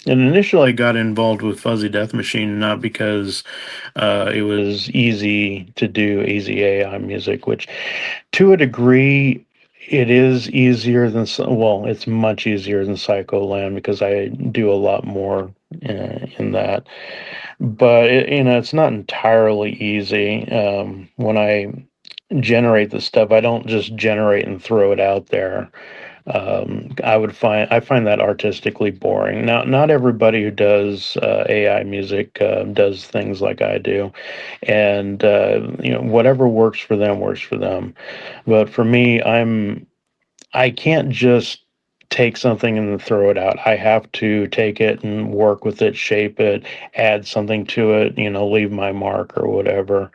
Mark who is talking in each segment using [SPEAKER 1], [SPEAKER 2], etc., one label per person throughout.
[SPEAKER 1] And initially, I got involved with Fuzzy Death Machine not because it was easy to do easy AI music, which to a degree, it is easier than, well, it's much easier than Psycho Land because I do a lot more in that. But, it's not entirely easy. When I generate the stuff, I don't just generate and throw it out there. I find that artistically boring. Now, not everybody who does AI music does things like I do, and whatever works for them works for them. But for me, I can't just take something and then throw it out. I have to take it and work with it, shape it, add something to it, leave my mark or whatever.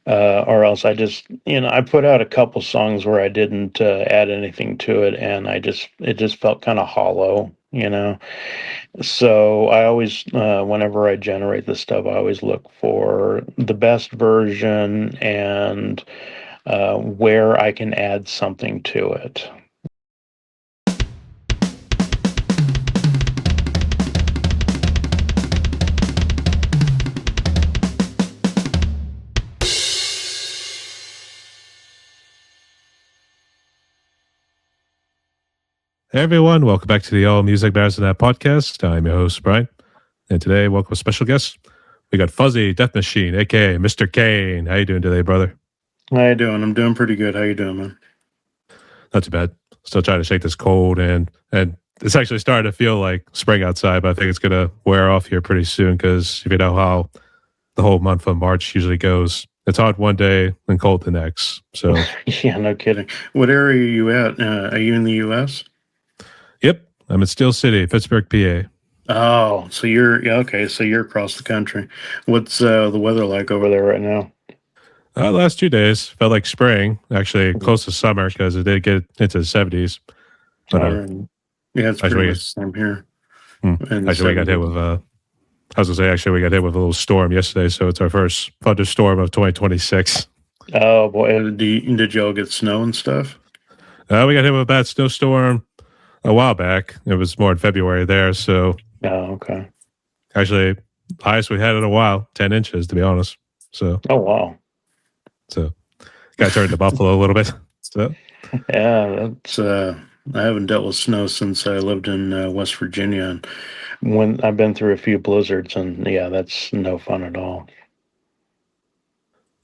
[SPEAKER 1] Or else I put out a couple songs where I didn't add anything to it, and it just felt kind of hollow. So I always, whenever I generate this stuff, I always look for the best version and where I can add something to it.
[SPEAKER 2] Hey everyone, welcome back to the All Music Matters Than That podcast. I'm your host, Brian. And today, welcome a special guest. We got Fuzzy Death Machine, aka Mr. Kain. How you doing today, brother?
[SPEAKER 1] How you doing? I'm doing pretty good. How you doing, man?
[SPEAKER 2] Not too bad. Still trying to shake this cold and it's actually starting to feel like spring outside, but I think it's gonna wear off here pretty soon because if you know how the whole month of March usually goes, it's hot one day and cold the next. So
[SPEAKER 1] Yeah, no kidding. What area are you at? Are you in the U.S.?
[SPEAKER 2] yep, I'm in Steel City, Pittsburgh, PA.
[SPEAKER 1] Oh, so you're yeah, okay. So you're across the country. What's the weather like over there right now?
[SPEAKER 2] The last 2 days felt like spring, actually close to summer because it did get into the 70s. But
[SPEAKER 1] All right. Yeah, it's pretty much
[SPEAKER 2] actually,
[SPEAKER 1] the same here
[SPEAKER 2] hmm,
[SPEAKER 1] in the
[SPEAKER 2] actually we got hit
[SPEAKER 1] 70s.
[SPEAKER 2] with I was gonna say actually we got hit with a little storm yesterday, so it's our first thunderstorm of 2026.
[SPEAKER 1] Oh boy, did y'all get snow and stuff?
[SPEAKER 2] We got hit with a bad snowstorm a while back. It was more in February there, so
[SPEAKER 1] Oh, okay.
[SPEAKER 2] actually highest we had in a while, 10 inches to be honest. So
[SPEAKER 1] Oh wow.
[SPEAKER 2] so got turned to Buffalo a little bit. So
[SPEAKER 1] Yeah, that's I haven't dealt with snow since I lived in West Virginia, and when I've been through a few blizzards, and yeah, that's no fun at all.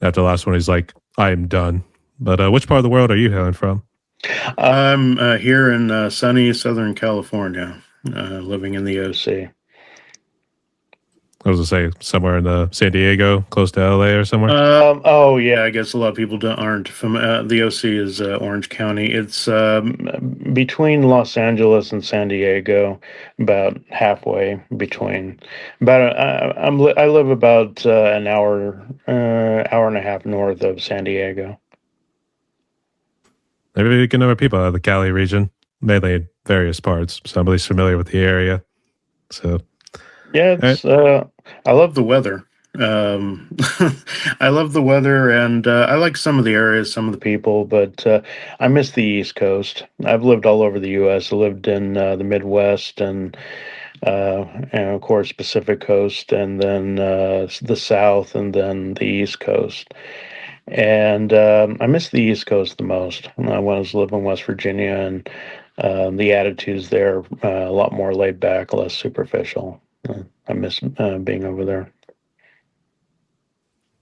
[SPEAKER 2] after the last one, he's like, "I am done." But which part of the world are you hailing from?
[SPEAKER 1] I'm here in sunny Southern California, living in the OC.
[SPEAKER 2] I was gonna say somewhere in the San Diego, close to LA or somewhere.
[SPEAKER 1] Oh yeah, I guess a lot of people aren't from the OC is Orange County. It's between Los Angeles and San Diego, about halfway between. I live about an hour and a half north of San Diego.
[SPEAKER 2] Maybe we can know people out of the Cali region, mainly in various parts. So I'm at least familiar with the area. So,
[SPEAKER 1] Yeah,
[SPEAKER 2] all right.
[SPEAKER 1] it's I love the weather. Um, I love the weather, and I like some of the areas, some of the people, but I miss the East Coast. I've lived all over the U.S. I lived in the Midwest, and of course Pacific Coast, and then the South, and then the East Coast. And I miss the East Coast the most. When I was living in West Virginia, and the attitudes there a lot more laid back, less superficial. I miss being over there.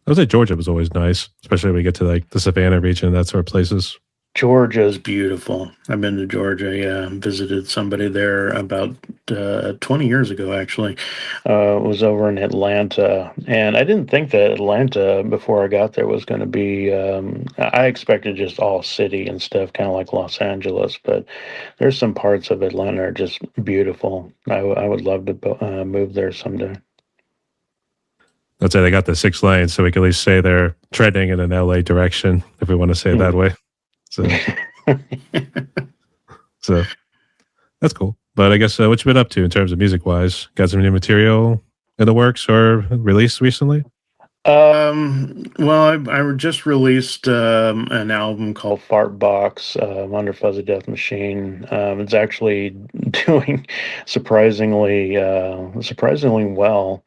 [SPEAKER 2] I would say Georgia was always nice, especially when we get to like the Savannah region, that sort of places.
[SPEAKER 1] Georgia's beautiful. I've been to Georgia. Yeah, visited somebody there about 20 years ago, actually. Was over in Atlanta, and I didn't think that Atlanta before I got there was going to be. I expected just all city and stuff, kind of like Los Angeles, but there's some parts of Atlanta are just beautiful. I would love to move there someday.
[SPEAKER 2] I'd say they got the 6 lanes, so we can at least say they're trending in an LA direction, if we want to say it that way. So, so that's cool. But I guess what you been up to in terms of music wise? Got some new material in the works or released recently?
[SPEAKER 1] Well, I just released an album called Fart Box under Fuzzy Death Machine. It's actually doing surprisingly well.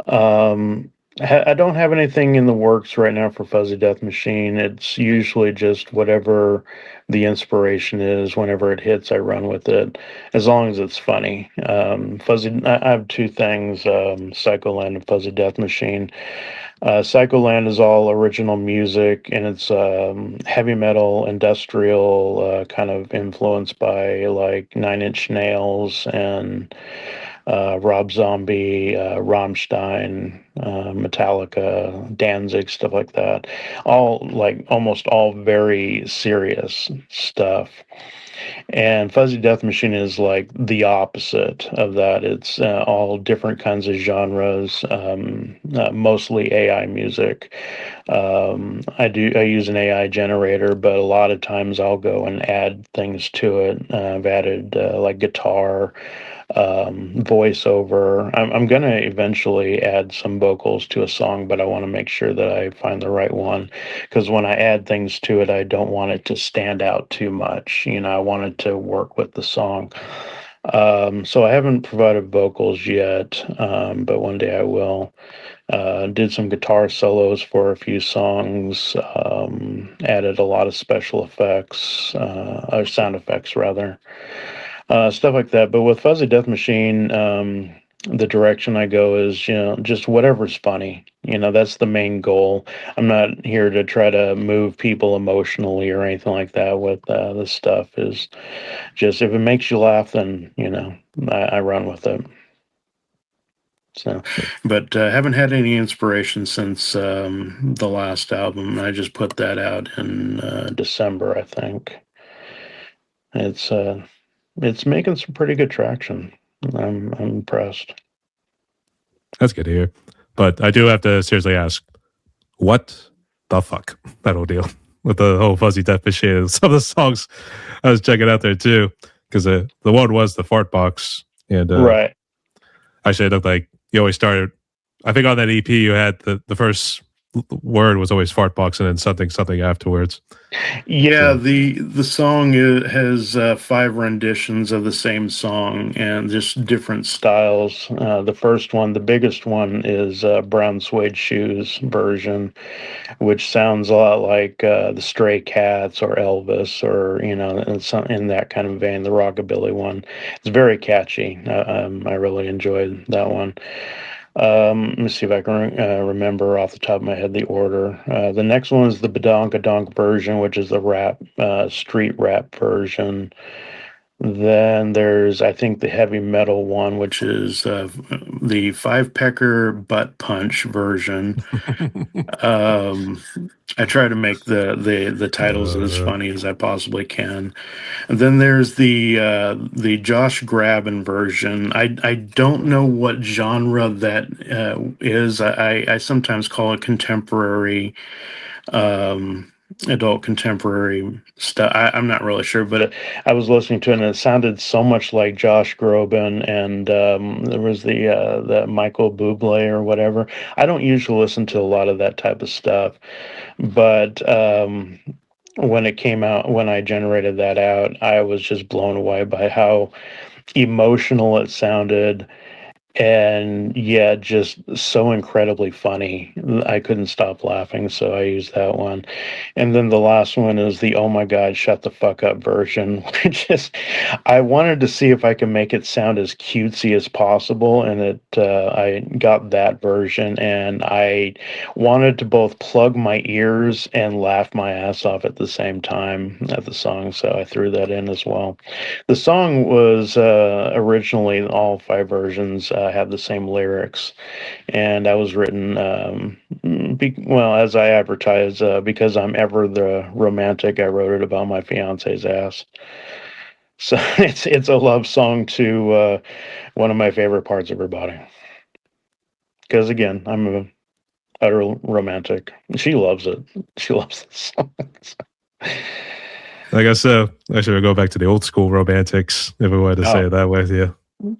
[SPEAKER 1] Um, I don't have anything in the works right now for Fuzzy Death Machine. It's usually just whatever the inspiration is. Whenever it hits, I run with it, as long as it's funny. I have two things: Psycholand and Fuzzy Death Machine. Psycholand is all original music, and it's heavy metal, industrial, kind of influenced by like Nine Inch Nails and Rob Zombie, Rammstein, Metallica, Danzig, stuff like that. All like almost all very serious stuff. And Fuzzy Death Machine is like the opposite of that. It's all different kinds of genres, mostly AI music. I use an AI generator, but a lot of times I'll go and add things to it. I've added like guitar, voiceover. I'm going to eventually add some vocals to a song, but I want to make sure that I find the right one, because when I add things to it, I don't want it to stand out too much. I want it to work with the song. So I haven't provided vocals yet, but one day I will. Did some guitar solos for a few songs, added a lot of special effects, or sound effects rather, stuff like that. But with Fuzzy Death Machine, the direction I go is, just whatever's funny. That's the main goal. I'm not here to try to move people emotionally or anything like that with this stuff. Is just if it makes you laugh, then, I run with it. So, but haven't had any inspiration since the last album. I just put that out in December, I think. It's it's making some pretty good traction. I'm impressed.
[SPEAKER 2] That's good to hear. But I do have to seriously ask, what the fuck that whole deal with the whole Fuzzy Death Machine? Some of the songs I was checking out there too, because the one was the Fart Box, and
[SPEAKER 1] Right.
[SPEAKER 2] actually it looked like you always started. I think on that EP you had the first word was always Fart Box, and then something afterwards.
[SPEAKER 1] Yeah,
[SPEAKER 2] So
[SPEAKER 1] the song has five renditions of the same song and just different styles. The first one, the biggest one, is Brown Suede Shoes version, which sounds a lot like the Stray Cats or Elvis, or in that kind of vein. The rockabilly one, it's very catchy. I really enjoyed that one. Let me see if I can remember off the top of my head the order. The next one is the Badonkadonk version, which is the rap, street rap version. Then there's, I think, the heavy metal one, which is the Five Pecker Butt Punch version. Um, I try to make the titles as funny as I possibly can. And then there's the Josh Graben version. I don't know what genre that is. I sometimes call it contemporary, um, adult contemporary stuff. I'm not really sure, but I was listening to it and it sounded so much like Josh Groban, and there was the Michael Bublé or whatever. I don't usually listen to a lot of that type of stuff, but when it came out, when I generated that out, I was just blown away by how emotional it sounded, and yeah, just so incredibly funny. I couldn't stop laughing, so I used that one. And then the last one is the "Oh my God, shut the fuck up" version, which is, I wanted to see if I can make it sound as cutesy as possible, and I got that version, and I wanted to both plug my ears and laugh my ass off at the same time at the song, so I threw that in as well. The song was originally, all five versions had the same lyrics, and that was written, well, as I advertised, because I'm ever the romantic. I wrote it about my fiance's ass. So it's a love song to one of my favorite parts of her body. Because again, I'm a utter romantic. She loves it. She loves this song.
[SPEAKER 2] I guess actually we'll go back to the old school romantics if we wanted to say
[SPEAKER 1] Oh,
[SPEAKER 2] it that way. Yeah.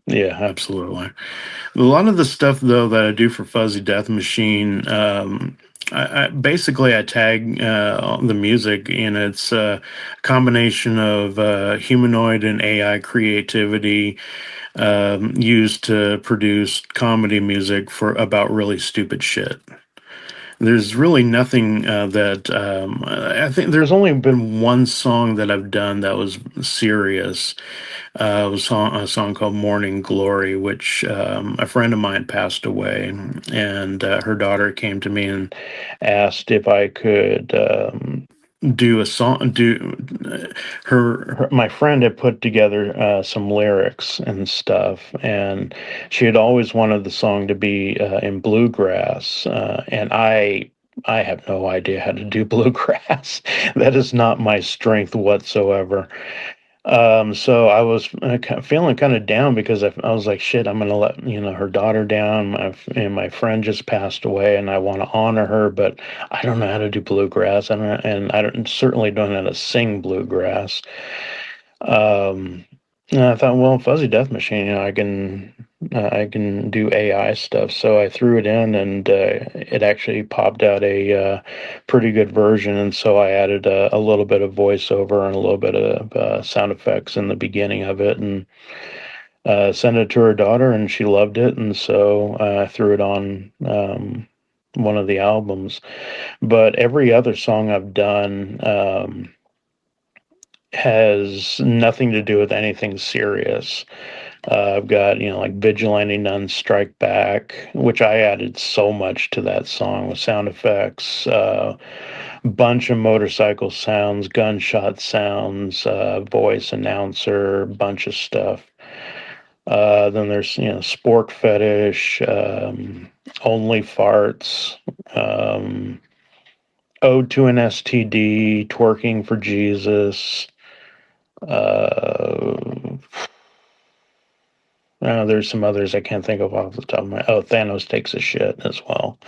[SPEAKER 1] Yeah, absolutely. A lot of the stuff though that I do for Fuzzy Death Machine, I tag the music, and it's a combination of humanoid and AI creativity used to produce comedy music for about really stupid shit. There's really nothing that I think there's only been one song that I've done that was serious. It was a song called Morning Glory, which a friend of mine passed away, and her daughter came to me and asked if I could do a song. My friend had put together some lyrics and stuff, and she had always wanted the song to be in bluegrass, and I have no idea how to do bluegrass. That is not my strength whatsoever. So I was feeling kind of down because I was like, shit, I'm gonna let her daughter down. And my friend just passed away, and I want to honor her, but I don't know how to do bluegrass, and I don't certainly don't know how to sing bluegrass. Um, and I thought, well, Fuzzy Death Machine, I can do AI stuff. So I threw it in, and it actually popped out a pretty good version. And so I added a little bit of voiceover and a little bit of sound effects in the beginning of it, and sent it to her daughter, and she loved it. And so I threw it on one of the albums. But every other song I've done has nothing to do with anything serious. I've got, like Vigilante Nuns Strike Back, which I added so much to that song with sound effects, bunch of motorcycle sounds, gunshot sounds, voice announcer, bunch of stuff. Then there's, Sport Fetish, Only Farts, Ode to an STD, Twerking for Jesus. Uh, there's some others I can't think of off the top of my. Oh, Thanos takes a shit as well.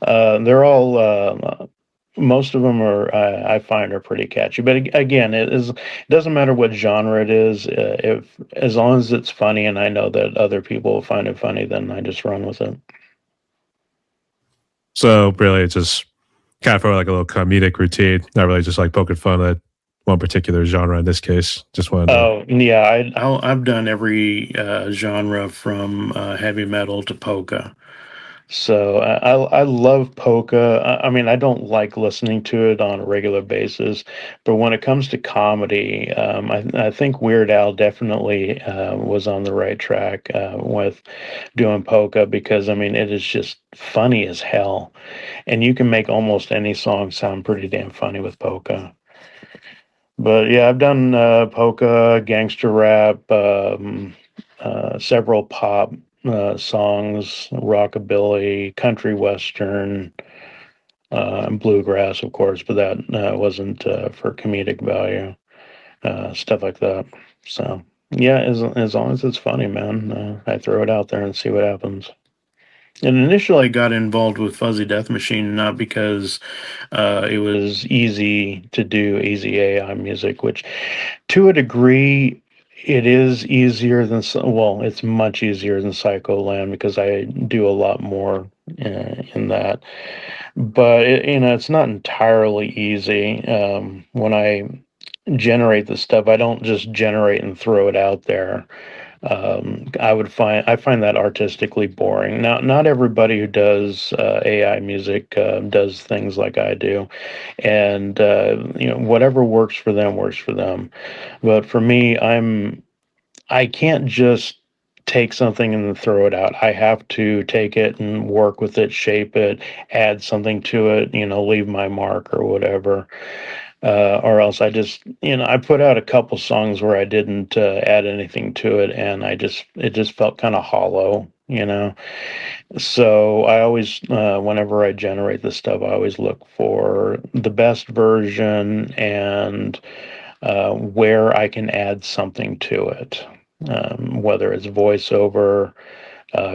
[SPEAKER 1] They're all. Most of them are. I find are pretty catchy. But again, it doesn't matter what genre it is. If as long as it's funny, and I know that other people will find it funny, then I just run with it.
[SPEAKER 2] So really, it's just kind of for like a little comedic routine, not really just like poking fun at one particular genre in this case. Just wanted to.
[SPEAKER 1] Oh yeah, I've done every genre from heavy metal to polka. So I love polka. I mean, I don't like listening to it on a regular basis, but when it comes to comedy, I think Weird Al definitely was on the right track with doing polka, because I mean it is just funny as hell, and you can make almost any song sound pretty damn funny with polka. But yeah, I've done polka, gangster rap, several pop songs, rockabilly, country western, and bluegrass, of course, but that wasn't for comedic value, stuff like that. So yeah, as long as it's funny, man, I throw it out there and see what happens. And initially, I got involved with Fuzzy Death Machine not because it was easy to do easy AI music, which to a degree, it is easier than well, it's much easier than Psycho Land because I do a lot more in that. But it's not entirely easy. When I generate the stuff, I don't just generate and throw it out there. I find that artistically boring. Now, not everybody who does AI music does things like I do, and whatever works for them works for them. But for me, I can't just take something and then throw it out. I have to take it and work with it, shape it, add something to it, leave my mark or whatever. Or else I put out a couple songs where I didn't add anything to it, and it just felt kind of hollow. So I always, whenever I generate this stuff, I always look for the best version and where I can add something to it, whether it's voiceover,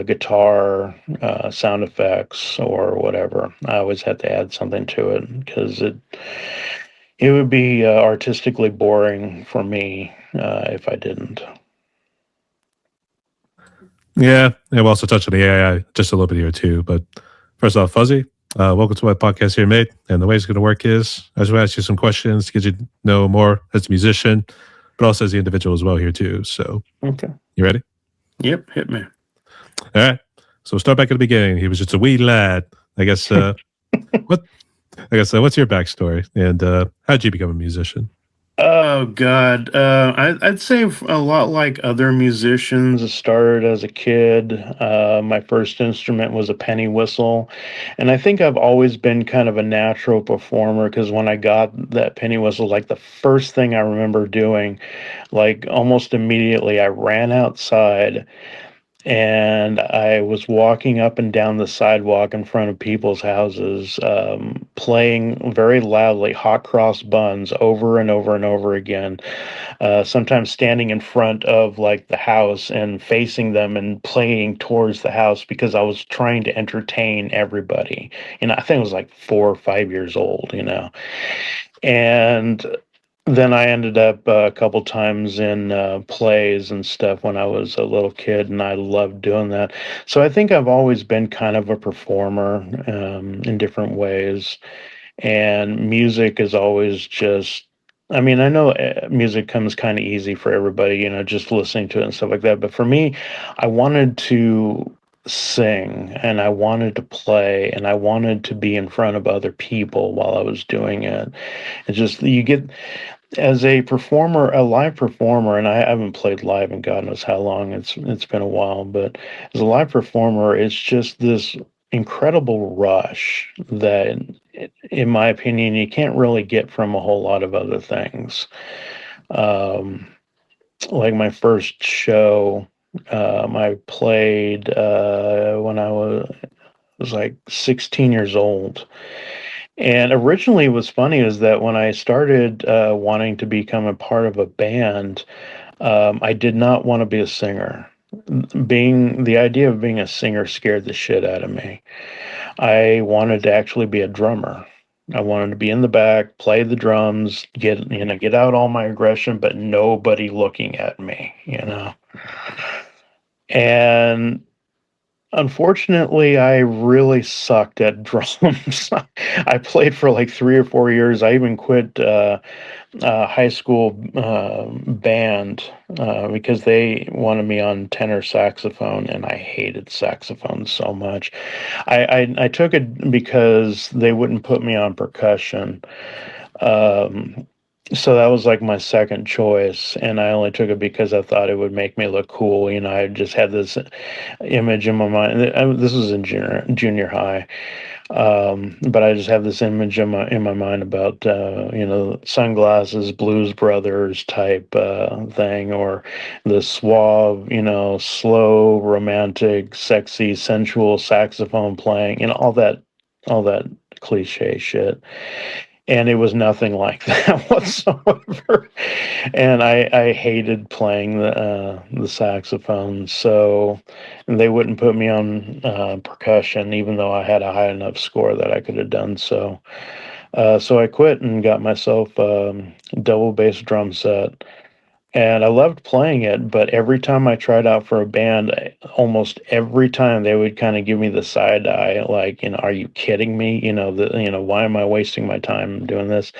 [SPEAKER 1] guitar, sound effects, or whatever. I always have to add something to it because it would be artistically boring for me if I didn't.
[SPEAKER 2] Yeah, and we'll also touch on the AI just a little bit here too. But first off, Fuzzy, welcome to my podcast here, mate. And the way it's going to work is I just want to ask you some questions to get you to know more as a musician, but also as the individual as well here too. So,
[SPEAKER 1] Okay.
[SPEAKER 2] you ready?
[SPEAKER 1] Yep. Hit me.
[SPEAKER 2] All right. So we'll start back at the beginning. He was just a wee lad. I guess. What? I guess. What's your backstory, and how did you become a musician?
[SPEAKER 1] Oh God, I'd say a lot like other musicians. I started as a kid. My first instrument was a penny whistle, and I think I've always been kind of a natural performer because when I got that penny whistle, like the first thing I remember doing, like almost immediately, I ran outside and I was walking up and down the sidewalk in front of people's houses, playing very loudly hot cross buns over and over and over again. Sometimes standing in front of like the house and facing them and playing towards the house because I was trying to entertain everybody. And I think I was like 4 or 5 years old, and then I ended up a couple times in plays and stuff when I was a little kid, and I loved doing that. So I think I've always been kind of a performer in different ways, and music is always just. I mean, I know music comes kind of easy for everybody, just listening to it and stuff like that. But for me, I wanted to sing and I wanted to play and I wanted to be in front of other people while I was doing it. It's just you get as a performer, a live performer, and I haven't played live in God knows how long. It's been a while, but as a live performer, it's just this incredible rush that, in my opinion, you can't really get from a whole lot of other things. Um, like my first show, I played when I was like 16 years old. And originally, what's funny is that when I started wanting to become a part of a band, I did not want to be a singer. Being the idea of being a singer scared the shit out of me. I wanted to actually be a drummer. I wanted to be in the back, play the drums, get out all my aggression, but nobody looking at me. And unfortunately, I really sucked at drums. I played for like 3 or 4 years. I even quit high school band because they wanted me on tenor saxophone, and I hated saxophone so much. I took it because they wouldn't put me on percussion. Um, so that was like my second choice, and I only took it because I thought it would make me look cool. I just had this image in my mind. This was in junior high, but I just have this image in my mind about sunglasses, Blues Brothers type thing, or the suave, slow, romantic, sexy, sensual saxophone playing, and all that cliche shit. And it was nothing like that whatsoever. And I hated playing the saxophone, so they wouldn't put me on percussion, even though I had a high enough score that I could have done so. So I quit and got myself a double bass drum set, and I loved playing it, but every time I tried out for a band, almost every time they would kind of give me the side eye, like, are you kidding me? Why am I wasting my time doing this?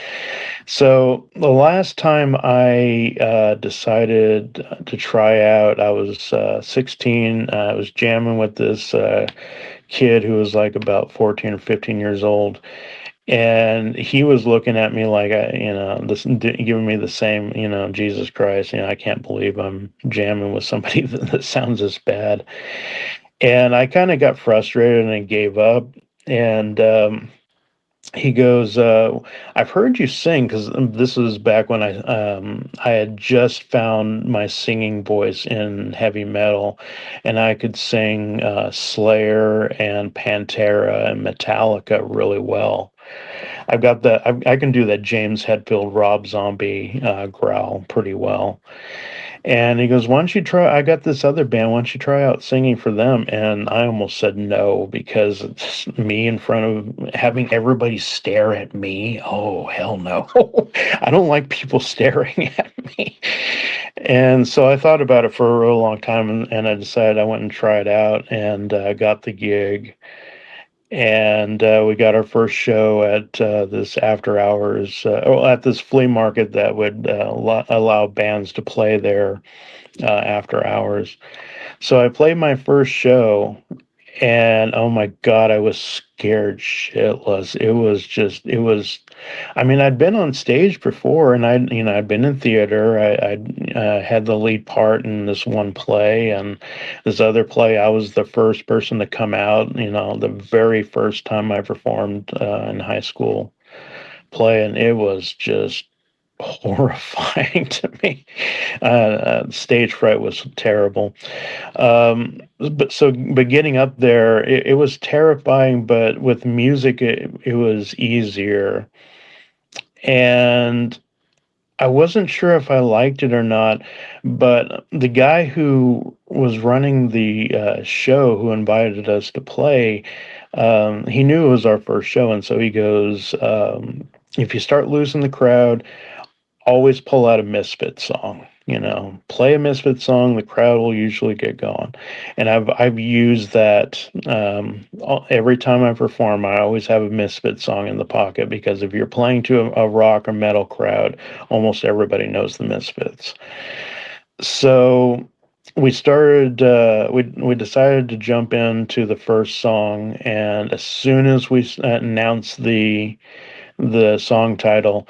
[SPEAKER 1] So the last time I decided to try out, I was 16. I was jamming with this kid who was like about 14 or 15 years old, and he was looking at me like giving me the same, Jesus Christ, I can't believe I'm jamming with somebody that sounds this bad. And I kind of got frustrated and I gave up. And he goes, I've heard you sing, because this was back when I had just found my singing voice in heavy metal, and I could sing Slayer and Pantera and Metallica really well. I've got that. I can do that James Hetfield, Rob Zombie growl pretty well. And he goes, "Why don't you try? I got this other band. Why don't you try out singing for them?" And I almost said no because it's me in front of having everybody stare at me. Oh, hell no. I don't like people staring at me. And so I thought about it for a real long time, and I decided I went and tried out and got the gig. And we got our first show at this after hours, at this flea market that would allow bands to play there after hours. So I played my first show, and oh my God, I was scared shitless. It was, I mean, I'd been on stage before, and I'd been in theater. I'd had the lead part in this one play, and this other play, I was the first person to come out, the very first time I performed in high school play, and it was just horrifying to me. Stage fright was terrible. But getting up there, it was terrifying, but with music, it was easier. And I wasn't sure if I liked it or not, but the guy who was running the show, who invited us to play, he knew it was our first show, and so he goes, "If you start losing the crowd, always pull out a Misfit song. Play a Misfit song, the crowd will usually get going." And I've used that every time I perform. I always have a Misfit song in the pocket because if you're playing to a rock or metal crowd, almost everybody knows the Misfits. So we decided to jump into the first song, and as soon as we announced the song title,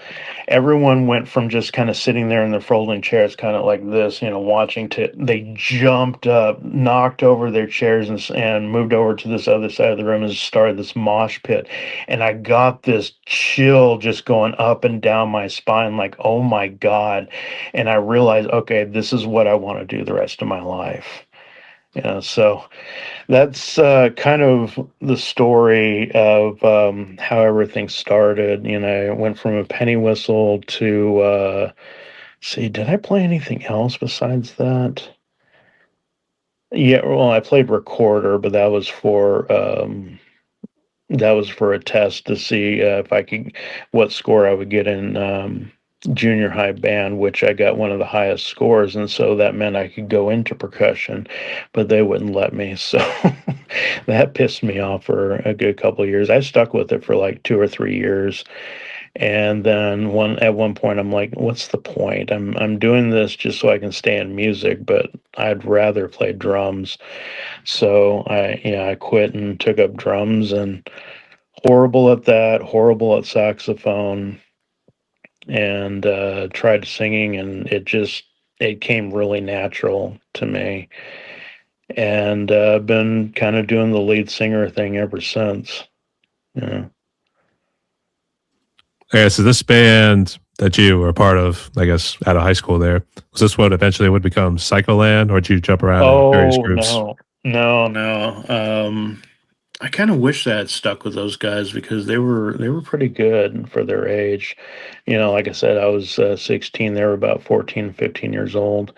[SPEAKER 1] everyone went from just kind of sitting there in their folding chairs, kind of like this, watching, to they jumped up, knocked over their chairs, and moved over to this other side of the room and started this mosh pit. And I got this chill just going up and down my spine, like, oh my God. And I realized, okay, this is what I want to do the rest of my life. So that's kind of the story of how everything started. I went from a penny whistle to, see, did I play anything else besides that? Yeah, well, I played recorder, but that was for a test to see if I could, what score I would get in junior high band, which I got one of the highest scores, and so that meant I could go into percussion, but they wouldn't let me. So that pissed me off for a good couple of years. I stuck with it for like 2 or 3 years, and then at one point I'm like, what's the point? I'm doing this just so I can stay in music, but I'd rather play drums. So I quit and took up drums, and horrible at that, horrible at saxophone, and tried singing, and it came really natural to me, and I've been kind of doing the lead singer thing ever since. Yeah.
[SPEAKER 2] Okay, so this band that you were a part of, I guess, out of high school there, was this what eventually would become Psycholand, or did you jump around in various
[SPEAKER 1] Oh
[SPEAKER 2] groups?
[SPEAKER 1] no, no, no. I kind of wish that I had stuck with those guys because they were pretty good for their age. Like I said, I was 16. They were about 14, 15 years old.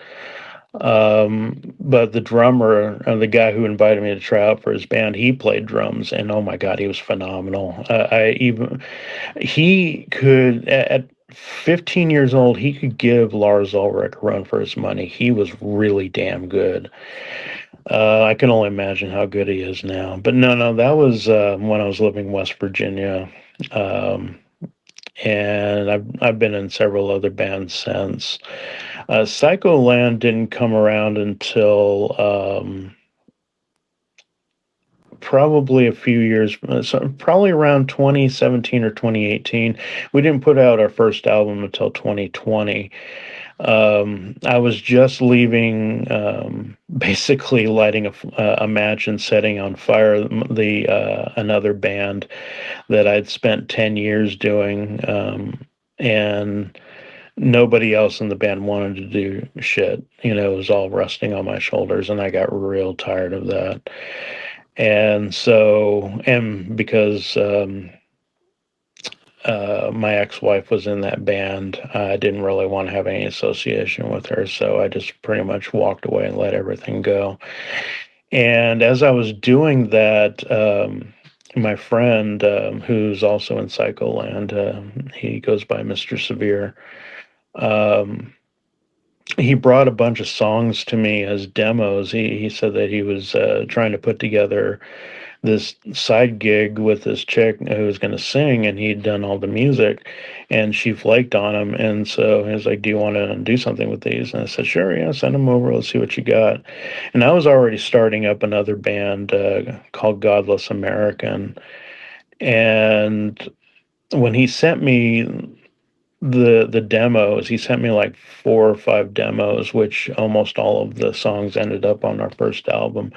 [SPEAKER 1] But the drummer, the guy who invited me to try out for his band, he played drums, and oh my God, he was phenomenal. He could, at 15 years old, he could give Lars Ulrich a run for his money. He was really damn good. I can only imagine how good he is now. But no, no, that was when I was living in West Virginia. Um, and I've been in several other bands since. Psycho Land didn't come around until probably a few years, so probably around 2017 or 2018. We didn't put out our first album until 2020. I was just leaving, basically lighting a match and setting on fire the another band that I'd spent 10 years doing, and nobody else in the band wanted to do shit. It was all resting on my shoulders, and I got real tired of that. And so, and because my ex-wife was in that band. I didn't really want to have any association with her, so I just pretty much walked away and let everything go. And as I was doing that, my friend, who's also in Psycholand, he goes by Mr. Severe. Um, he brought a bunch of songs to me as demos. He said that he was trying to put together this side gig with this chick who was going to sing, and he'd done all the music, and she flaked on him. And so he was like, "Do you want to do something with these?" And I said, "Sure, yeah, send them over. Let's see what you got." And I was already starting up another band called Godless American. And when he sent me the demos, he sent me like 4 or 5 demos, which almost all of the songs ended up on our first album.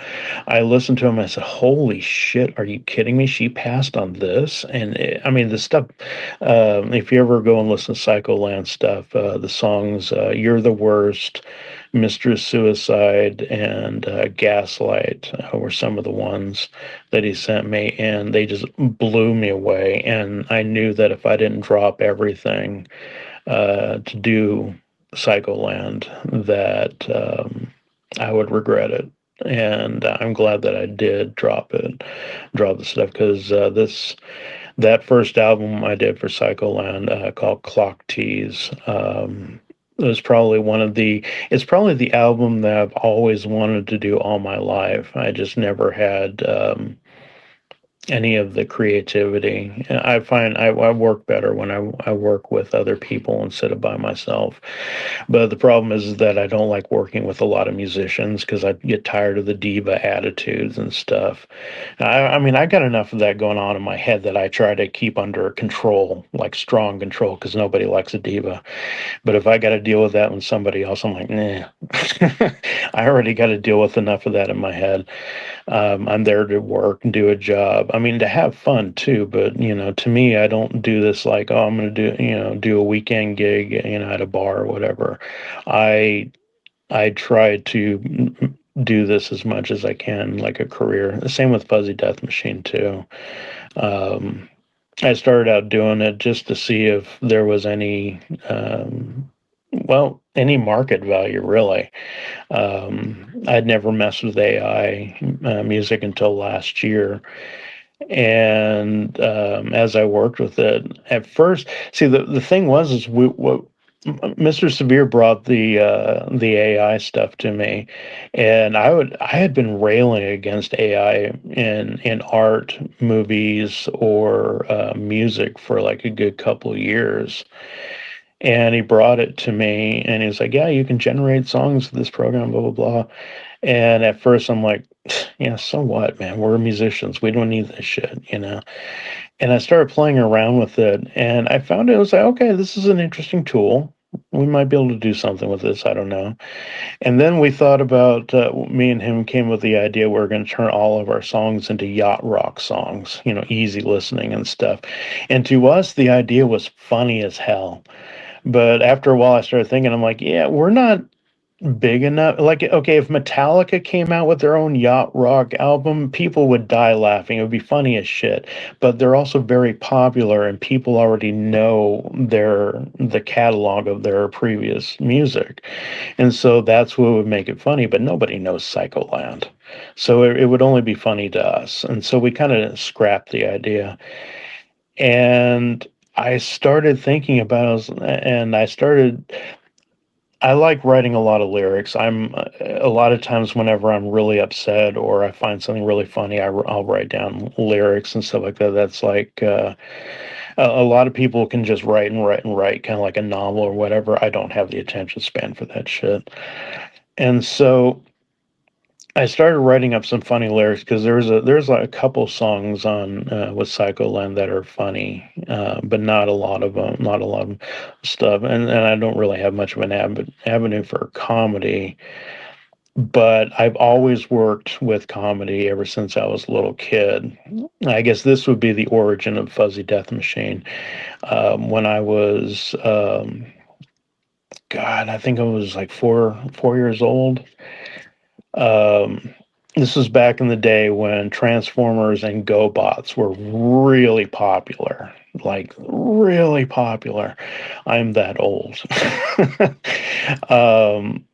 [SPEAKER 1] I listened to him and I said, "Holy shit, are you kidding me? She passed on this." And I mean, the stuff, if you ever go and listen to Psycholand stuff, the songs "You're the Worst," "Mistress Suicide," and "Gaslight" were some of the ones that he sent me, and they just blew me away. And I knew that if I didn't drop everything to do Psycholand, that I would regret it. And I'm glad that I did drop the stuff, because that first album I did for Psycholand, called Clock Tease. It was probably it's probably the album that I've always wanted to do all my life. I just never had any of the creativity. I find I work better when I work with other people instead of by myself. But the problem is that I don't like working with a lot of musicians, because I get tired of the diva attitudes and stuff. I mean, I got enough of that going on in my head that I try to keep under control, like strong control, because nobody likes a diva. But if I got to deal with that with somebody else, I'm like, nah. I already got to deal with enough of that in my head. I'm there to work and do a job. I mean, to have fun too, but to me, I don't do this like, oh, I'm going to do a weekend gig, at a bar or whatever. I I try to do this as much as I can, like a career. The same with Fuzzy Death Machine too. Um, I started out doing it just to see if there was any market value really. I'd never messed with AI music until last year, and as I worked with it, at first, see the thing was is what Mr. Severe brought the AI stuff to me, and I had been railing against AI in art, movies, or music for like a good couple of years. And he brought it to me, and he was like, "Yeah, you can generate songs with this program, blah blah blah." And at first, I'm like, "Yeah, so what, man? We're musicians. We don't need this shit." And I started playing around with it, and I found it was like, okay, this is an interesting tool. We might be able to do something with this. I don't know. And then we thought about, me and him came with the idea we are going to turn all of our songs into yacht rock songs, easy listening and stuff. And to us, the idea was funny as hell. But after a while, I started thinking, I'm like, yeah, we're not big enough. Like, okay, if Metallica came out with their own yacht rock album, people would die laughing. It would be funny as shit. But they're also very popular, and people already know the catalog of their previous music, and so that's what would make it funny. But nobody knows Psycholand, so it would only be funny to us. And so we kind of scrapped the idea. And I started thinking about it, and I like writing a lot of lyrics. A lot of times whenever I'm really upset or I find something really funny, I'll write down lyrics and stuff like that. That's like a lot of people can just write and write and write, kind of like a novel or whatever. I don't have the attention span for that shit. And so I started writing up some funny lyrics, because there's like a couple songs on with Psycholand that are funny, but not a lot of them, not a lot of stuff, and I don't really have much of an avenue for comedy. But I've always worked with comedy ever since I was a little kid. I guess this would be the origin of Fuzzy Death Machine. When I was, God, I think I was like 4 years old. Um, this was back in the day when Transformers and GoBots were really popular. like really popular. I'm that old. um,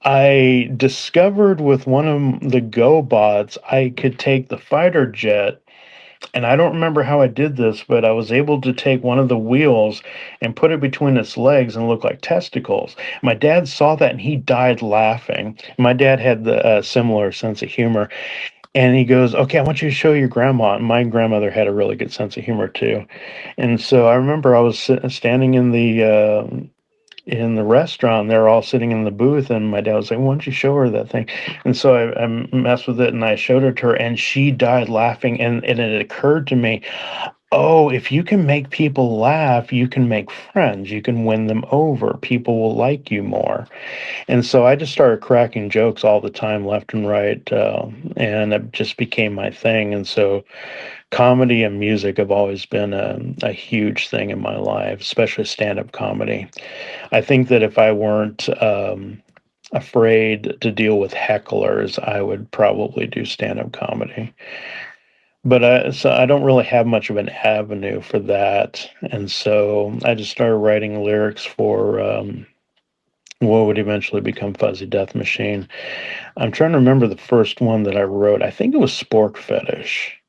[SPEAKER 1] I discovered with one of the Go bots, I could take the fighter jet, and I don't remember how I did this, but I was able to take one of the wheels and put it between its legs and look like testicles. My dad saw that and he died laughing. My dad had the similar sense of humor, and he goes, "Okay, I want you to show your grandma." And my grandmother had a really good sense of humor too, and so I remember I was standing in the restaurant. They're all sitting in the booth, and my dad was like, "Why don't you show her that thing?" And so I messed with it, and I showed it to her, and she died laughing. And it occurred to me, oh, if you can make people laugh, you can make friends. You can win them over. People will like you more. And so I just started cracking jokes all the time, left and right, and it just became my thing. And so comedy and music have always been a huge thing in my life, especially stand-up comedy. I think that if I weren't afraid to deal with hecklers, I would probably do stand-up comedy. But so I don't really have much of an avenue for that, and so I just started writing lyrics for what would eventually become Fuzzy Death Machine. I'm trying to remember the first one that I wrote. I think it was Spork Fetish,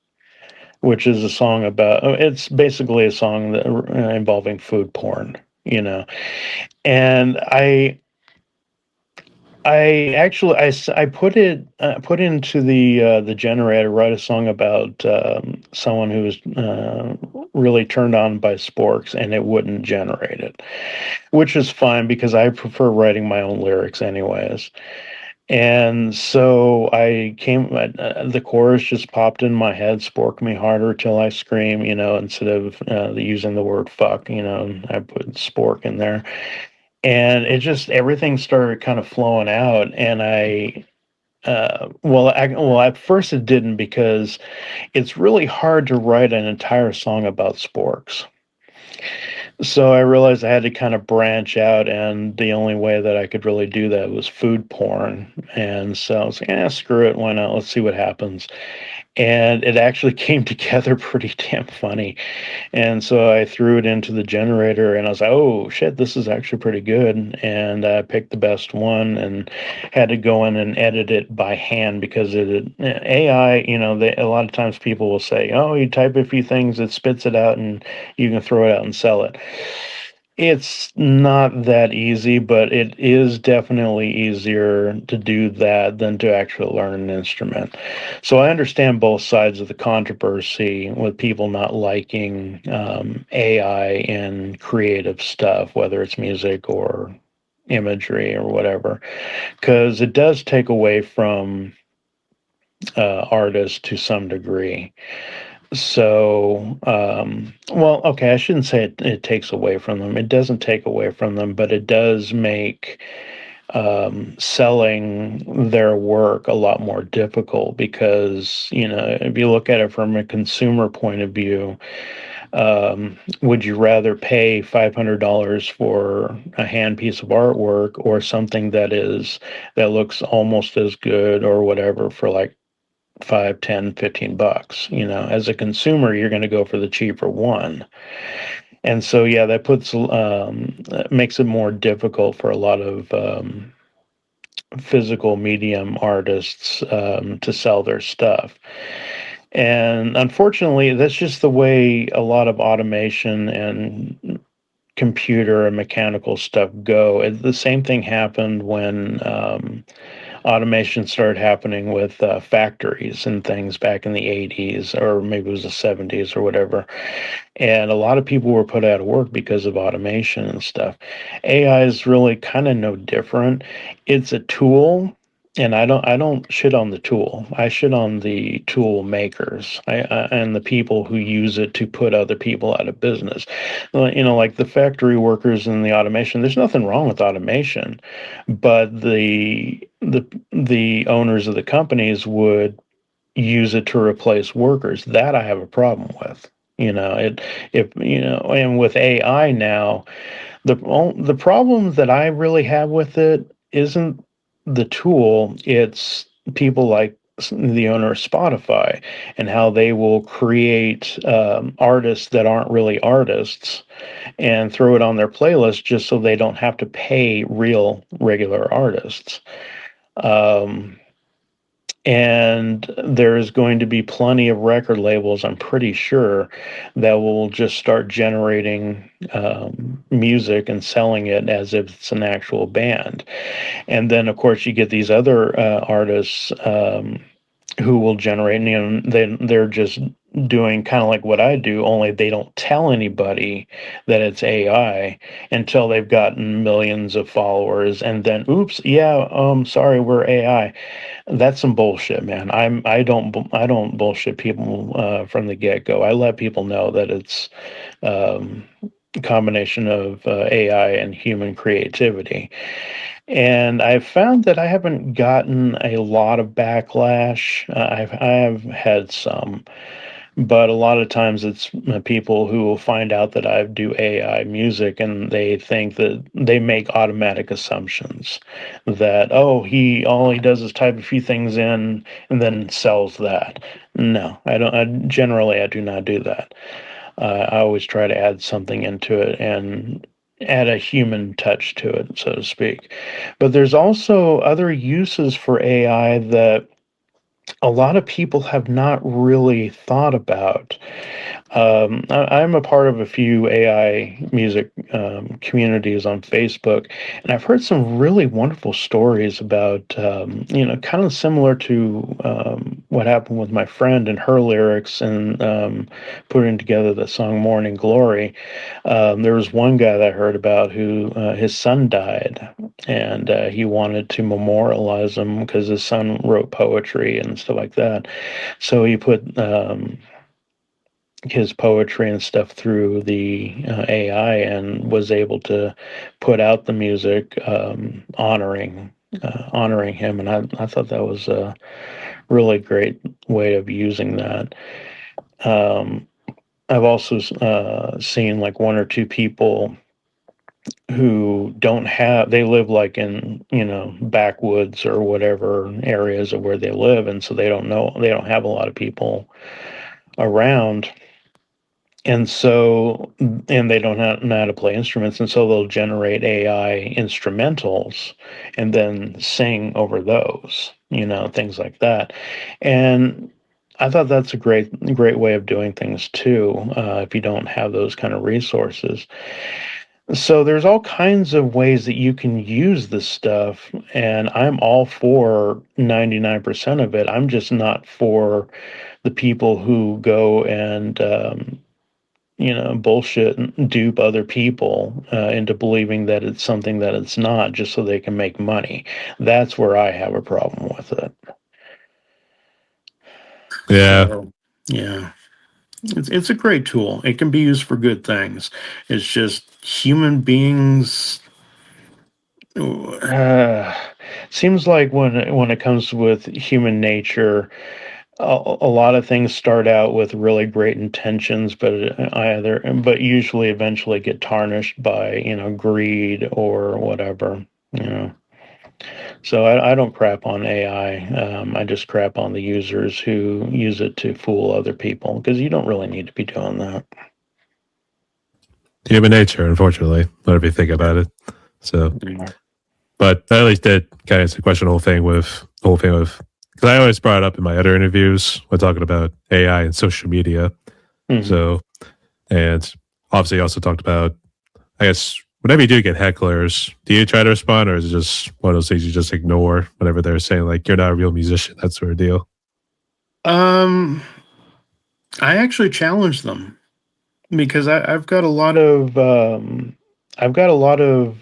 [SPEAKER 1] which is a song about. It's basically a song that involving food porn, you know. And I actually I put it put into the generator, write a song about someone who was really turned on by sporks, and it wouldn't generate it, which is fine because I prefer writing my own lyrics anyways. And so the chorus just popped in my head, spork me harder till I scream, instead of using the word fuck, I put spork in there, and it just everything started kind of flowing out. And well, at first it didn't, because it's really hard to write an entire song about sporks. So I realized I had to kind of branch out, and the only way that I could really do that was food porn. And so I was like, screw it, why not? Let's see what happens. And it actually came together pretty damn funny. And so I threw it into the generator, and I was like, oh shit, this is actually pretty good. And I picked the best one and had to go in and edit it by hand, because AI, a lot of times people will say, oh, you type a few things, it spits it out, and you can throw it out and sell it. It's not that easy, but it is definitely easier to do that than to actually learn an instrument. So I understand both sides of the controversy with people not liking AI in creative stuff, whether it's music or imagery or whatever, because it does take away from artists to some degree. So, well, okay, I shouldn't say it takes away from them. It doesn't take away from them, but it does make selling their work a lot more difficult, because, if you look at it from a consumer point of view, would you rather pay $500 for a hand piece of artwork, or something that looks almost as good or whatever for like 5, 10, 15 bucks? As a consumer, you're going to go for the cheaper one. And so, yeah, that makes it more difficult for a lot of physical medium artists to sell their stuff. And unfortunately, that's just the way a lot of automation and computer and mechanical stuff go. The same thing happened when automation started happening with factories and things back in the 80s, or maybe it was the 70s or whatever. And a lot of people were put out of work because of automation and stuff. AI is really kind of no different. It's a tool. And I don't shit on the tool. I shit on the tool makers, and the people who use it to put other people out of business. Like the factory workers and the automation. There's nothing wrong with automation, but the owners of the companies would use it to replace workers. That I have a problem with. And with AI now, the problem that I really have with it isn't the tool, it's people like the owner of Spotify, and how they will create artists that aren't really artists and throw it on their playlist just so they don't have to pay real regular artists. Um, and there's going to be plenty of record labels, I'm pretty sure, that will just start generating music and selling it as if it's an actual band. And then, of course, you get these other artists who will generate, you know, they're just doing kind of like what I do, only they don't tell anybody that it's AI until they've gotten millions of followers, and then, oops, yeah, sorry, we're AI. That's some bullshit, man. I don't bullshit people from the get go. I let people know that it's um, a combination of AI and human creativity. And I've found that I haven't gotten a lot of backlash. I have had some, but a lot of times it's people who will find out that I do AI music and they think that they make automatic assumptions that, oh, he all he does is type a few things in and then sells that. No, I don't. I do not do that. I always try to add something into it and add a human touch to it, so to speak. But there's also other uses for AI that a lot of people have not really thought about. I'm a part of a few AI music communities on Facebook, and I've heard some really wonderful stories about, kind of similar to what happened with my friend and her lyrics and putting together the song Morning Glory. There was one guy that I heard about who his son died, and he wanted to memorialize him because his son wrote poetry and stuff like that. So he put his poetry and stuff through the AI and was able to put out the music honoring him. And I thought that was a really great way of using that. Um, I've also seen like one or two people who don't have they live like in backwoods or whatever areas of where they live, and so they don't have a lot of people around, and so and they don't know how to play instruments, and so they'll generate AI instrumentals and then sing over those, things like that. And I thought that's a great way of doing things too, if you don't have those kind of resources. So there's all kinds of ways that you can use this stuff, and I'm all for 99% of it. I'm just not for the people who go and bullshit and dupe other people into believing that it's something that it's not, just so they can make money. That's where I have a problem with it.
[SPEAKER 2] Yeah.
[SPEAKER 1] So, yeah, it's a great tool. It can be used for good things. It's just human beings. Uh, seems like when it comes with human nature, a lot of things start out with really great intentions, but usually eventually get tarnished by greed or whatever. You know, so I don't crap on AI. I just crap on the users who use it to fool other people because you don't really need to be doing that.
[SPEAKER 2] Human nature, unfortunately, whatever you think about it. So,
[SPEAKER 1] Yeah.
[SPEAKER 2] but that at least did kind of answer the question, the whole thing with, because I always brought it up in my other interviews when talking about AI and social media.
[SPEAKER 1] Hmm.
[SPEAKER 2] So, and obviously also talked about, I guess, whenever you do get hecklers, do you try to respond, or is it just one of those things you just ignore whenever they're saying like you're not a real musician, that sort of deal?
[SPEAKER 1] Um, I actually challenge them because I've got a lot of I've got a lot of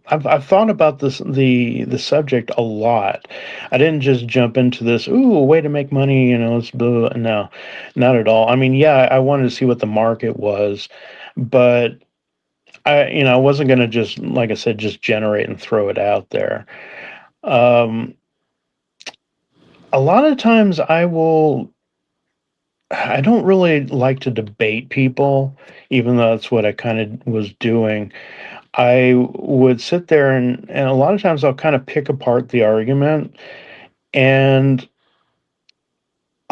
[SPEAKER 1] I've thought about the subject a lot. I didn't just jump into this. Ooh, a way to make money. It's blah, blah. No, not at all. I mean, yeah, I wanted to see what the market was, but I wasn't going to just, like I said, just generate and throw it out there. Um, a lot of times I don't really like to debate people, even though that's what I kind of was doing. I would sit there and a lot of times I'll kind of pick apart the argument. And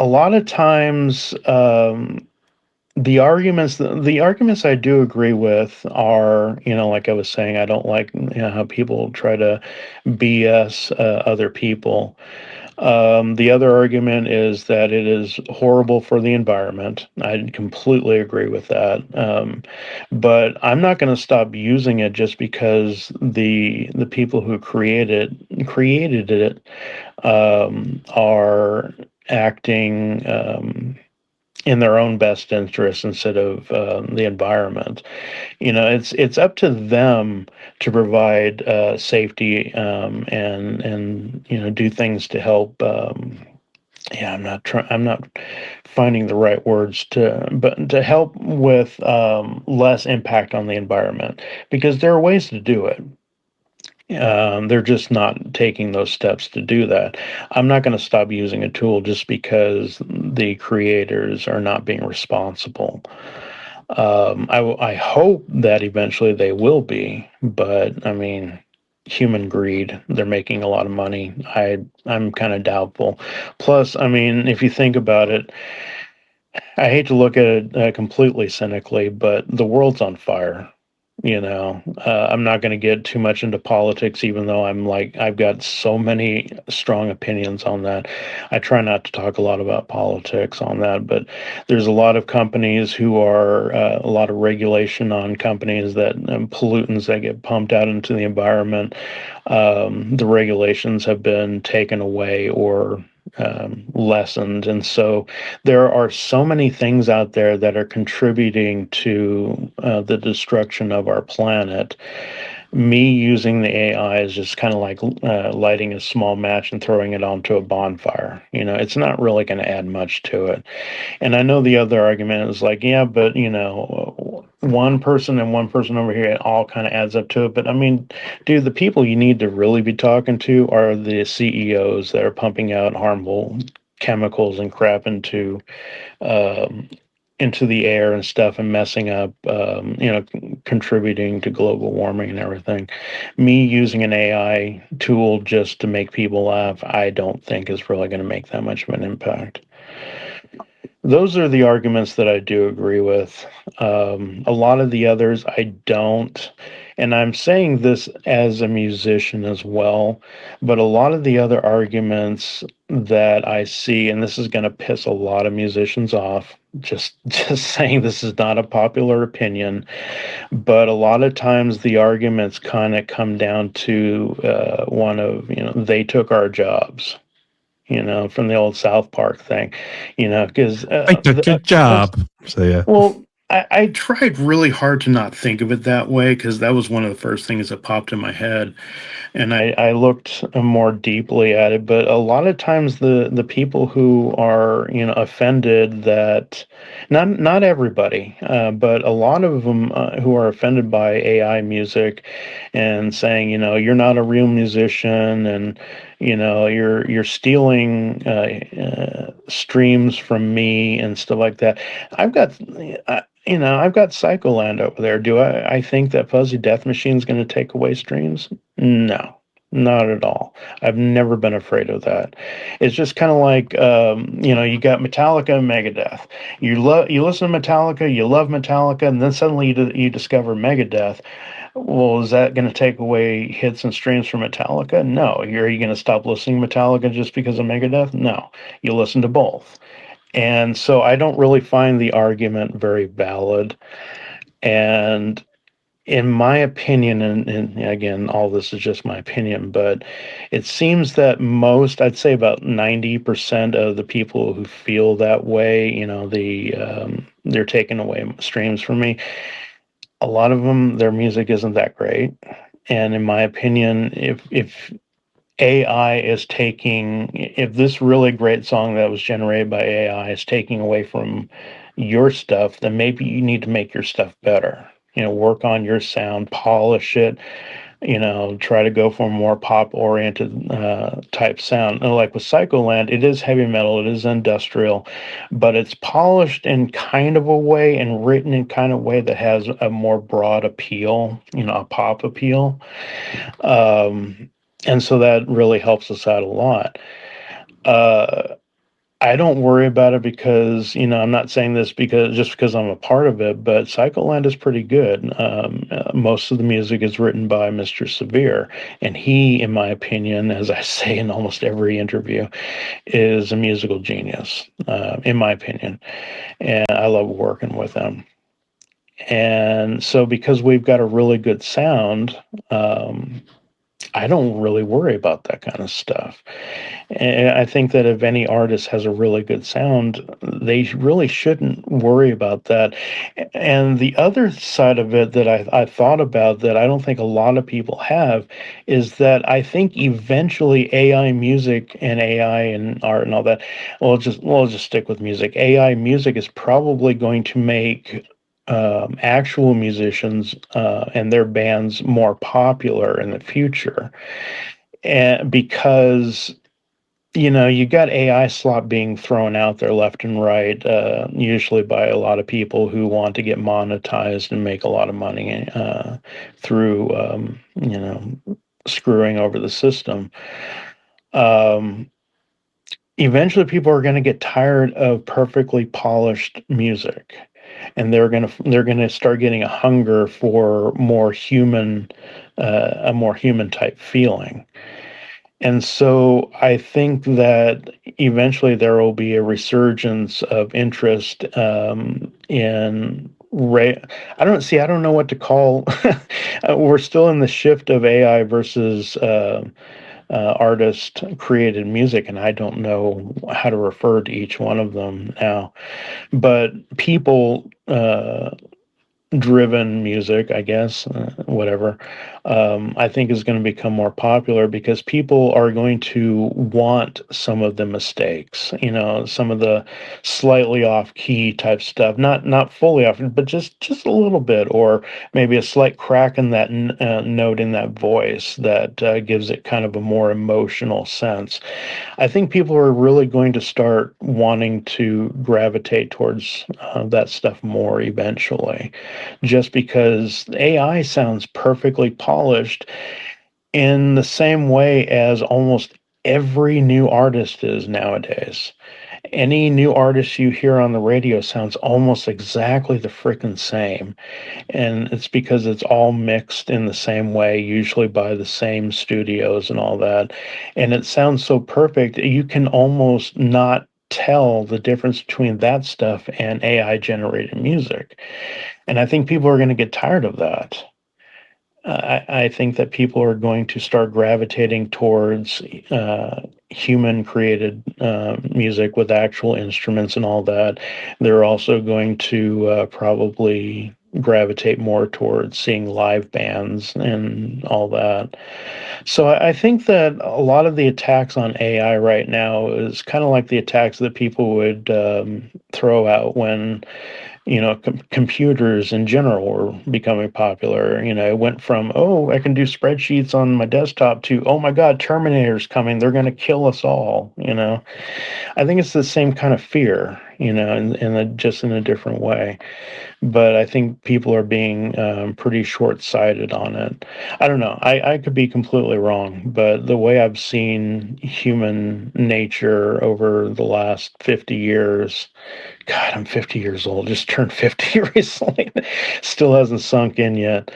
[SPEAKER 1] a lot of times, the arguments I do agree with are, like I was saying, I don't like, how people try to BS other people. The other argument is that it is horrible for the environment. I completely agree with that. But I'm not going to stop using it just because the people who created it are acting in their own best interest instead of the environment. It's up to them to provide safety, and do things to help. Yeah, I'm not finding the right words but to help with less impact on the environment, because there are ways to do it. They're just not taking those steps to do that. I'm not going to stop using a tool just because the creators are not being responsible. I hope that eventually they will be, but I mean, human greed. They're making a lot of money. I'm kind of doubtful. Plus, I mean, if you think about it, I hate to look at it completely cynically, but the world's on fire. I'm not going to get too much into politics, even though I've got so many strong opinions on that. I try not to talk a lot about politics on that, but there's a lot of companies who are a lot of regulation on companies that pollutants that get pumped out into the environment. The regulations have been taken away or lessened. And so there are so many things out there that are contributing to the destruction of our planet. Me using the AI is just kind of like lighting a small match and throwing it onto a bonfire. It's not really going to add much to it. And I know the other argument is like, yeah, but one person and one person over here, it all kind of adds up to it. But I mean, dude, the people you need to really be talking to are the CEOs that are pumping out harmful chemicals and crap um, into the air and stuff and messing up, contributing to global warming and everything. Me using an AI tool just to make people laugh, I don't think is really going to make that much of an impact. Those are the arguments that I do agree with. A lot of the others I don't. And I'm saying this as a musician as well. But a lot of the other arguments that I see, and this is going to piss a lot of musicians off, just saying this is not a popular opinion, but a lot of times the arguments kind of come down to one of, they took our jobs, from the old South Park thing, because
[SPEAKER 2] I took your
[SPEAKER 1] that's,
[SPEAKER 2] job. So yeah.
[SPEAKER 1] well, I tried really hard to not think of it that way because that was one of the first things that popped in my head, and I looked more deeply at it. But a lot of times the people who are offended that not everybody, but a lot of them who are offended by AI music and saying you're not a real musician and you're stealing streams from me and stuff like that. I've got I've got Psycholand over there. Do I think that Fuzzy Death Machine's going to take away streams? No, not at all. I've never been afraid of that. It's just kind of like you got Metallica and Megadeth. You listen to Metallica, you love Metallica, and then suddenly you discover Megadeth. Well, is that going to take away hits and streams from Metallica? No. Are you going to stop listening to Metallica just because of Megadeth? No. You listen to both. And so I don't really find the argument very valid. And in my opinion, and again, all this is just my opinion, but it seems that I'd say about 90% of the people who feel that way, they're taking away streams from me. A lot of them, their music isn't that great. And in my opinion, if AI is if this really great song that was generated by AI is taking away from your stuff, then maybe you need to make your stuff better. Work on your sound, polish it, try to go for a more pop oriented type sound. And like with Psycholand, it is heavy metal, it is industrial, but it's polished in kind of a way and written in kind of way that has a more broad appeal, a pop appeal. Um, and so that really helps us out a lot. Uh, I don't worry about it because, I'm not saying this because I'm a part of it, but Psycholand is pretty good. Most of the music is written by Mr. Severe, and he, in my opinion, as I say in almost every interview, is a musical genius, in my opinion. And I love working with him. And so, because we've got a really good sound, I don't really worry about that kind of stuff. And I think that if any artist has a really good sound, they really shouldn't worry about that. And the other side of it that I thought about that I don't think a lot of people have is that I think eventually AI music and AI and art and all that, we'll just stick with music. AI music is probably going to make actual musicians and their bands more popular in the future, and because you got AI slop being thrown out there left and right, usually by a lot of people who want to get monetized and make a lot of money through, screwing over the system. Um, Eventually, people are going to get tired of perfectly polished music, and they're gonna start getting a hunger for a more human type feeling. And so I think that eventually there will be a resurgence of interest in I don't know what to call. We're still in the shift of AI versus artist created music, and I don't know how to refer to each one of them now. But people driven music, I guess, whatever, I think is going to become more popular because people are going to want some of the mistakes, some of the slightly off key type stuff, not fully off, but just a little bit, or maybe a slight crack in that note in that voice that gives it kind of a more emotional sense. I think people are really going to start wanting to gravitate towards that stuff more eventually, just because AI sounds perfectly polished in the same way as almost every new artist is nowadays. Any new artist you hear on the radio sounds almost exactly the freaking same. And it's because it's all mixed in the same way, usually by the same studios and all that. And it sounds so perfect, you can almost not tell the difference between that stuff and AI generated music. And I think people are going to get tired of that. I think that people are going to start gravitating towards human created music with actual instruments and all that. They're also going to probably gravitate more towards seeing live bands and all that. So I think that a lot of the attacks on AI right now is kind of like the attacks that people would throw out when computers in general were becoming popular. It went from, oh, I can do spreadsheets on my desktop to, oh my God, Terminator's coming. They're going to kill us all. I think it's the same kind of fear, just in a different way. But I think people are being pretty short sighted on it. I don't know. I could be completely wrong, but the way I've seen human nature over the last 50 years, God, I'm 50 years old, just turned 50 recently, still hasn't sunk in yet.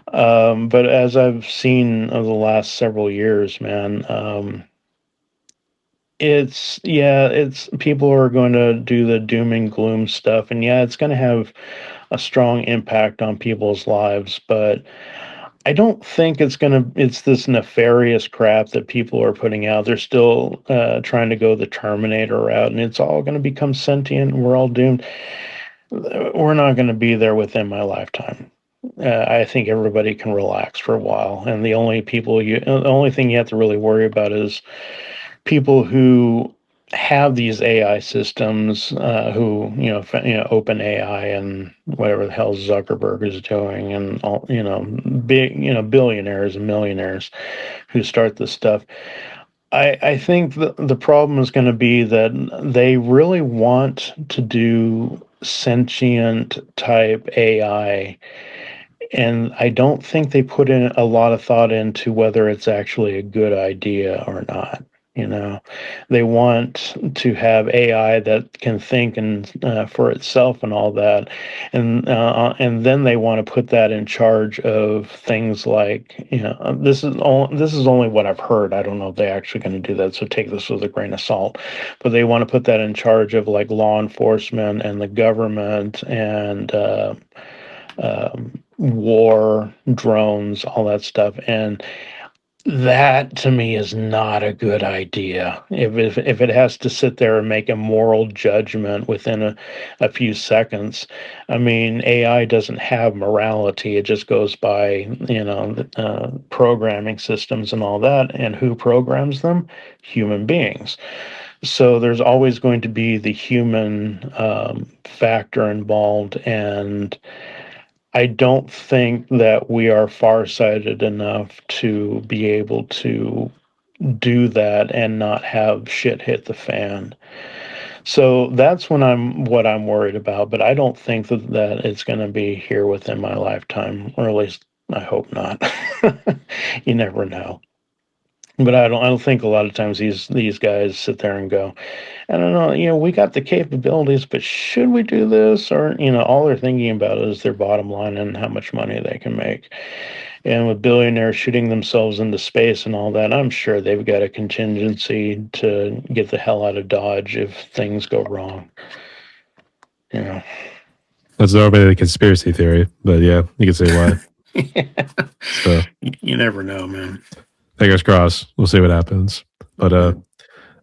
[SPEAKER 1] But as I've seen over the last several years, man, it's people are going to do the doom and gloom stuff, and yeah, it's going to have a strong impact on people's lives, but I don't think it's this nefarious crap that people are putting out. They're still trying to go the Terminator route, and it's all going to become sentient, and we're all doomed. We're not going to be there within my lifetime. I think everybody can relax for a while, and the only thing you have to really worry about is people who have these AI systems, who open AI and whatever the hell Zuckerberg is doing, and all big billionaires and millionaires who start this stuff. I think the problem is going to be that they really want to do sentient type AI, and I don't think they put in a lot of thought into whether it's actually a good idea or not. You know, they want to have AI that can think and for itself and all that, and then they want to put that in charge of things like, this is only what I've heard. I don't know if they're actually going to do that, so take this with a grain of salt. But they want to put that in charge of like law enforcement and the government and war, drones, all that stuff, and that to me is not a good idea. If it has to sit there and make a moral judgment within a few seconds, I mean, AI doesn't have morality. It just goes by, programming systems and all that. And who programs them? Human beings. So there's always going to be the human factor involved, and I don't think that we are farsighted enough to be able to do that and not have shit hit the fan. So that's what I'm worried about, but I don't think that it's going to be here within my lifetime, or at least I hope not. You never know. But I don't think a lot of times these guys sit there and go, I don't know, we got the capabilities, but should we do this? Or, all they're thinking about is their bottom line and how much money they can make. And with billionaires shooting themselves into space and all that, I'm sure they've got a contingency to get the hell out of Dodge if things go wrong. You know.
[SPEAKER 2] That's normally the conspiracy theory, but yeah, you can say why.
[SPEAKER 1] Yeah.
[SPEAKER 2] So
[SPEAKER 1] You never know, man.
[SPEAKER 2] fingers crossed. We'll see what happens. But I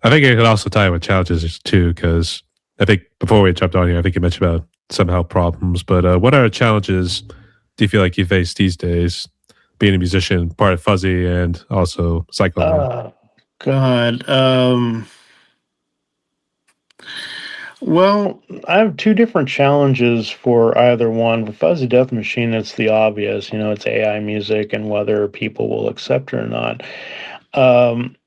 [SPEAKER 2] think it could also tie in with challenges too, because I think before we jumped on here, I think you mentioned about some health problems. But what are challenges do you feel like you face these days, being a musician, part of Fuzzy and also Psycholand?
[SPEAKER 1] Oh God. Well, I have two different challenges for either one. For Fuzzy Death Machine, it's the obvious, it's AI music and whether people will accept it or not. Um,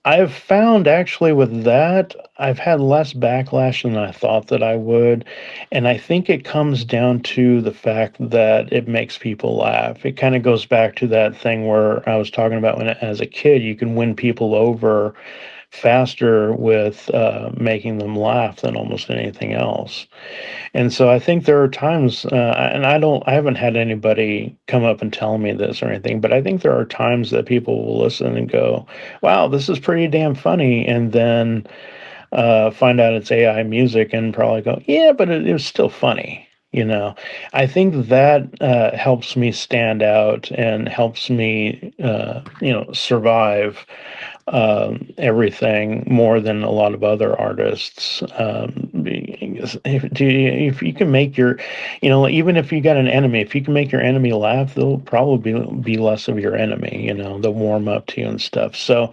[SPEAKER 1] I've found actually with that, I've had less backlash than I thought that I would. And I think it comes down to the fact that it makes people laugh. It kind of goes back to that thing where I was talking about when, as a kid, you can win people over faster with making them laugh than almost anything else. And so I think there are times, and I haven't had anybody come up and tell me this or anything, but I think there are times that people will listen and go, wow, this is pretty damn funny. And then find out it's AI music and probably go, yeah, but it was still funny. I think that helps me stand out and helps me, survive everything more than a lot of other artists. If you can make your, even if you got an enemy, if you can make your enemy laugh, they'll probably be less of your enemy. They'll warm up to you and stuff. So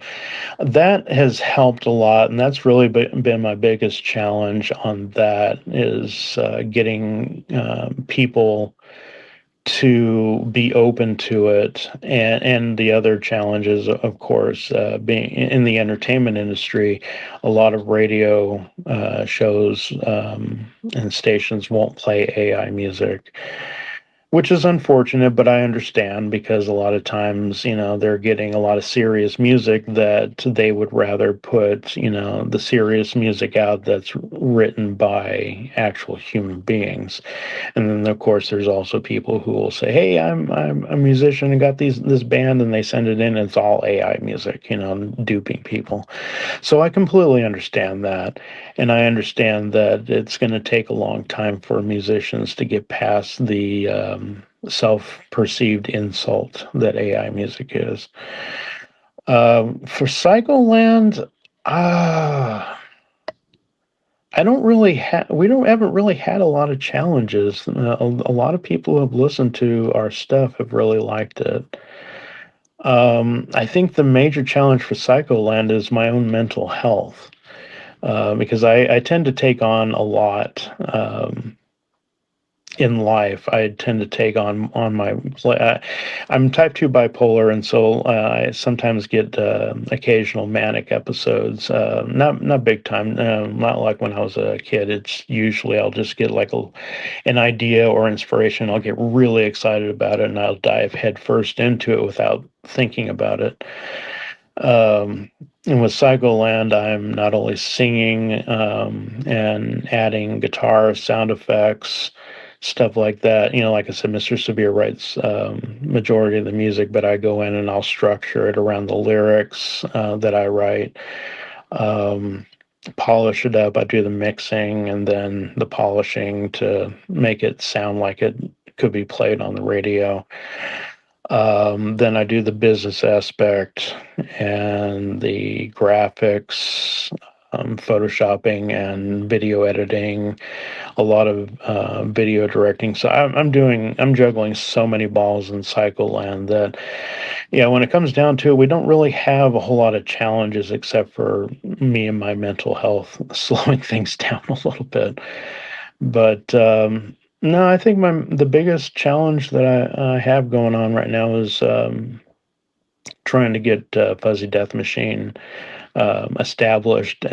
[SPEAKER 1] that has helped a lot, and that's really been my biggest challenge on that is getting people to be open to it, and the other challenges, of course, being in the entertainment industry, a lot of radio shows and stations won't play AI music, which is unfortunate, but I understand because a lot of times, they're getting a lot of serious music that they would rather put, the serious music out that's written by actual human beings. And then of course there's also people who will say, "Hey, I'm a musician and got this band," and they send it in and it's all AI music, duping people. So I completely understand that. And I understand that it's going to take a long time for musicians to get past the self perceived insult that AI music is. For Psycholand, ah. I don't really have. We don't haven't really had a lot of challenges. A lot of people who have listened to our stuff have really liked it. I think the major challenge for Psycholand is my own mental health, because I tend to take on a lot. In life, I tend to take on my I'm type 2 bipolar, and so I sometimes get occasional manic episodes, not big time, not like when I was a kid. It's usually I'll just get like an idea or inspiration, I'll get really excited about it, and I'll dive headfirst into it without thinking about it. Um, and with Psycholand, I'm not only singing and adding guitar sound effects, stuff like that. Like I said, Mr. Severe writes majority of the music, but I go in and I'll structure it around the lyrics that I write. Um, Polish it up. I do the mixing and then the polishing to make it sound like it could be played on the radio. Then I do the business aspect and the graphics, photoshopping and video editing, a lot of video directing. So I'm juggling so many balls in Psycho Land that, yeah, when it comes down to it, we don't really have a whole lot of challenges except for me and my mental health slowing things down a little bit. But no, I think the biggest challenge that I have going on right now is trying to get Fuzzy Death Machine established.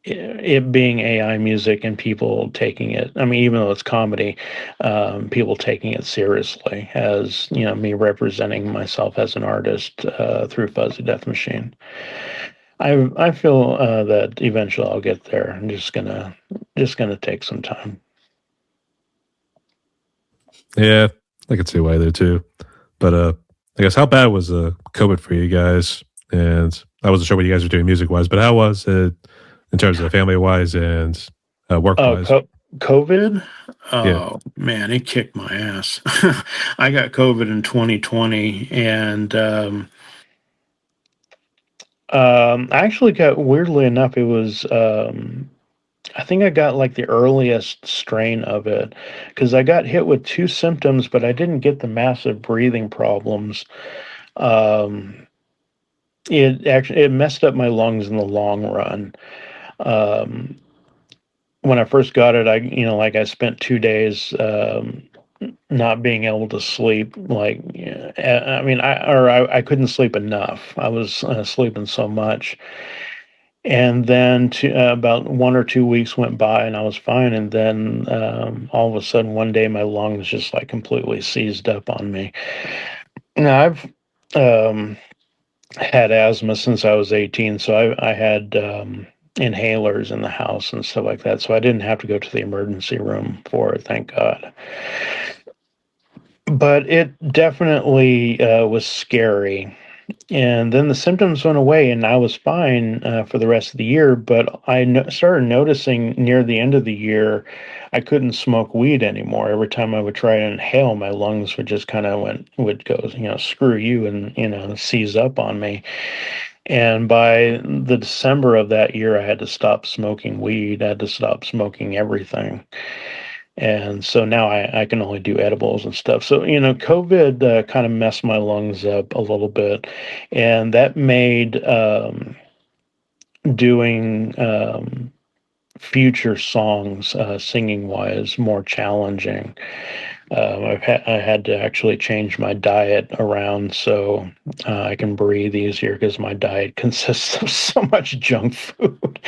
[SPEAKER 1] It being AI music and people taking it. I mean, even though it's comedy, people taking it seriously as me representing myself as an artist through Fuzzy Death Machine. I feel that eventually I'll get there. I'm just gonna take some time.
[SPEAKER 2] Yeah, I could see why there too. But I guess how bad was COVID for you guys? And I wasn't sure what you guys were doing music wise, but how was it in terms of family wise and work
[SPEAKER 1] Oh,
[SPEAKER 2] wise?
[SPEAKER 1] COVID?
[SPEAKER 2] Yeah.
[SPEAKER 1] Oh man, it kicked my ass. I got COVID in 2020, and I actually got, weirdly enough, it was I think I got like the earliest strain of it because I got hit with two symptoms, but I didn't get the massive breathing problems. Um, it messed up my lungs in the long run. Um, when I first got it, like I spent 2 days not being able to sleep. Like, yeah, I mean, I couldn't sleep enough. I was sleeping so much. And then about 1 or 2 weeks went by and I was fine. And then all of a sudden, one day, my lungs just like completely seized up on me. Now, I've um, had asthma since I was 18. So I had inhalers in the house and stuff like that. So I didn't have to go to the emergency room for it, thank God. But it definitely was scary. And then the symptoms went away, and I was fine for the rest of the year. But started noticing near the end of the year, I couldn't smoke weed anymore. Every time I would try to inhale, my lungs would just kind of would go, screw you, and seize up on me. And by the December of that year, I had to stop smoking weed. I had to stop smoking everything. And so now I can only do edibles and stuff. So, COVID kind of messed my lungs up a little bit. And that made doing future songs, singing wise, more challenging. I had to actually change my diet around so I can breathe easier because my diet consists of so much junk food,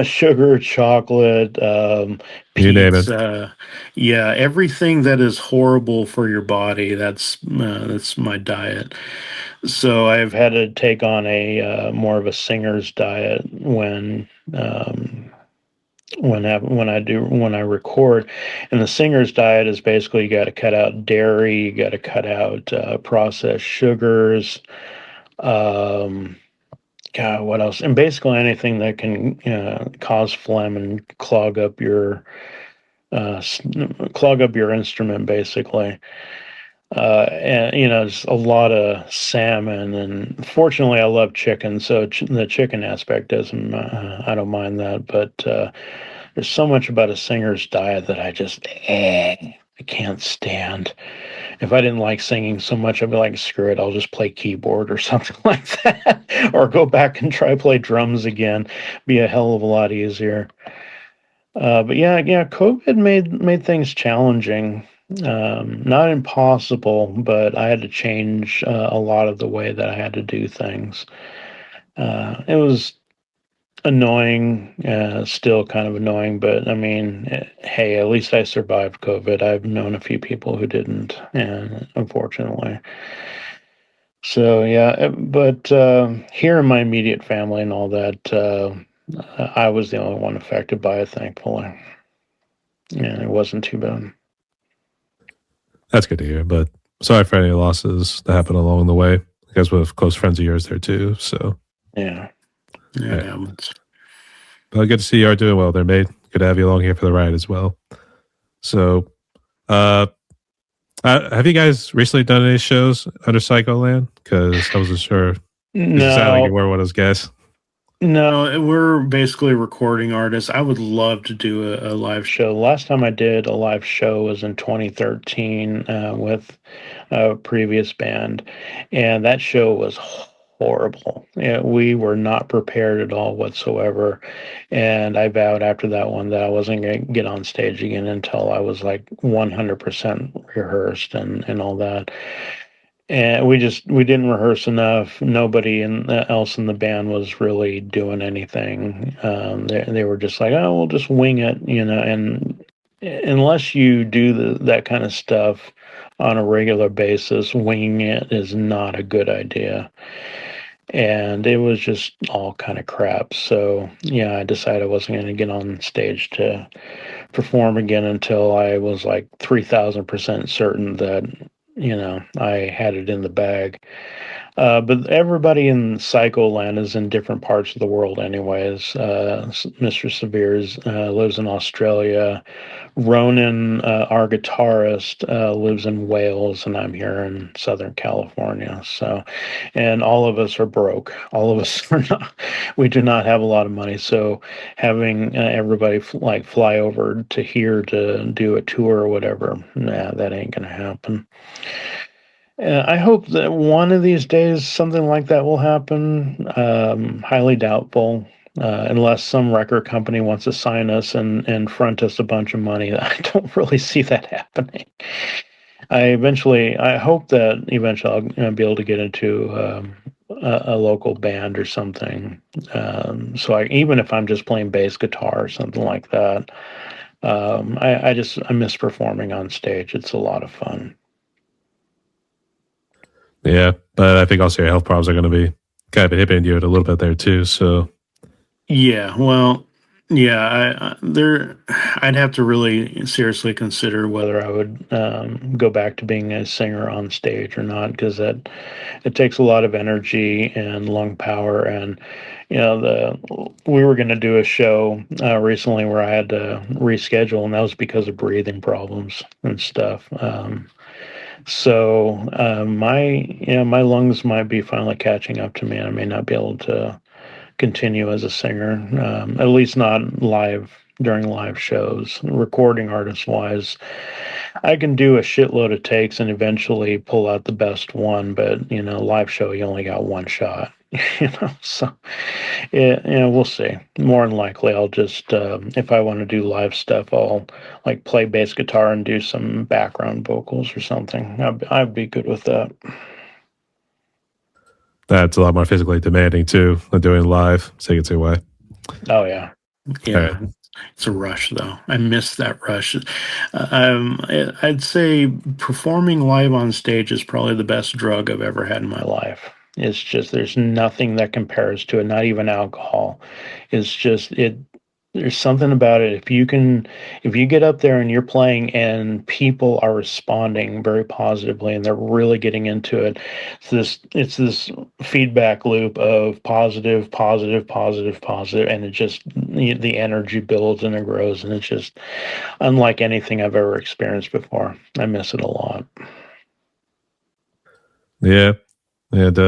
[SPEAKER 1] sugar, chocolate,
[SPEAKER 2] You name it.
[SPEAKER 1] pizza. Yeah, everything that is horrible for your body. That's my diet. So I've had to take on a more of a singer's diet um, when I record. And the singer's diet is basically you got to cut out dairy, you got to cut out processed sugars. Um, God, what else? And basically anything that can cause phlegm and uh, clog up your instrument, basically. And just a lot of salmon, and fortunately, I love chicken, so the chicken aspect doesn't. I don't mind that, but there's so much about a singer's diet that I can't stand. If I didn't like singing so much, I'd be like, screw it, I'll just play keyboard or something like that, or go back and try play drums again. Be a hell of a lot easier. But yeah, COVID made things challenging. Not impossible, but I had to change a lot of the way that I had to do things. It was annoying, still kind of annoying, but I mean, hey, at least I survived COVID. I've known a few people who didn't, and unfortunately. So yeah, but here in my immediate family and all that, I was the only one affected by it, thankfully. Yeah, it wasn't too bad.
[SPEAKER 2] That's good to hear. But sorry for any losses that happened along the way. You guys with close friends of yours there too. So
[SPEAKER 1] Yeah.
[SPEAKER 3] Yeah, it
[SPEAKER 2] yeah.
[SPEAKER 3] happens.
[SPEAKER 2] But good to see you are doing well there, mate. Good to have you along here for the ride as well. So uh have you guys recently done any shows under Psycholand? Because I wasn't sure. Because you sound like you
[SPEAKER 1] No,
[SPEAKER 2] were one of those guys.
[SPEAKER 3] No, we're basically recording artists. I would love to do a live show.
[SPEAKER 1] show. Last time I did a live show was in 2013 with a previous band, and that show was horrible. Yeah, we were not prepared at all whatsoever, and I vowed after that one that I wasn't going to get on stage again until I was like 100% rehearsed and all that. And we didn't rehearse enough. Nobody else in the band was really doing anything. They were just like, oh, we'll just wing it, you know. And unless you do that kind of stuff on a regular basis, winging it is not a good idea. And it was just all kind of crap. So yeah, I decided I wasn't going to get on stage to perform again until I was like 3,000% certain that I had it in the bag. But everybody in Psycho Land is in different parts of the world, anyways. Mr. Severe's lives in Australia. Ronan, our guitarist, lives in Wales, and I'm here in Southern California. So, and all of us are broke. All of us are not. We do not have a lot of money. So, having everybody like fly over to here to do a tour or whatever, nah, that ain't gonna happen. I hope that one of these days something like that will happen. Highly doubtful, unless some record company wants to sign us and front us a bunch of money. I don't really see that happening. I hope that eventually I'll be able to get into a local band or something. So even if I'm just playing bass guitar or something like that, I miss performing on stage. It's a lot of fun.
[SPEAKER 2] Yeah. But I think also your health problems are going to be kind of inhibiting you a little bit there too. So
[SPEAKER 3] Yeah, well, yeah, I'd have to really seriously consider
[SPEAKER 1] Whether I would go back to being a singer on stage or not, because that it takes a lot of energy and lung power. And the we were going to do a show recently where I had to reschedule, and that was because of breathing problems and stuff. So my lungs might be finally catching up to me. I may not be able to continue as a singer, at least not live during live shows. Recording artist wise, I can do a shitload of takes and eventually pull out the best one, but live show you only got one shot. So we'll see. More than likely, I'll just if I want to do live stuff, I'll like play bass guitar and do some background vocals or something. I'd be good with that.
[SPEAKER 2] that's a lot more physically demanding too than doing live. So you can see why.
[SPEAKER 1] Oh yeah.
[SPEAKER 3] Yeah, it's a rush though. I miss that rush. I'd say performing live on stage is probably the best drug I've ever had in my life.
[SPEAKER 1] Life. It's just there's nothing that compares to it, not even alcohol. It's just there's something about it. If you get up there and you're playing and people are responding very positively and they're really getting into it, it's this feedback loop of positive, positive, positive, positive, and it just the energy builds and it grows, and it's just unlike anything I've ever experienced before. I miss it a lot.
[SPEAKER 2] Yeah. And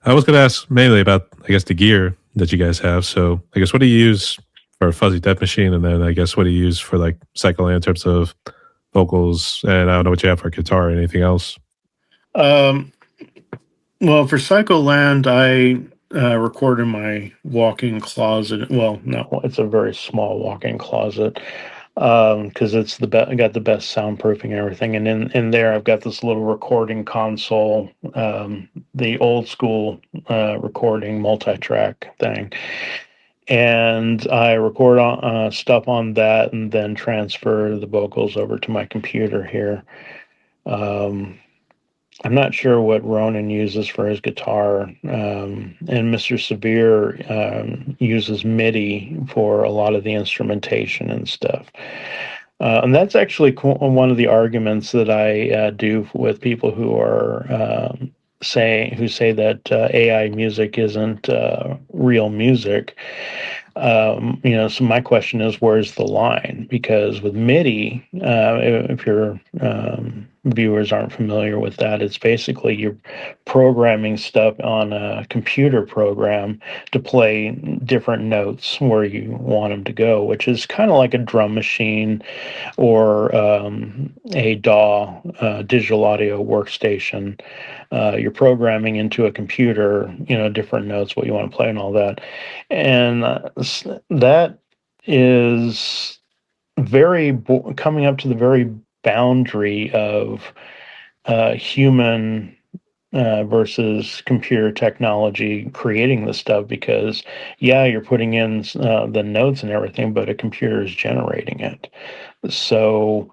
[SPEAKER 2] I was going to ask mainly about, I guess, the gear that you guys have. So I guess what do you use for a fuzzy death machine? And then I guess what do you use for like cycling in terms of vocals? And I don't know what you have for guitar or anything else.
[SPEAKER 3] Um, well, for Psycho Land, I record in my walk-in closet. Well, no,
[SPEAKER 1] It's a very small walk-in closet because it's the best. I got the best soundproofing and everything, and in there I've got this little recording console, the old school recording multi-track thing, and I record stuff on that, and then transfer the vocals over to my computer here. Um, I'm not sure what Ronan uses for his guitar, and Mr. Severe uses MIDI for a lot of the instrumentation and stuff. And that's actually one of the arguments that I do with people who are say that AI music isn't real music. So my question is, where's the line? Because with MIDI, if your viewers aren't familiar with that, it's basically you're programming stuff on a computer program to play different notes where you want them to go, which is kind of like a drum machine or a DAW, digital audio workstation. You're programming into a computer, different notes, what you want to play, and all that. And that is coming up to the very boundary of human versus computer technology creating the stuff, because yeah, you're putting in the notes and everything, but a computer is generating it. So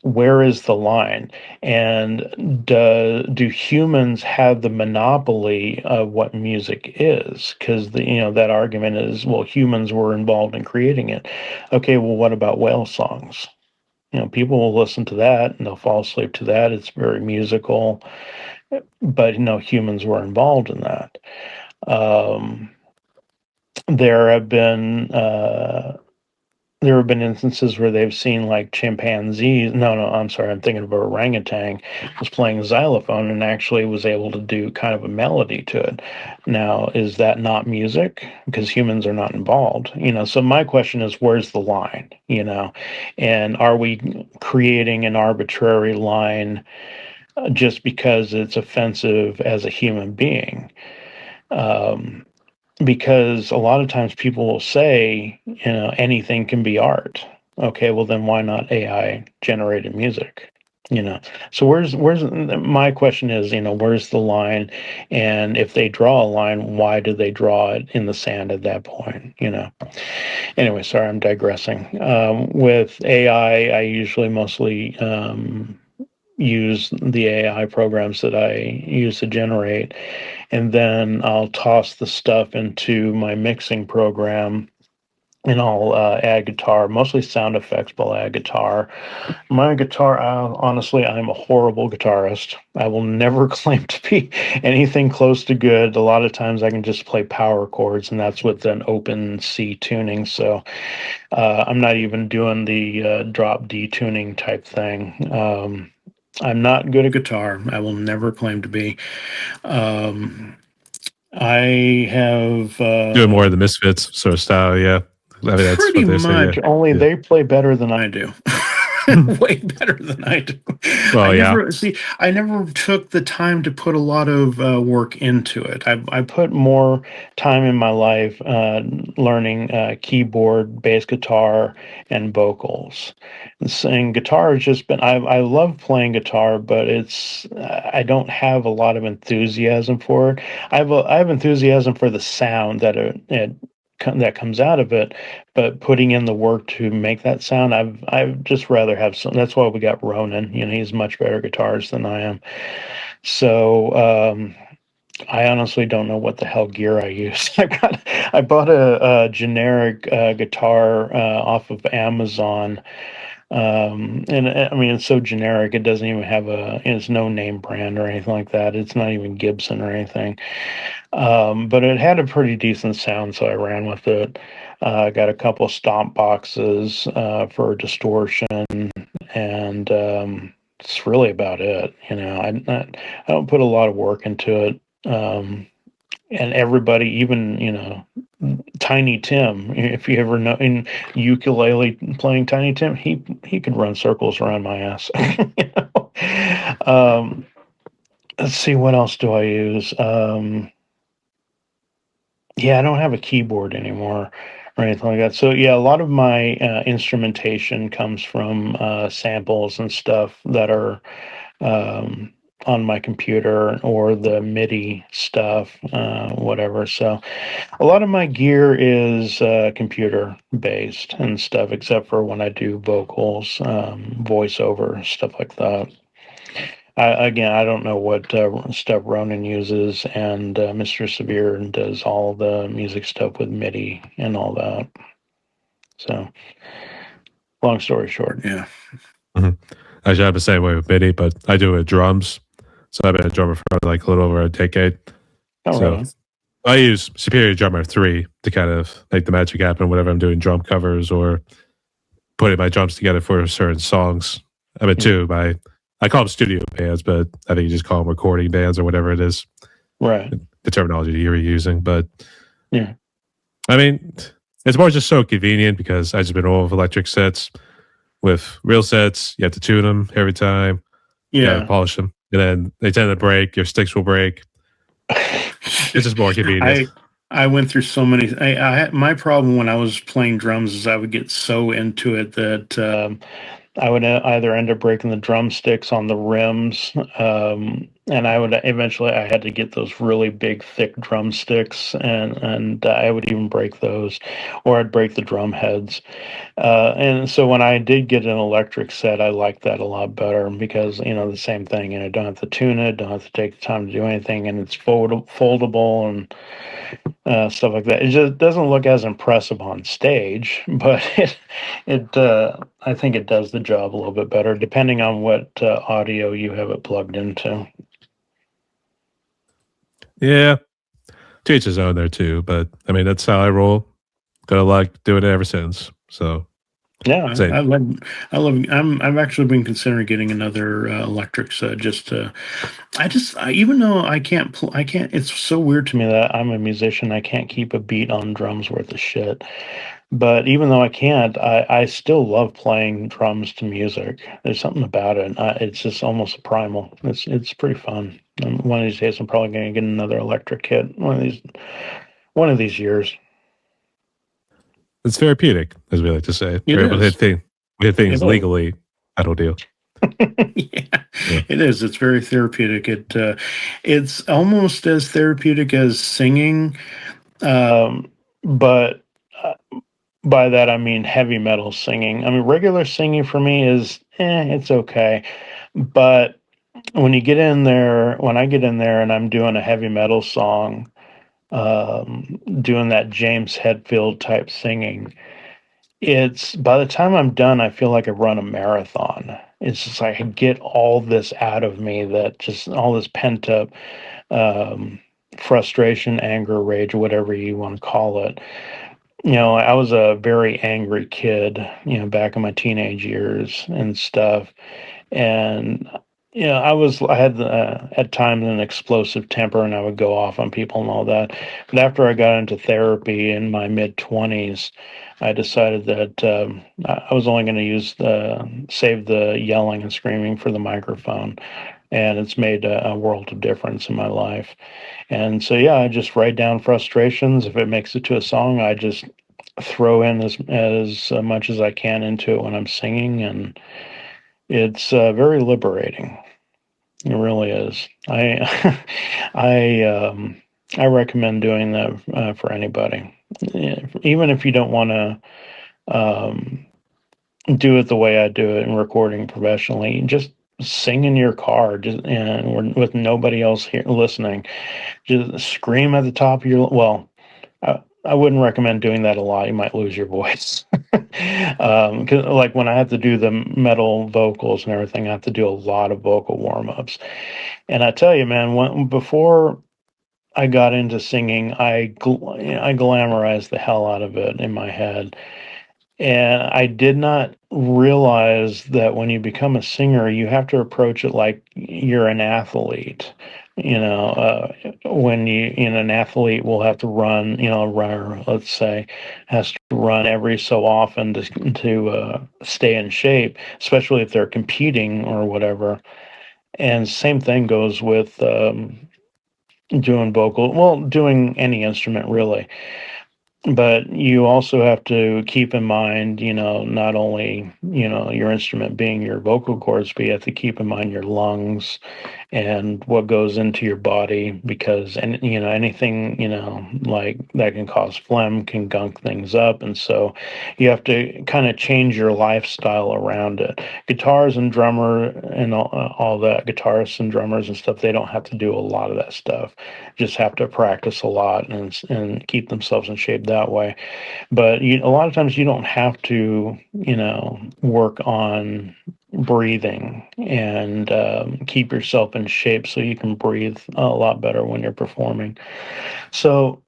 [SPEAKER 1] where is the line? And do humans have the monopoly of what music is? Because that argument is, well, humans were involved in creating it. Okay, well, what about whale songs? People will listen to that and they'll fall asleep to that. It's very musical, but humans were involved in that. Um, there have been instances where they've seen like chimpanzees. No, I'm sorry. I'm thinking of a orangutan was playing xylophone and actually was able to do kind of a melody to it. Now, is that not music? Because humans are not involved. So my question is, where's the line? And are we creating an arbitrary line just because it's offensive as a human being? Because a lot of times people will say, anything can be art. Okay, well then why not AI generated music? So where's my question is, where's the line? And if they draw a line, why do they draw it in the sand at that point? Anyway, sorry, I'm digressing. With AI, I usually mostly use the AI programs that I use to generate, and then I'll toss the stuff into my mixing program, and I'll add guitar, mostly sound effects, but I'll add guitar. My guitar, honestly, I'm a horrible guitarist. I will never claim to be anything close to good. A lot of times I can just play power chords, and that's with an open C tuning. So I'm not even doing the drop D tuning type thing. I'm not good at guitar. I will never claim to be. I have
[SPEAKER 2] Doing more of the Misfits sort of style, yeah. I mean, that's
[SPEAKER 1] pretty
[SPEAKER 2] what they say, yeah.
[SPEAKER 1] much, only
[SPEAKER 2] Yeah.
[SPEAKER 1] they play better than I do. Way better than I do.
[SPEAKER 2] Well, yeah.
[SPEAKER 1] I never took the time to put a lot of work into it. I put more time in my life learning keyboard, bass guitar, and vocals. And guitar has just been, I love playing guitar, but I don't have a lot of enthusiasm for it. I have enthusiasm for the sound that comes out of it, but putting in the work to make that sound, I've just rather have some. That's why we got Ronan. He's much better guitarist than I am. So I honestly don't know what the hell gear I use. I bought a generic guitar off of Amazon. And I mean, it's so generic. It doesn't even have it's no name brand or anything like that. It's not even Gibson or anything. But it had a pretty decent sound, so I ran with it. I got a couple stomp boxes for distortion, and it's really about it. I don't put a lot of work into it. And everybody, even Tiny Tim, if you ever know in ukulele playing Tiny Tim, he could run circles around my ass. Let's see, what else do I use? Yeah, I don't have a keyboard anymore or anything like that. So yeah, a lot of my instrumentation comes from samples and stuff that are um, on my computer or the MIDI stuff, whatever. So a lot of my gear is computer based and stuff, except for when I do vocals, voiceover, stuff like that. Again, I don't know what stuff Ronan uses, and Mr. Severe does all the music stuff with MIDI and all that. So, long story short.
[SPEAKER 3] Yeah.
[SPEAKER 2] Mhm. Actually, I have the same way with MIDI, but I do it with drums. So I've been a drummer for like a little over a decade.
[SPEAKER 1] Oh,
[SPEAKER 2] So
[SPEAKER 1] really?
[SPEAKER 2] I use Superior Drummer 3 to kind of make the magic happen whenever I'm doing drum covers or putting my drums together for certain songs. I mean, too, I call them studio bands, but I think you just call them recording bands or whatever it is,
[SPEAKER 1] Right.
[SPEAKER 2] the terminology you're using. But
[SPEAKER 1] Yeah.
[SPEAKER 2] I mean, it's more just so convenient because I just been all of electric sets. With real sets, you have to tune them every time. You got to
[SPEAKER 3] Yeah.
[SPEAKER 2] polish them, and then they tend to break. Your sticks will break. It's just more convenient.
[SPEAKER 3] I went through so many. My problem when I was playing drums is I would get so into it that
[SPEAKER 1] I would either end up breaking the drumsticks on the rims, and I would eventually I had to get those really big, thick drumsticks, and I would even break those, or I'd break the drum heads. And so when I did get an electric set, I liked that a lot better because the same thing. Don't have to tune it, don't have to take the time to do anything, and it's foldable and stuff like that. It just doesn't look as impressive on stage, but I think it does the job a little bit better, depending on what audio you have it plugged into.
[SPEAKER 2] Yeah, to each his own there too. But I mean, that's how I roll. Got to like doing it ever since. So
[SPEAKER 1] Yeah.
[SPEAKER 2] say
[SPEAKER 3] I've actually been considering getting another electric set just to. Even though I can't. It's so weird to me that I'm a musician. I can't keep a beat on drums worth of shit. But even though I can't, I still love playing drums to music. There's something about it. It's just almost primal. It's pretty fun. And one of these days, I'm probably going to get another electric kit. One of these years.
[SPEAKER 2] it's therapeutic, as we like to say.
[SPEAKER 3] It
[SPEAKER 2] We're able to
[SPEAKER 3] is.
[SPEAKER 2] hit things
[SPEAKER 3] It is.
[SPEAKER 2] legally. That'll deal.
[SPEAKER 3] Yeah, it is. It's very therapeutic. It's almost as therapeutic as singing.
[SPEAKER 1] But by that I mean heavy metal singing. I mean regular singing for me is it's okay, but when I get in there and I'm doing a heavy metal song, doing that James Hetfield type singing, it's by the time I'm done, I feel like I run a marathon. It's just like I get all this out of me, that just all this pent up um, frustration, anger, rage, whatever you want to call it. I was a very angry kid, back in my teenage years and stuff. And, I had at times an explosive temper and I would go off on people and all that. But after I got into therapy in my mid 20s, I decided that I was only going to save the yelling and screaming for the microphone. And it's made a world of difference in my life. And so, yeah, I just write down frustrations. If it makes it to a song, I just throw in as much as I can into it when I'm singing, and it's very liberating. It really is. I recommend doing that for anybody, even if you don't want to do it the way I do it in recording professionally. Just sing in your car, with nobody else here listening. Just scream at the top of your I wouldn't recommend doing that a lot. You might lose your voice. 'Cause, like when I have to do the metal vocals and everything, I have to do a lot of vocal warm ups. And I tell you, man, before I got into singing, I glamorized the hell out of it in my head. And I did not realize that when you become a singer, you have to approach it like you're an athlete. When an athlete will have to run, a runner, let's say, has to run every so often to stay in shape, especially if they're competing or whatever. And same thing goes with doing any instrument really. but you also have to keep in mind, not only, your instrument being your vocal cords, but you have to keep in mind your lungs and what goes into your body, because and anything like that can cause phlegm, can gunk things up, and so you have to kind of change your lifestyle around it. Guitars and drummer and all that, guitarists and drummers and stuff, they don't have to do a lot of that stuff, just have to practice a lot and keep themselves in shape that way. But a lot of times you don't have to work on breathing and keep yourself in shape so you can breathe a lot better when you're performing. So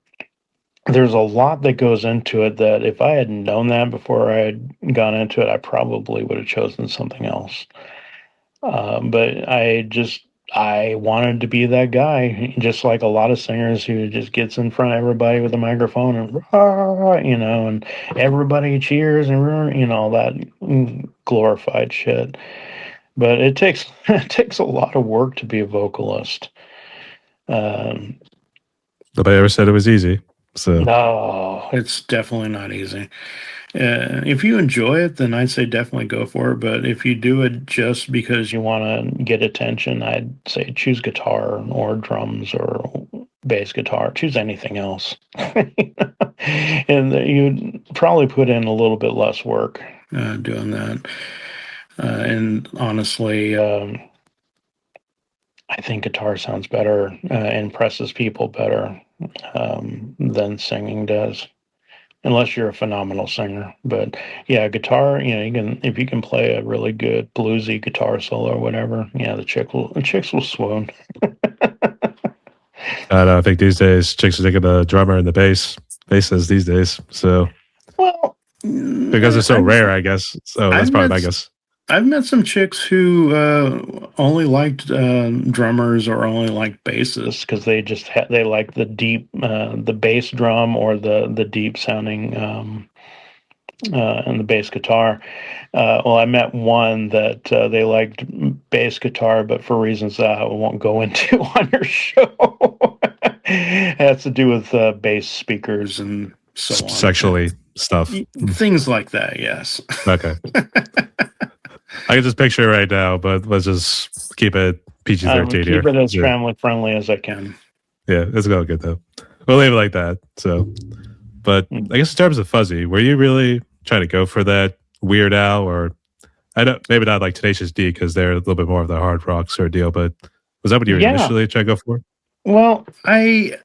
[SPEAKER 1] there's a lot that goes into it that if I had known that before I had gone into it, I probably would have chosen something else. But I wanted to be that guy, just like a lot of singers who just gets in front of everybody with a microphone and, and everybody cheers and, all that glorified shit. But it takes it takes a lot of work to be a vocalist. Um,
[SPEAKER 2] Nobody ever said it was easy. So
[SPEAKER 3] No, it's definitely not easy. If you enjoy it, then I'd say definitely go for it. But if you do it just because you want to get attention, I'd say choose guitar or drums or bass guitar. Choose anything else. And you'd probably put in a little bit less work doing that. And honestly, I think guitar sounds better, impresses people better than singing does, unless you're a phenomenal singer. But yeah, guitar, you can, if you can play a really good bluesy guitar solo or whatever, yeah, the chicks will swoon.
[SPEAKER 2] I think these days chicks are taking the drummer and the basses these days. So
[SPEAKER 3] Well,
[SPEAKER 2] because it's so rare, I guess. So that's
[SPEAKER 3] I've
[SPEAKER 2] probably
[SPEAKER 3] met
[SPEAKER 2] my guess.
[SPEAKER 3] I've met some chicks who only liked drummers or only liked bassists because they like the deep the bass drum or the deep sounding and the bass guitar. Well, I met one that they liked bass guitar, but for reasons that I won't go into on your show. It has to do with bass speakers and so on.
[SPEAKER 2] Sexually stuff.
[SPEAKER 3] Things like that, yes.
[SPEAKER 2] Okay. I can just picture it right now, but let's just keep it PG-13 here.
[SPEAKER 3] Keep it as family friendly as I can.
[SPEAKER 2] Yeah, it's going good though. We'll leave it like that. So, but I guess in terms of Fuzzy, were you really trying to go for that Weird Al, or I don't, maybe not like Tenacious D because they're a little bit more of the hard rock sort of deal, but was that what you were initially trying to go for?
[SPEAKER 3] Well, I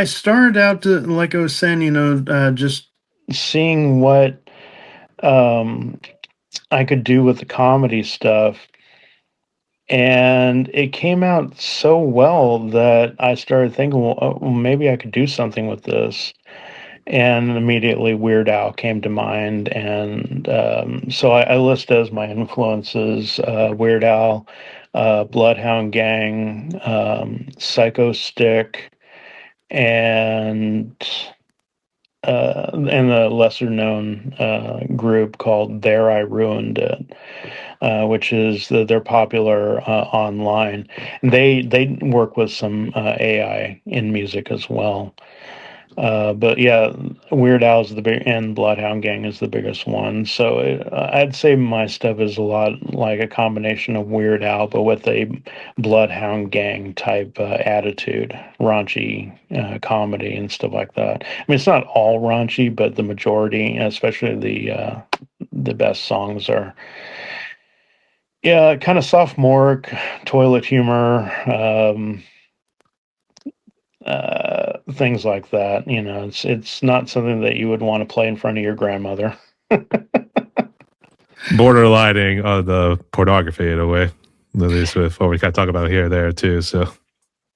[SPEAKER 3] started out to, like I was saying, just seeing what I could do with the comedy stuff. And it came out so well that I started thinking, well, maybe I could do something with this. And immediately Weird Al came to mind. And so I list as my influences Weird Al, Bloodhound Gang, Psycho Stick, and a lesser known group called There I Ruined It, which is they're popular online. And they work with some AI in music as well. But yeah, Weird Al's the big, and Bloodhound Gang is the biggest one. So I'd say my stuff is a lot like a combination of Weird Al, but with a Bloodhound Gang type attitude, raunchy comedy and stuff like that. I mean, it's not all raunchy, but the majority, especially the best songs are, yeah, kind of sophomoric, toilet humor. Things like that. It's not something that you would want to play in front of your grandmother.
[SPEAKER 2] Borderlining on the pornography in a way, at least with what we kind of talk about here and there too. So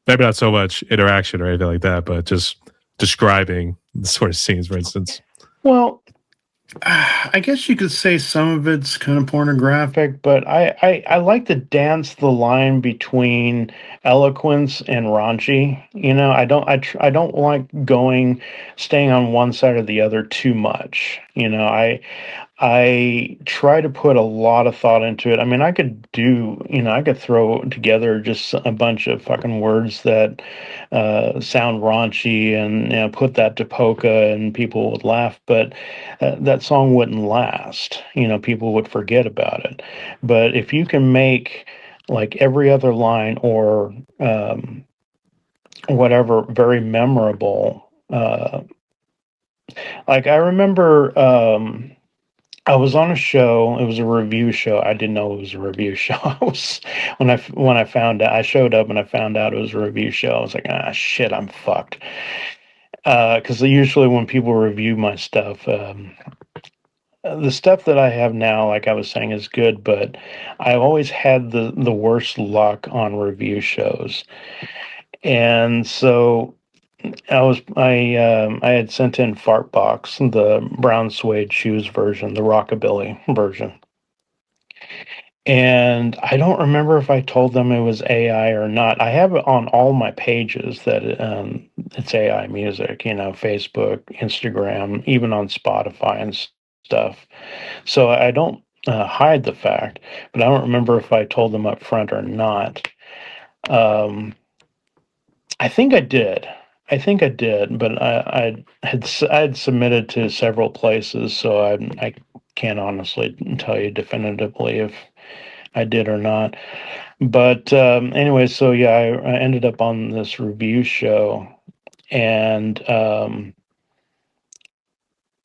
[SPEAKER 2] maybe not so much interaction or anything like that, but just describing the sort of scenes, for instance.
[SPEAKER 3] Well, I guess you could say some of it's kind of pornographic, but I like to dance the line between eloquence and raunchy. I don't like staying on one side or the other too much.
[SPEAKER 1] I try to put a lot of thought into it. I mean, I could do, I could throw together just a bunch of fucking words that sound raunchy and put that to polka and people would laugh, but that song wouldn't last. People would forget about it. But if you can make like every other line or whatever very memorable, like I remember. I was on a show. It was a review show. I didn't know it was a review show. I was when I found out. I showed up and I found out it was a review show. I was like, ah, shit, I'm fucked. Because usually when people review my stuff, the stuff that I have now, like I was saying, is good. But I always had the worst luck on review shows, and so I had sent in Fartbox, the brown suede shoes version, the rockabilly version. And I don't remember if I told them it was AI or not. I have it on all my pages that it's AI music, Facebook, Instagram, even on Spotify and stuff. So I don't hide the fact, but I don't remember if I told them up front or not. Um, I think I did. But I had submitted to several places, so I can't honestly tell you definitively if I did or not. But anyway, so yeah, I ended up on this review show, and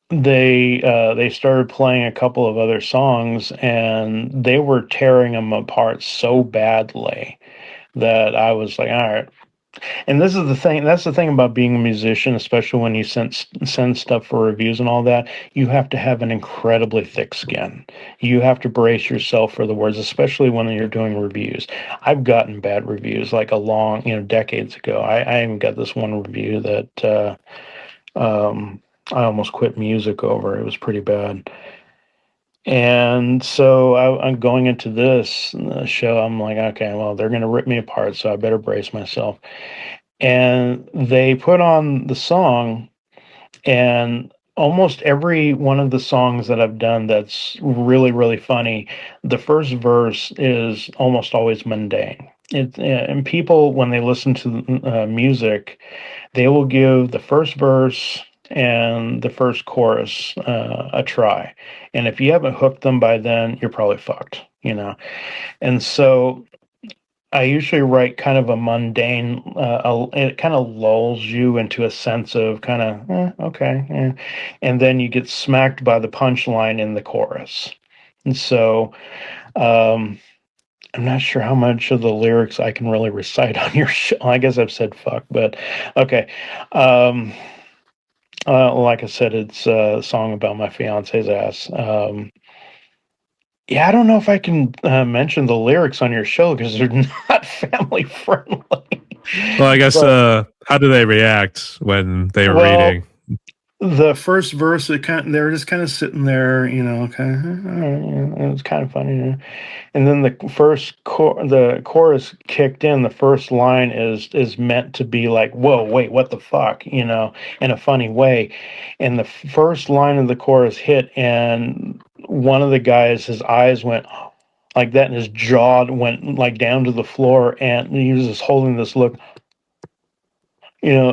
[SPEAKER 1] they started playing a couple of other songs, and they were tearing them apart so badly that I was like, all right. And this is the thing. That's the thing about being a musician, especially when you send stuff for reviews and all that. You have to have an incredibly thick skin. You have to brace yourself for the words, especially when you're doing reviews. I've gotten bad reviews like decades ago. I even got this one review that I almost quit music over. It was pretty bad. And so I'm going into this show. I'm like, okay, well, they're going to rip me apart, so I better brace myself. And they put on the song, and almost every one of the songs that I've done that's really, really funny, the first verse is almost always mundane. And people, when they listen to music, they will give the first verse and the first chorus a try. And if you haven't hooked them by then, you're probably fucked. And so I usually write kind of a mundane, it kind of lulls you into a sense of kind of, okay. And then you get smacked by the punchline in the chorus. And so um, I'm not sure how much of the lyrics I can really recite on your show. I guess I've said fuck, but okay. Um, like I said, it's a song about my fiance's ass. Yeah, I don't know if I can mention the lyrics on your show because they're not family friendly.
[SPEAKER 2] Well, I guess
[SPEAKER 1] But
[SPEAKER 2] how do they react when they are
[SPEAKER 1] well,
[SPEAKER 2] reading?
[SPEAKER 3] The first verse, they were just kind of sitting there, kind of.
[SPEAKER 1] all right, it was kind of funny. And then the chorus kicked in. The first line is meant to be like, "Whoa, wait, what the fuck?" In a funny way. And the first line of the chorus hit, and one of the guys, his eyes went like that, and his jaw went like down to the floor, and he was just holding this look.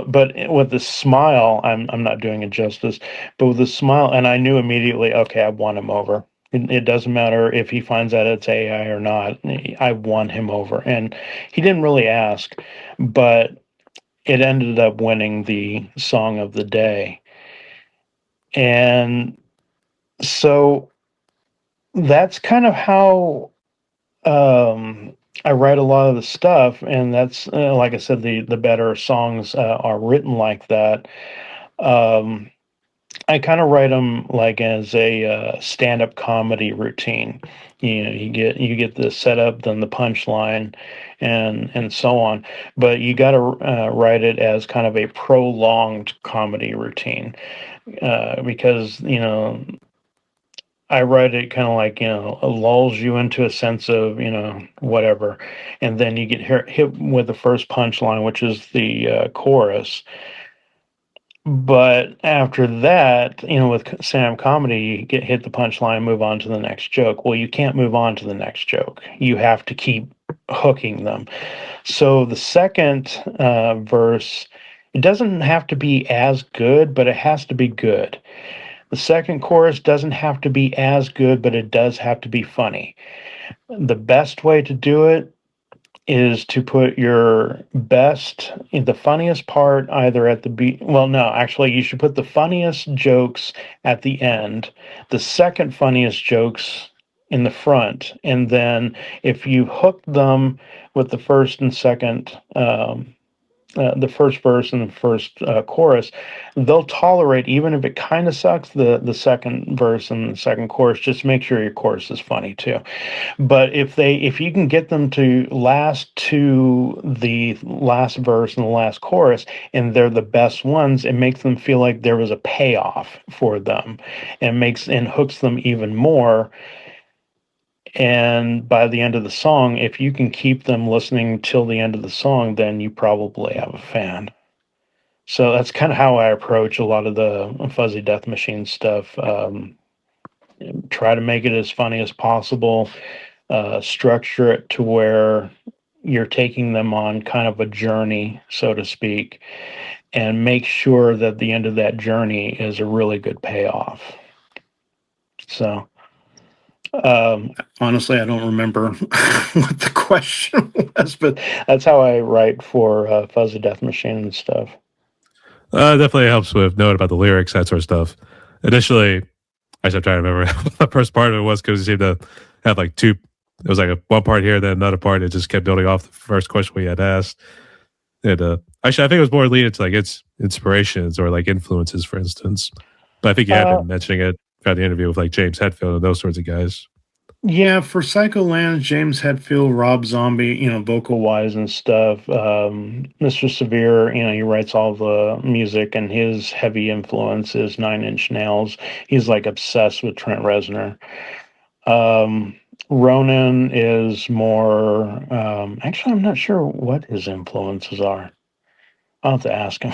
[SPEAKER 1] But with the smile, I'm not doing it justice, but with the smile, and I knew immediately, okay, I won him over. It doesn't matter if he finds out it's AI or not. I won him over, and he didn't really ask, but it ended up winning the song of the day. And so that's kind of how I write a lot of the stuff, and that's like I said, the better songs are written like that. Um, I kind of write them like as a stand-up comedy routine. You get the setup, then the punchline, and so on. But you got to write it as kind of a prolonged comedy routine because I write it kind of like lulls you into a sense of whatever, and then you get hit with the first punchline, which is the chorus. But after that, with stand-up comedy, you hit the punchline, move on to the next joke. Well, you can't move on to the next joke. You have to keep hooking them. So the second verse, it doesn't have to be as good, but it has to be good. The second chorus doesn't have to be as good, but it does have to be funny. The best way to do it is to put your best in the funniest part either at the well, no, actually you should put the funniest jokes at the end, the second funniest jokes in the front, and then if you hook them with the first and second the first verse and the first chorus, they'll tolerate, even if it kind of sucks, the second verse and the second chorus. Just make sure your chorus is funny too. But if you can get them to last to the last verse and the last chorus, and they're the best ones, it makes them feel like there was a payoff for them, and hooks them even more. And by the end of the song, if you can keep them listening till the end of the song, then you probably have a fan. So that's kind of how I approach a lot of the Fuzzy Death Machine stuff. Try to make it as funny as possible, structure it to where you're taking them on kind of a journey, so to speak, and make sure that the end of that journey is a really good payoff. So, honestly, I don't remember what the question was, but that's how I write for Fuzzy Death Machine and stuff.
[SPEAKER 2] Definitely helps with knowing about the lyrics, that sort of stuff. Initially, I'm trying to remember what the first part of it was, because it seemed to have like two. It was like one part here, then another part. It just kept building off the first question we had asked. And actually, I think it was more leading to like its inspirations or like influences, for instance. But I think you had been mentioning it throughout the interview with like James Hetfield and those sorts of guys.
[SPEAKER 1] Yeah, for Psycholand, James Hetfield, Rob Zombie, vocal wise and stuff. Mr. Severe, he writes all the music, and his heavy influence is Nine Inch Nails. He's like obsessed with Trent Reznor. Ronan is more, actually, I'm not sure what his influences are. I'll have to ask him.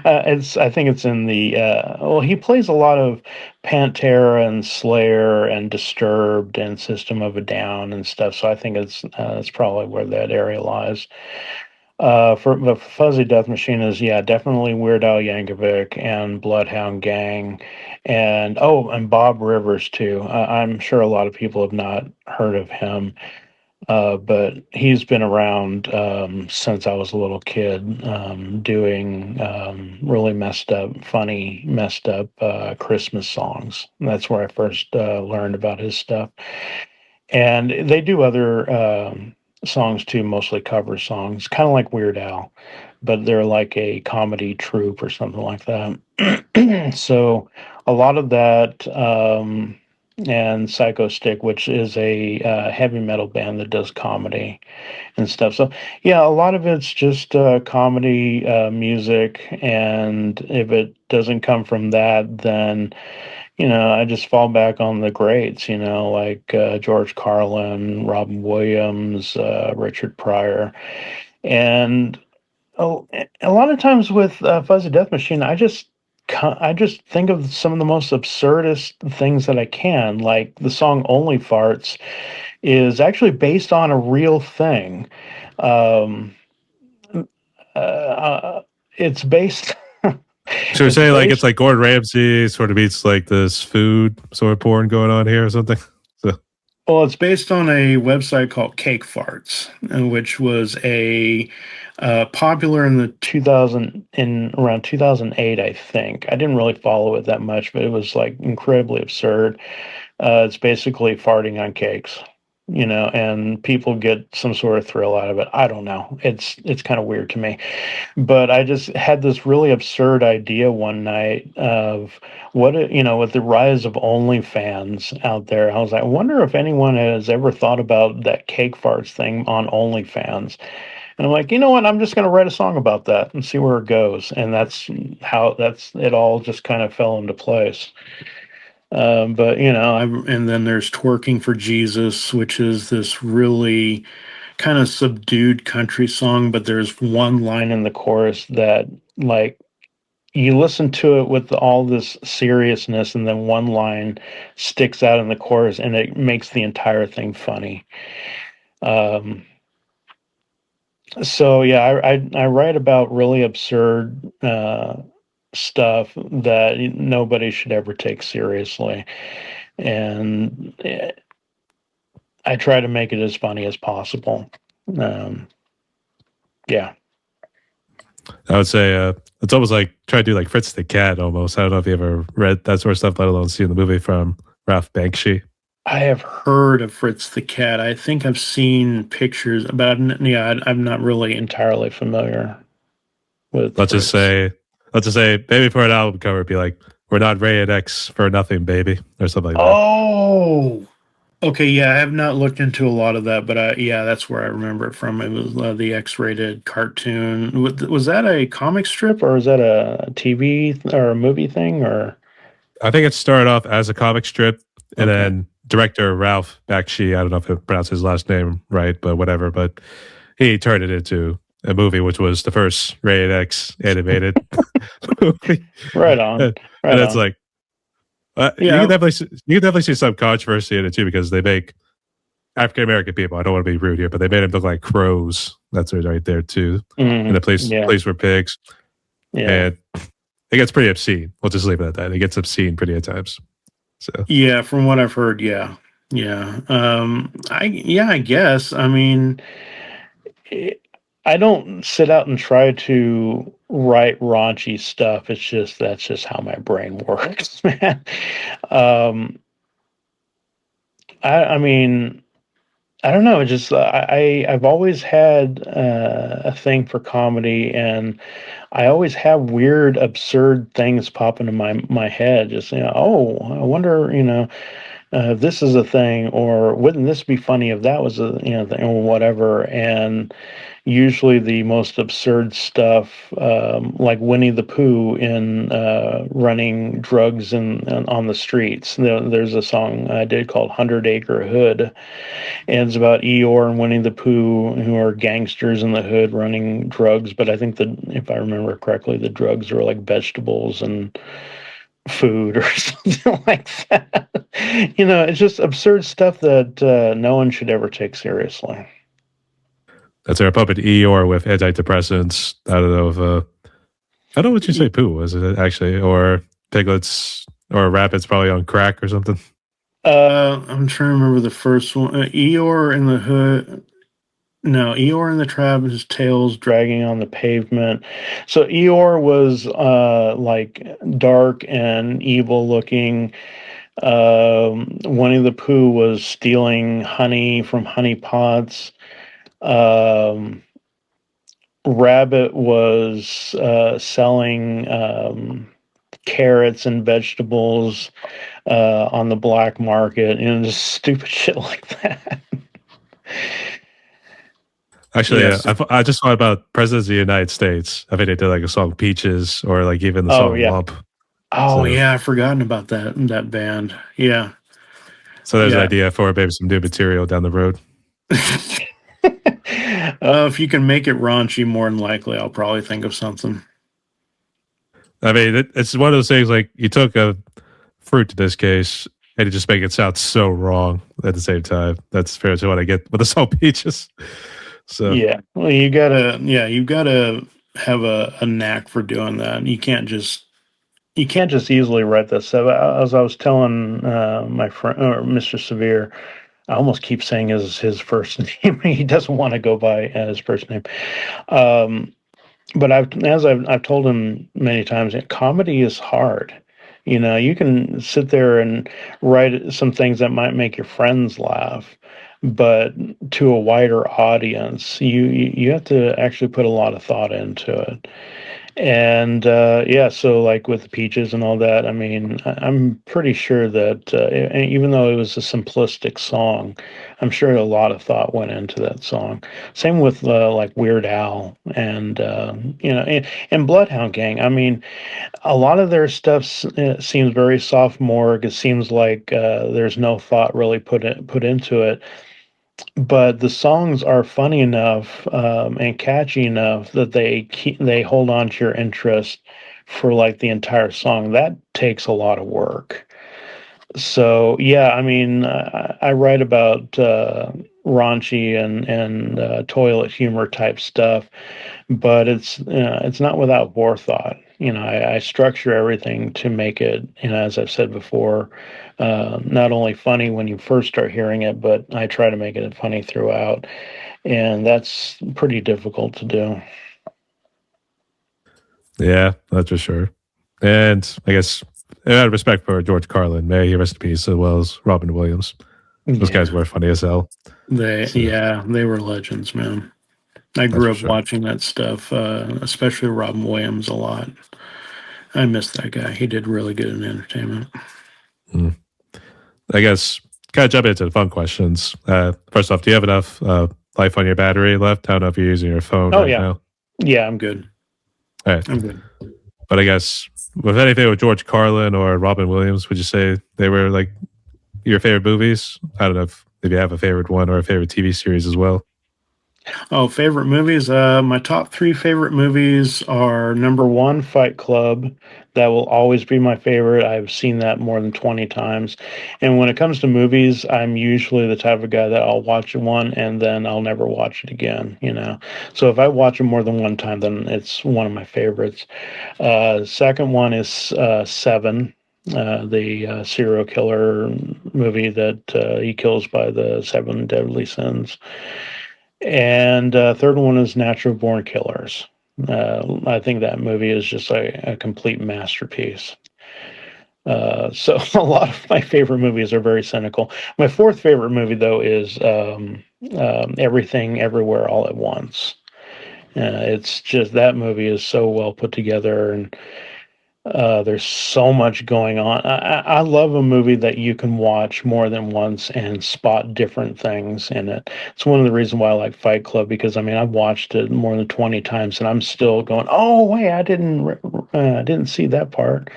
[SPEAKER 1] I think it's in the well, he plays a lot of Pantera and Slayer and Disturbed and System of a Down and stuff, so I think it's probably where that area lies. For the Fuzzy Death Machine is, yeah, definitely Weird Al Yankovic and Bloodhound Gang, and Bob Rivers too. I'm sure a lot of people have not heard of him. But he's been around since I was a little kid, doing really funny, messed up Christmas songs. And that's where I first learned about his stuff. And they do other songs too, mostly cover songs, kind of like Weird Al, but they're like a comedy troupe or something like that. So a lot of that. And Psycho Stick, which is a heavy metal band that does comedy and stuff. So, yeah, a lot of it's just comedy music. And if it doesn't come from that, then, I just fall back on the greats, like George Carlin, Robin Williams, Richard Pryor. And a lot of times with Fuzzy Death Machine, I just think of some of the most absurdist things that I can. Like the song "Only Farts" is actually based on a real thing. Um, it's based.
[SPEAKER 2] So you're
[SPEAKER 1] It's
[SPEAKER 2] saying like it's
[SPEAKER 1] based.
[SPEAKER 2] like Gordon Ramsay sort of meets like this food sort of porn going on here or something. So
[SPEAKER 1] Well, it's based on a website called Cake Farts, which was a popular in the 2000 in around 2008, I think. I didn't really follow it that much, but it was like incredibly absurd. It's basically farting on cakes, and people get some sort of thrill out of it. I don't know. It's kind of weird to me. But I just had this really absurd idea one night of with the rise of OnlyFans out there. I was like, I wonder if anyone has ever thought about that cake farts thing on OnlyFans. And I'm like, you know what? I'm just going to write a song about that and see where it goes. And that's it all just kind of fell into place. But and then there's Twerking for Jesus, which is this really kind of subdued country song, but there's one line in the chorus that like you listen to it with all this seriousness, and then one line sticks out in the chorus, and it makes the entire thing funny. Um, so yeah, I write about really absurd stuff that nobody should ever take seriously, and I try to make it as funny as possible. Um, yeah.
[SPEAKER 2] I would say it's almost like try to do like Fritz the Cat almost. I don't know if you ever read that sort of stuff, let alone seen the movie from Ralph Bakshi.
[SPEAKER 3] I have heard of Fritz the Cat. I think I've seen pictures, but I'm not really
[SPEAKER 1] Entirely familiar with
[SPEAKER 2] Let's just
[SPEAKER 1] Fritz.
[SPEAKER 2] say, maybe for an album cover, it'd be like, "We're not rated X for nothing, baby," or something like that.
[SPEAKER 3] Oh, okay. Yeah, I have not looked into a lot of that, but yeah, that's where I remember it from. It was the X-rated cartoon. Was that a comic strip or is that a TV or a movie thing? Or
[SPEAKER 2] I think it started off as a comic strip, and
[SPEAKER 3] okay,
[SPEAKER 2] then director Ralph Bakshi, I don't know if I pronounced his last name right, but whatever. But he turned it into a movie, which was the first rated X animated movie.
[SPEAKER 1] right on,
[SPEAKER 2] And
[SPEAKER 1] right
[SPEAKER 2] it's
[SPEAKER 1] on.
[SPEAKER 2] like
[SPEAKER 3] yeah,
[SPEAKER 2] you can definitely see some controversy in it too because they make African American people. I don't want to be rude here, but they made them look like crows. That's right there too, and the
[SPEAKER 1] Yeah,
[SPEAKER 2] police were pigs,
[SPEAKER 1] yeah.
[SPEAKER 2] and it gets pretty obscene. We'll just leave it at that. It gets obscene pretty at times. So
[SPEAKER 3] yeah. From what I've heard, yeah, yeah. I guess. I mean,
[SPEAKER 1] It, I don't sit out and try to write raunchy stuff. It's just that's just how my brain works, man. Um, I mean, I don't know. It's just I've always had a thing for comedy, and I always have weird, absurd things pop into my head. Just oh, I wonder, if this is a thing, or wouldn't this be funny if that was a thing, or whatever. And usually the most absurd stuff, like Winnie the Pooh in running drugs on the streets. There's a song I did called "100 Acre Hood," and it's about Eeyore and Winnie the Pooh, who are gangsters in the hood running drugs. But I think that, if I remember correctly, the drugs are like vegetables and food or something like that. It's just absurd stuff that no one should ever take seriously.
[SPEAKER 2] that's our puppet Eeyore with antidepressants. I don't know if I don't know what you say.
[SPEAKER 3] Y-
[SPEAKER 2] Pooh was it actually, or piglets, or rabbits probably on crack or something.
[SPEAKER 3] I'm trying to remember the first one. Eeyore in the hood. No, Eeyore in the trap, his tail's dragging on the pavement. So Eeyore was like dark and evil looking. Winnie the Pooh was stealing honey from honey pots. Um, Rabbit was selling carrots and vegetables on the black market, just stupid shit like that.
[SPEAKER 2] Actually,
[SPEAKER 3] Yes.
[SPEAKER 2] I just thought about presidents of the United States. I think they did like a song "Peaches" or like even the
[SPEAKER 1] Oh
[SPEAKER 2] song
[SPEAKER 1] yeah.
[SPEAKER 2] "Lump."
[SPEAKER 3] Oh
[SPEAKER 2] So,
[SPEAKER 3] yeah, I've forgotten about that band. Yeah,
[SPEAKER 2] there's an
[SPEAKER 3] yeah.
[SPEAKER 2] idea for maybe some new material down the road.
[SPEAKER 3] If you can make it raunchy, more than likely, I'll probably think of something.
[SPEAKER 2] I mean, it's one of those things like you took a fruit in this case and you just make it sound so wrong at the same time. That's fair to what I get with the song "Peaches." So
[SPEAKER 3] Yeah. Well, you gotta have a knack for doing that.
[SPEAKER 1] You can't just easily write that stuff. As I was telling my friend, or Mr. Severe, I almost keep saying his first name. He doesn't want to go by his first name. Um, but I've told him many times, comedy is hard. You can sit there and write some things that might make your friends laugh, but to a wider audience, you have to actually put a lot of thought into it. And yeah, so like with the peaches and all that, I mean, I'm pretty sure that even though it was a simplistic song, I'm sure a lot of thought went into that song. Same with like Weird Al and and Bloodhound Gang. I mean, a lot of their stuff seems very sophomoric. It seems like there's no thought really put into it, but the songs are funny enough and catchy enough that they hold on to your interest for like the entire song, that takes a lot of work. So yeah, I mean, I write about raunchy and toilet humor type stuff, but it's not without forethought. I structure everything to make it, as I've said before, not only funny when you first start hearing it, but I try to make it funny throughout, and that's pretty difficult to do.
[SPEAKER 2] Yeah, that's for sure. And I guess out of respect for George Carlin, may he rest in peace, as well as Robin Williams. Those guys
[SPEAKER 1] Yeah,
[SPEAKER 2] were funny as hell. So
[SPEAKER 3] they were legends, man. I
[SPEAKER 2] that's
[SPEAKER 3] grew
[SPEAKER 2] for
[SPEAKER 3] up
[SPEAKER 2] sure.
[SPEAKER 3] watching that stuff, especially Robin Williams a lot. I miss that guy. He did really good in entertainment.
[SPEAKER 2] Mm. I guess kind of jumping into the fun questions. First off, do you have enough life on your battery left? I don't know if you're using your phone
[SPEAKER 1] oh
[SPEAKER 2] right
[SPEAKER 1] yeah,
[SPEAKER 2] now.
[SPEAKER 3] Yeah, I'm good.
[SPEAKER 2] All right.
[SPEAKER 3] I'm good.
[SPEAKER 2] But I guess with anything with George Carlin or Robin Williams, would you say they were like your favorite movies? I don't know if maybe you have a favorite one or a favorite TV series as well.
[SPEAKER 3] Oh, favorite movies. My top three favorite movies are
[SPEAKER 1] number one, Fight Club. That will always be my favorite. I've seen that more than 20 times. And when it comes to movies, I'm usually the type of guy that I'll watch one and then I'll never watch it again. So if I watch it more than one time, then it's one of my favorites. Second one is Seven. The serial killer movie that he kills by the seven deadly sins. And third one is Natural Born Killers. I think that movie is just a complete masterpiece. So a lot of my favorite movies are very cynical. My fourth favorite movie, though, is Everything Everywhere All at Once. It's just that movie is so well put together, and there's so much going on. I love a movie that you can watch more than once and spot different things in it. It's one of the reasons why I like Fight Club, because I mean I've watched it more than 20 times and I'm still going, oh wait, I didn't see that part.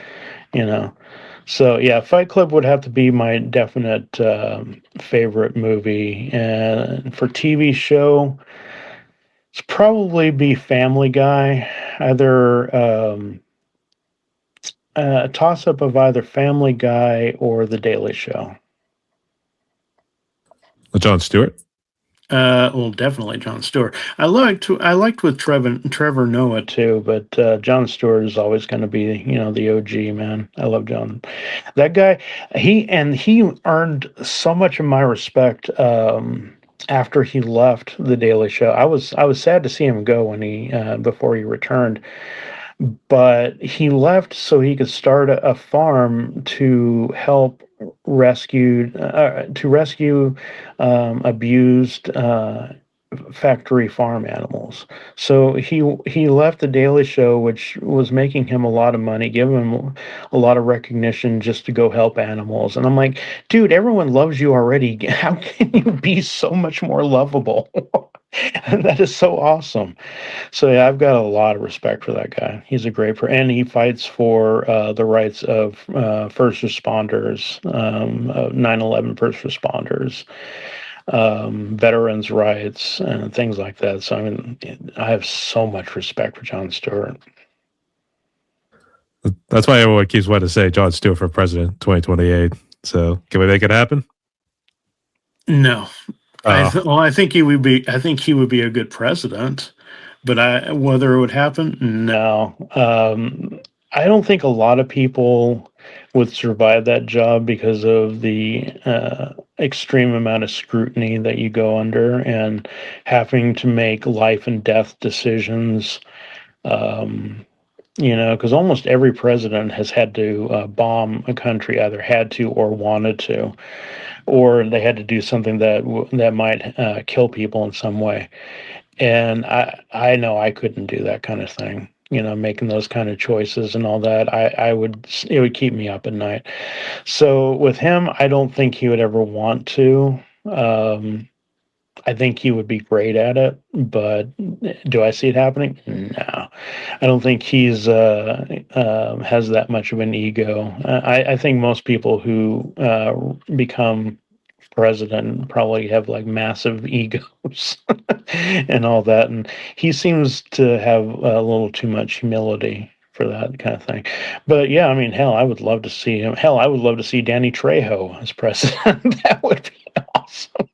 [SPEAKER 1] You know. So yeah, Fight Club would have to be my definite favorite movie. And for TV show, it's probably be Family Guy, either. A toss up of either Family Guy or The Daily Show.
[SPEAKER 2] Jon Stewart.
[SPEAKER 3] Well, definitely Jon Stewart. I liked with Trevor Noah too, but Jon Stewart is always going to be, the OG man. I love John. That guy, he earned so much of my respect. After he left The Daily Show, I was sad to see him go when he before he returned, but he left so he could start a farm to help rescue abused factory farm animals. So he left the Daily Show, which was making him a lot of money, giving him a lot of recognition just to go help animals. And I'm like, dude, everyone loves you already. How can you be so much more lovable? That is so awesome. So yeah, I've got a lot of respect for that guy. He's a great and he fights for the rights of first responders, 9/11 first responders, veterans' rights, and things like that. So I mean, I have so much respect for Jon Stewart.
[SPEAKER 2] That's why everyone keeps wanting to say Jon Stewart for president 2028. So can we make it happen?
[SPEAKER 3] No,
[SPEAKER 2] Oh,
[SPEAKER 3] I think he would be. I think he would be a good president, but whether it would happen, no.
[SPEAKER 1] I don't think a lot of people would survive that job because of the extreme amount of scrutiny that you go under and having to make life and death decisions. Um, because almost every president has had to bomb a country, either had to or wanted to, or they had to do something that might kill people in some way. And I know I couldn't do that kind of thing. Making those kind of choices and all that. It would keep me up at night. So with him, I don't think he would ever want to. I think he would be great at it, but do I see it happening? No, I don't think he's has that much of an ego. I think most people who become president probably have like massive egos and all that, and he seems to have a little too much humility
[SPEAKER 3] for that kind of thing. But yeah, I mean, hell, I would love to see him. Hell, I would love to see Danny Trejo as president. That would be awesome.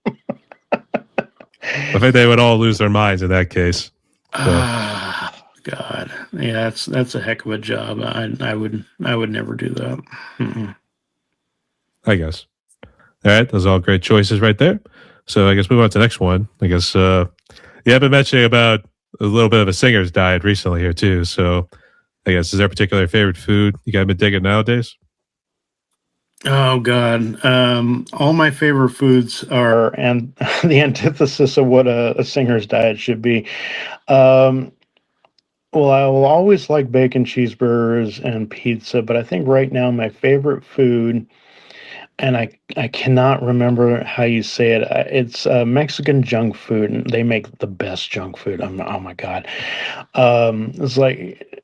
[SPEAKER 2] I think they would all lose their minds in that case. So.
[SPEAKER 3] God, yeah, that's a heck of a job. I would never do that. Mm-mm.
[SPEAKER 2] I guess. All right, those are all great choices right there. So I guess move on to the next one. I guess yeah, I've been mentioning about a little bit of a singer's diet recently here too. So I guess is there a particular favorite food you guys been digging nowadays?
[SPEAKER 3] Oh God, all my favorite foods are and the antithesis of what a singer's diet should be. Um, well, I will always like bacon cheeseburgers and pizza, but I think right now my favorite food, and I cannot remember how you say it. It's Mexican junk food, and they make the best junk food. Oh my God, it's like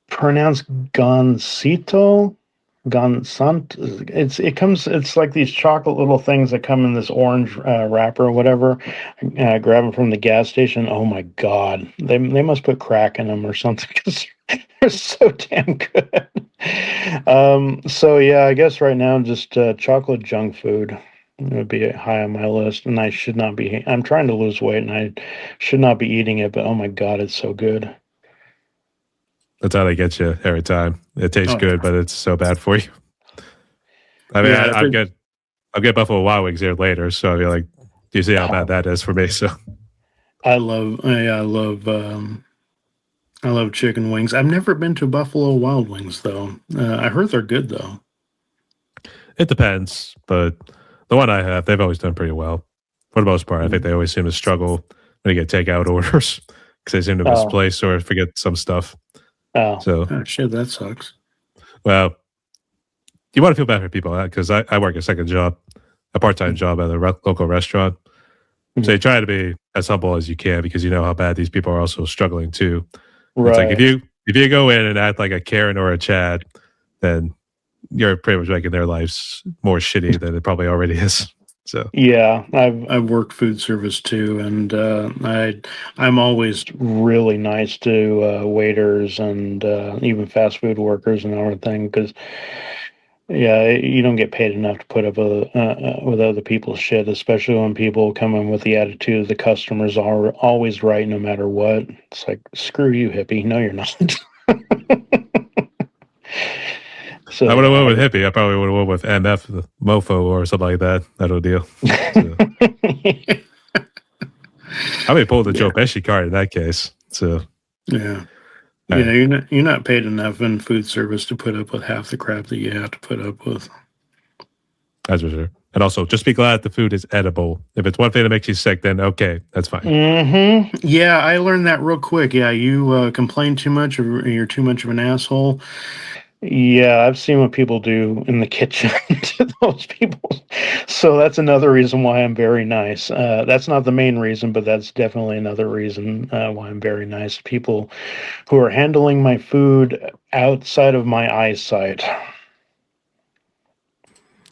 [SPEAKER 3] pronounced gansito. Gansant. It's like these chocolate little things that come in this orange wrapper or whatever. Grab them from the gas station. Oh my God, they must put crack in them or something because they're so damn good. So yeah, I guess right now just chocolate junk food would be high on my list, and I should not be. I'm trying to lose weight, and I should not be eating it, but oh my God, it's so good.
[SPEAKER 2] That's how they get you every time. It tastes good, but it's so bad for you. I mean,
[SPEAKER 3] Yeah,
[SPEAKER 2] I'll get Buffalo Wild Wings here later, so I'll be like, do you see how bad that is for me? So
[SPEAKER 3] I love chicken wings. I've never been to Buffalo Wild Wings though. I heard they're good though.
[SPEAKER 2] it depends, but the one I have, they've always done pretty well. For the most part, I think they always seem to struggle when they get takeout orders because they seem to misplace or forget some stuff.
[SPEAKER 3] Oh,
[SPEAKER 2] So,
[SPEAKER 3] shit, that sucks.
[SPEAKER 2] well, you want to feel bad for people because I work a second job, a part-time job at a local restaurant. So you try to be as humble as you can because you know how bad these people are also struggling too. It's like
[SPEAKER 3] Right.
[SPEAKER 2] if you go in and act like a Karen or a Chad, then you're pretty much making their lives more shitty than it probably already is. So
[SPEAKER 3] Yeah, I've worked food service too, and I'm always really nice to waiters and even fast food workers and everything because yeah, you don't get paid enough to put up with other people's shit, especially when people come in with the attitude the customers are always right no matter what. It's like screw you, hippie. No, you're not. So
[SPEAKER 2] I would have
[SPEAKER 3] yeah,
[SPEAKER 2] went with hippie. I probably would have went with MF, the mofo, or something like that. That would deal. So, I may pull the
[SPEAKER 3] yeah,
[SPEAKER 2] Joe Pesci card in that case. So
[SPEAKER 3] yeah.
[SPEAKER 2] all
[SPEAKER 3] Yeah,
[SPEAKER 2] right.
[SPEAKER 3] you're not paid enough in food service to put up with half the crap that you have to put up with.
[SPEAKER 2] That's for sure. And also, just be glad the food is edible. If it's one thing that makes you sick, then okay, that's fine.
[SPEAKER 3] Mm-hmm. Yeah, I learned that real quick. Yeah, you complain too much, or you're too much of an asshole. Yeah, I've seen what people do in the kitchen to those people. So that's another reason why I'm very nice. That's not the main reason, but that's definitely another reason why I'm very nice. People who are handling my food outside of my eyesight.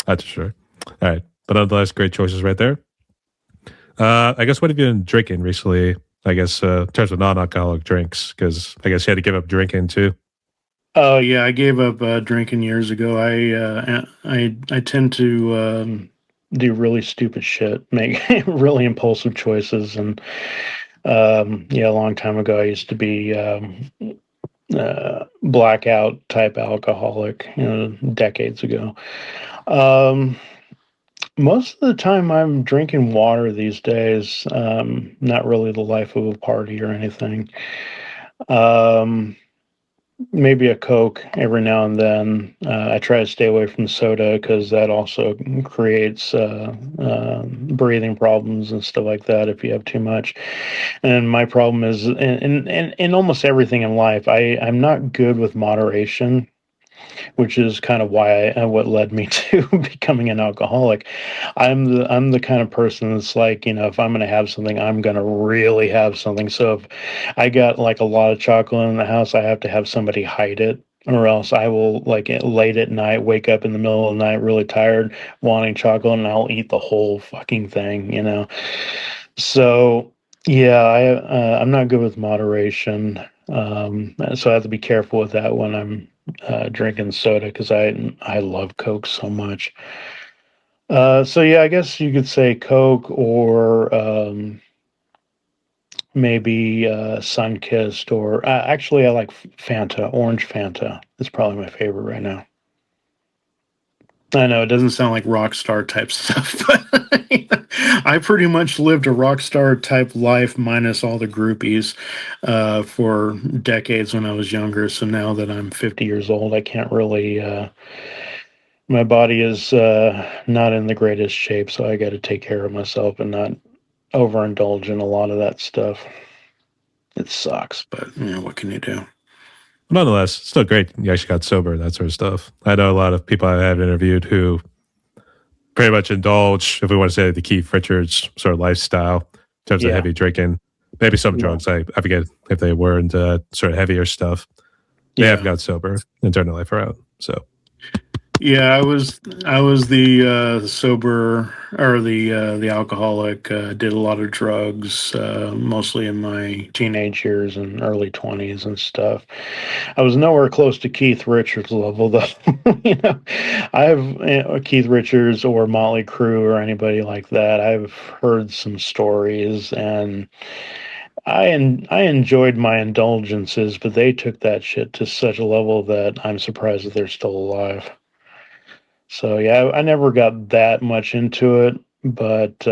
[SPEAKER 2] That's for sure. All right. But nonetheless, great choices right there. I guess what have you been drinking recently? I guess in terms of non-alcoholic drinks, because I guess you had to give up drinking too.
[SPEAKER 3] Oh yeah, I gave up drinking years ago. I tend to do really stupid shit, make really impulsive choices, and yeah, a long time ago I used to be blackout type alcoholic, decades ago. Um, Most of the time I'm drinking water these days. Not really the life of a party or anything. Um, Maybe a Coke every now and then. I try to stay away from soda because that also creates breathing problems and stuff like that if you have too much. And my problem is in almost everything in life, I'm not good with moderation, which is kind of why what led me to becoming an alcoholic. I'm the kind of person that's like, if I'm going to have something, I'm going to really have something. So if I got like a lot of chocolate in the house, I have to have somebody hide it. Or else I will like late at night, wake up in the middle of the night, really tired, wanting chocolate, and I'll eat the whole fucking thing. So yeah, I'm not good with moderation.
[SPEAKER 1] So I have to be careful with that when I'm drinking soda because I love Coke so much. So yeah, I guess you could say Coke or maybe Sunkissed, or actually I like Fanta. Orange Fanta is probably my favorite right now.
[SPEAKER 3] I know it doesn't sound like rock star type stuff, but I pretty much lived a rock star type life minus all the groupies for decades when I was younger. So now that I'm 50 years old, I can't really. My body is not in the greatest shape, so I got to take care of myself and not overindulge in a lot of that stuff. It sucks, but what can you do?
[SPEAKER 2] Nonetheless, still great. You actually got sober, that sort of stuff. I know a lot of people I have interviewed who pretty much indulge, if we want to say, the Keith Richards sort of lifestyle in terms of
[SPEAKER 1] Yeah.
[SPEAKER 2] heavy drinking. Maybe some
[SPEAKER 1] Yeah.
[SPEAKER 2] drugs. I forget if they were into sort of heavier stuff. They have got sober and turned their life around. So
[SPEAKER 3] Yeah, I was the sober or the alcoholic. Did a lot of drugs, mostly in my
[SPEAKER 1] teenage years and early 20s and stuff. I was nowhere close to Keith Richards level, though. I've Keith Richards or Motley Crue or anybody like that. I've heard some stories, and I enjoyed my indulgences, but they took that shit to such a level that I'm surprised that they're still alive. So yeah, I never got that much into it, but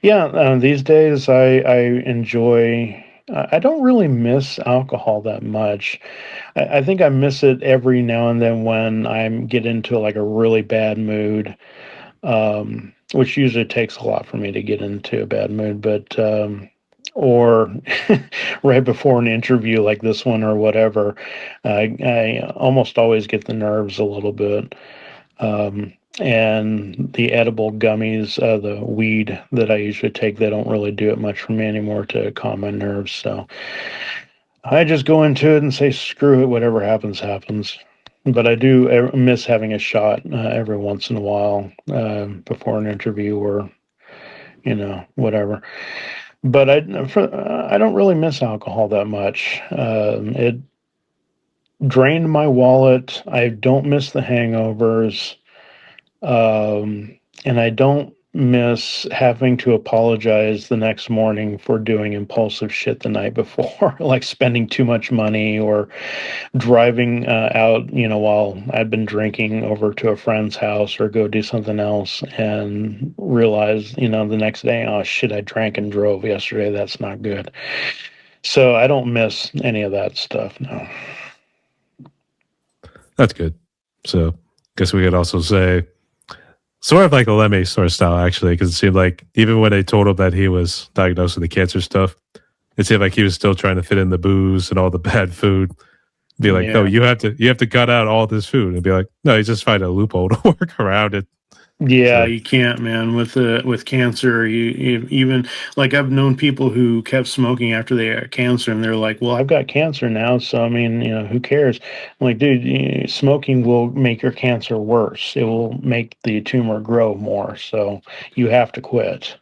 [SPEAKER 1] yeah, these days I enjoy. I don't really miss alcohol that much. I think I miss it every now and then when I get into like a really bad mood, which usually takes a lot for me to get into a bad mood. But or right before an interview like this one or whatever, I almost always get the nerves a little bit. And the edible gummies, the weed that I usually take, they don't really do it much for me anymore to calm my nerves. So I just go into it and say, screw it, whatever happens, happens. But I do miss having a shot every once in a while before an interview or, whatever. But I don't really miss alcohol that much. It drained my wallet. I don't miss the hangovers. And I don't miss having to apologize the next morning for doing impulsive shit the night before, like spending too much money or driving out, while I've been drinking over to a friend's house or go do something else and realize, the next day, oh shit, I drank and drove yesterday. That's not good. So I don't miss any of that stuff. No.
[SPEAKER 2] that's good. So guess we could also say sort of like a Lemmy sort of style, actually, because it seemed like even when they told him that he was diagnosed with the cancer stuff, it seemed like he was still trying to fit in the booze and all the bad food. Be like, no, you have to cut out all this food, and be like, no, you just find a loophole to work around it.
[SPEAKER 3] Yeah,
[SPEAKER 2] So,
[SPEAKER 3] you can't, man. With cancer, you even like I've known people who kept smoking after they got cancer, and they're like, "Well, I've got cancer now, so I mean, who cares?" I'm like, dude, smoking will make your cancer worse. It will make the tumor grow more, so you have to quit.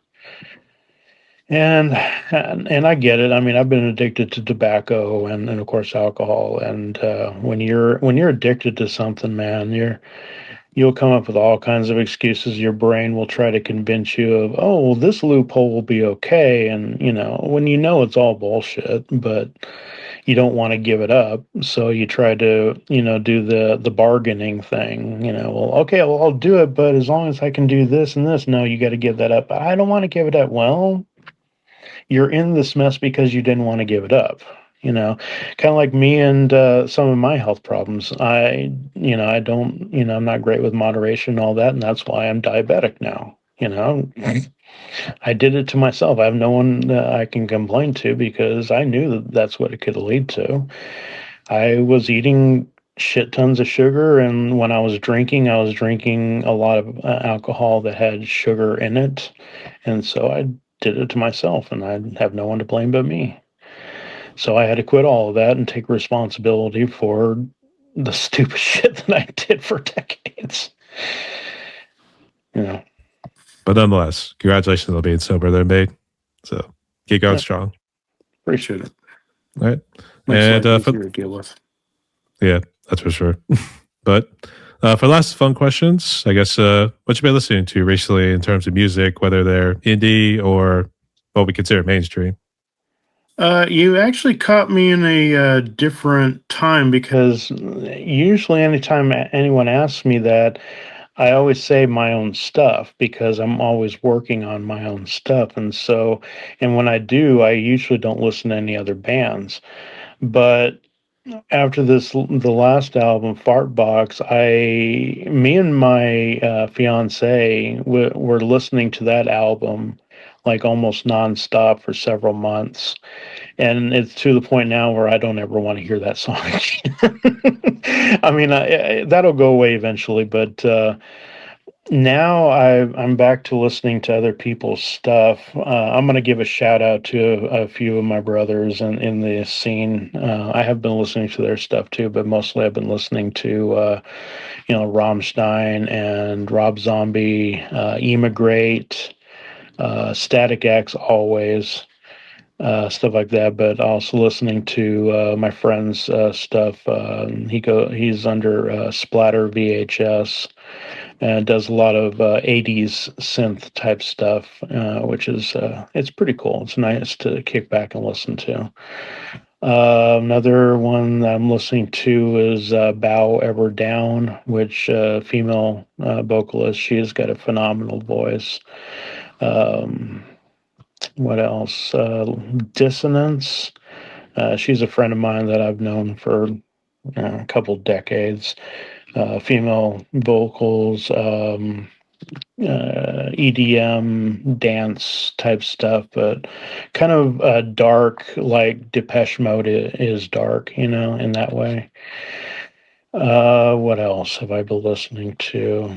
[SPEAKER 3] And I get it. I mean, I've been addicted to tobacco and of course alcohol. And when you're addicted to something, man, you'll come up with all kinds of excuses. Your brain will try to convince you of, oh, well, this loophole will be okay. And, when it's all bullshit, but you don't want to give it up. So you try to, do the bargaining thing, well, okay, well, I'll do it, but as long as I can do this and this, no, you got to give that up. I don't want to give it up. Well, you're in this mess because you didn't want to give it up. Kind of like me and some of my health problems. I don't, I'm not great with moderation and all that, and that's why I'm diabetic now. I did it to myself. I have no one that I can complain to because I knew that that's what it could lead to. I was eating shit tons of sugar, and when I was drinking a lot of alcohol that had sugar in it, and so I did it to myself, and I have no one to blame but me. So I had to quit all of that and take responsibility for the stupid shit that I did for decades.
[SPEAKER 2] but nonetheless, congratulations on being sober there, mate. So keep going strong.
[SPEAKER 3] Appreciate it.
[SPEAKER 2] All right.
[SPEAKER 3] Makes it a
[SPEAKER 2] And
[SPEAKER 3] lot easier to deal with.
[SPEAKER 2] yeah, that's for sure. But for last fun questions, I guess what you been listening to recently in terms of music, whether they're indie or what we consider mainstream?
[SPEAKER 3] You actually caught me in a different time because usually anytime anyone asks me that, I always say my own stuff because I'm always working on my own stuff. And when I do, I usually don't listen to any other bands. But after the last album, Fart Box, me and my fiance were listening to that album like almost nonstop for several months, and it's to the point now where I don't ever want to hear that song again. I mean, that'll go away eventually, but now I'm back to listening to other people's stuff. I'm going to give a shout out to a few of my brothers in the scene. I have been listening to their stuff too, but mostly I've been listening to Rammstein and Rob Zombie, Emigrate, Static X, always stuff like that. But also listening to my friend's stuff. He's under Splatter VHS and does a lot of 80s synth type stuff, which is it's pretty cool. It's nice to kick back and listen to. Another one that I'm listening to is Bow Ever Down, which female vocalist. She has got a phenomenal voice. Um, what else? Dissonance. She's a friend of mine that I've known for a couple decades. Female vocals, EDM, dance type stuff, but kind of dark, like Depeche Mode is dark, in that way. What else have I been listening to?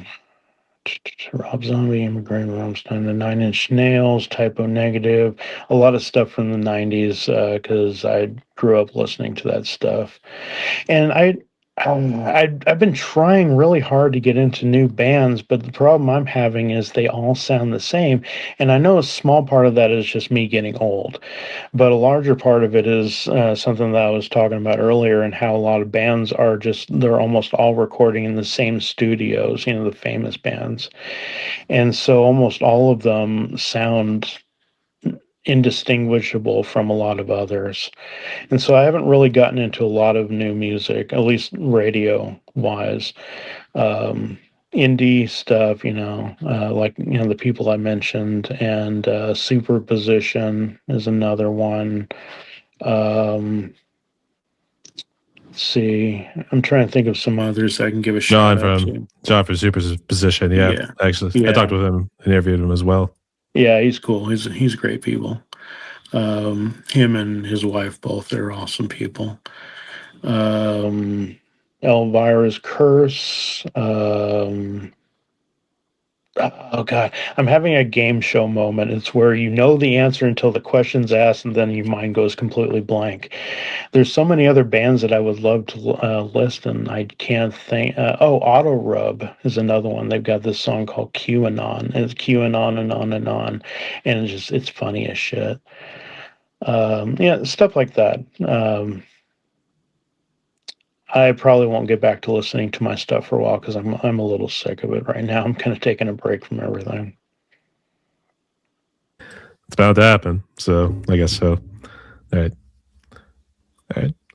[SPEAKER 3] Rob Zombie, Immigrant Rammstein, the Nine Inch Nails, Typo Negative, a lot of stuff from the 90s because I grew up listening to that stuff. And I've been trying really hard to get into new bands, but the problem I'm having is they all sound the same. And I know a small part of that is just me getting old, but a larger part of it is something that I was talking about earlier, and how a lot of bands they're almost all recording in the same studios, the famous bands. And so almost all of them sound indistinguishable from a lot of others. And so I haven't really gotten into a lot of new music, at least radio wise. Indie stuff, like, the people I mentioned, and Superposition is another one. Let's see. I'm trying to think of some others I can give a shout out to.
[SPEAKER 2] John from Superposition. Yeah,
[SPEAKER 3] Yeah.
[SPEAKER 2] actually, I
[SPEAKER 3] Yeah.
[SPEAKER 2] talked with him and interviewed him as well.
[SPEAKER 3] Yeah, he's cool. He's great people. Him and his wife both, they're awesome people. Elvira's Curse. Oh God, I'm having a game show moment. It's where you know the answer until the question's asked, and then your mind goes completely blank. There's so many other bands that I would love to list, and I can't think. Auto Rub is another one. They've got this song called QAnon, and it's QAnon and on and on, and it's funny as shit. Yeah, stuff like that. I probably won't get back to listening to my stuff for a while because I'm a little sick of it right now. I'm kind of taking a break from everything.
[SPEAKER 2] It's about to happen, so I guess so. All right.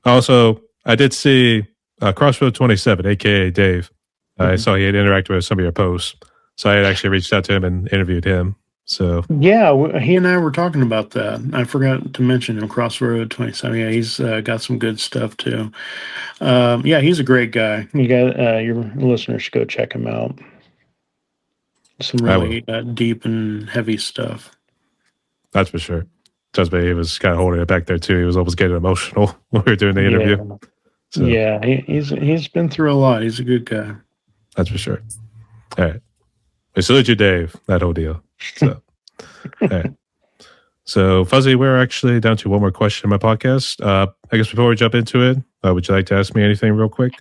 [SPEAKER 2] Also, I did see Crossroad 27, aka Dave. I saw he had interacted with some of your posts, so I had actually reached out to him and interviewed him. So
[SPEAKER 3] yeah, he and I were talking about that. I forgot to mention him. Crossroad 27. Yeah, he's got some good stuff too. Yeah, he's a great guy. You got your listeners should go check him out. Some really deep and heavy stuff.
[SPEAKER 2] That's for sure. Just he was kind of holding it back there too. He was almost getting emotional when we were doing the interview.
[SPEAKER 3] Yeah, so. Yeah, he's been through a lot. He's a good guy.
[SPEAKER 2] That's for sure. All right. I salute you, Dave. That whole deal. So, all right. So, Fuzzy, we're actually down to one more question in my podcast. I guess before we jump into it, would you like to ask me anything real quick?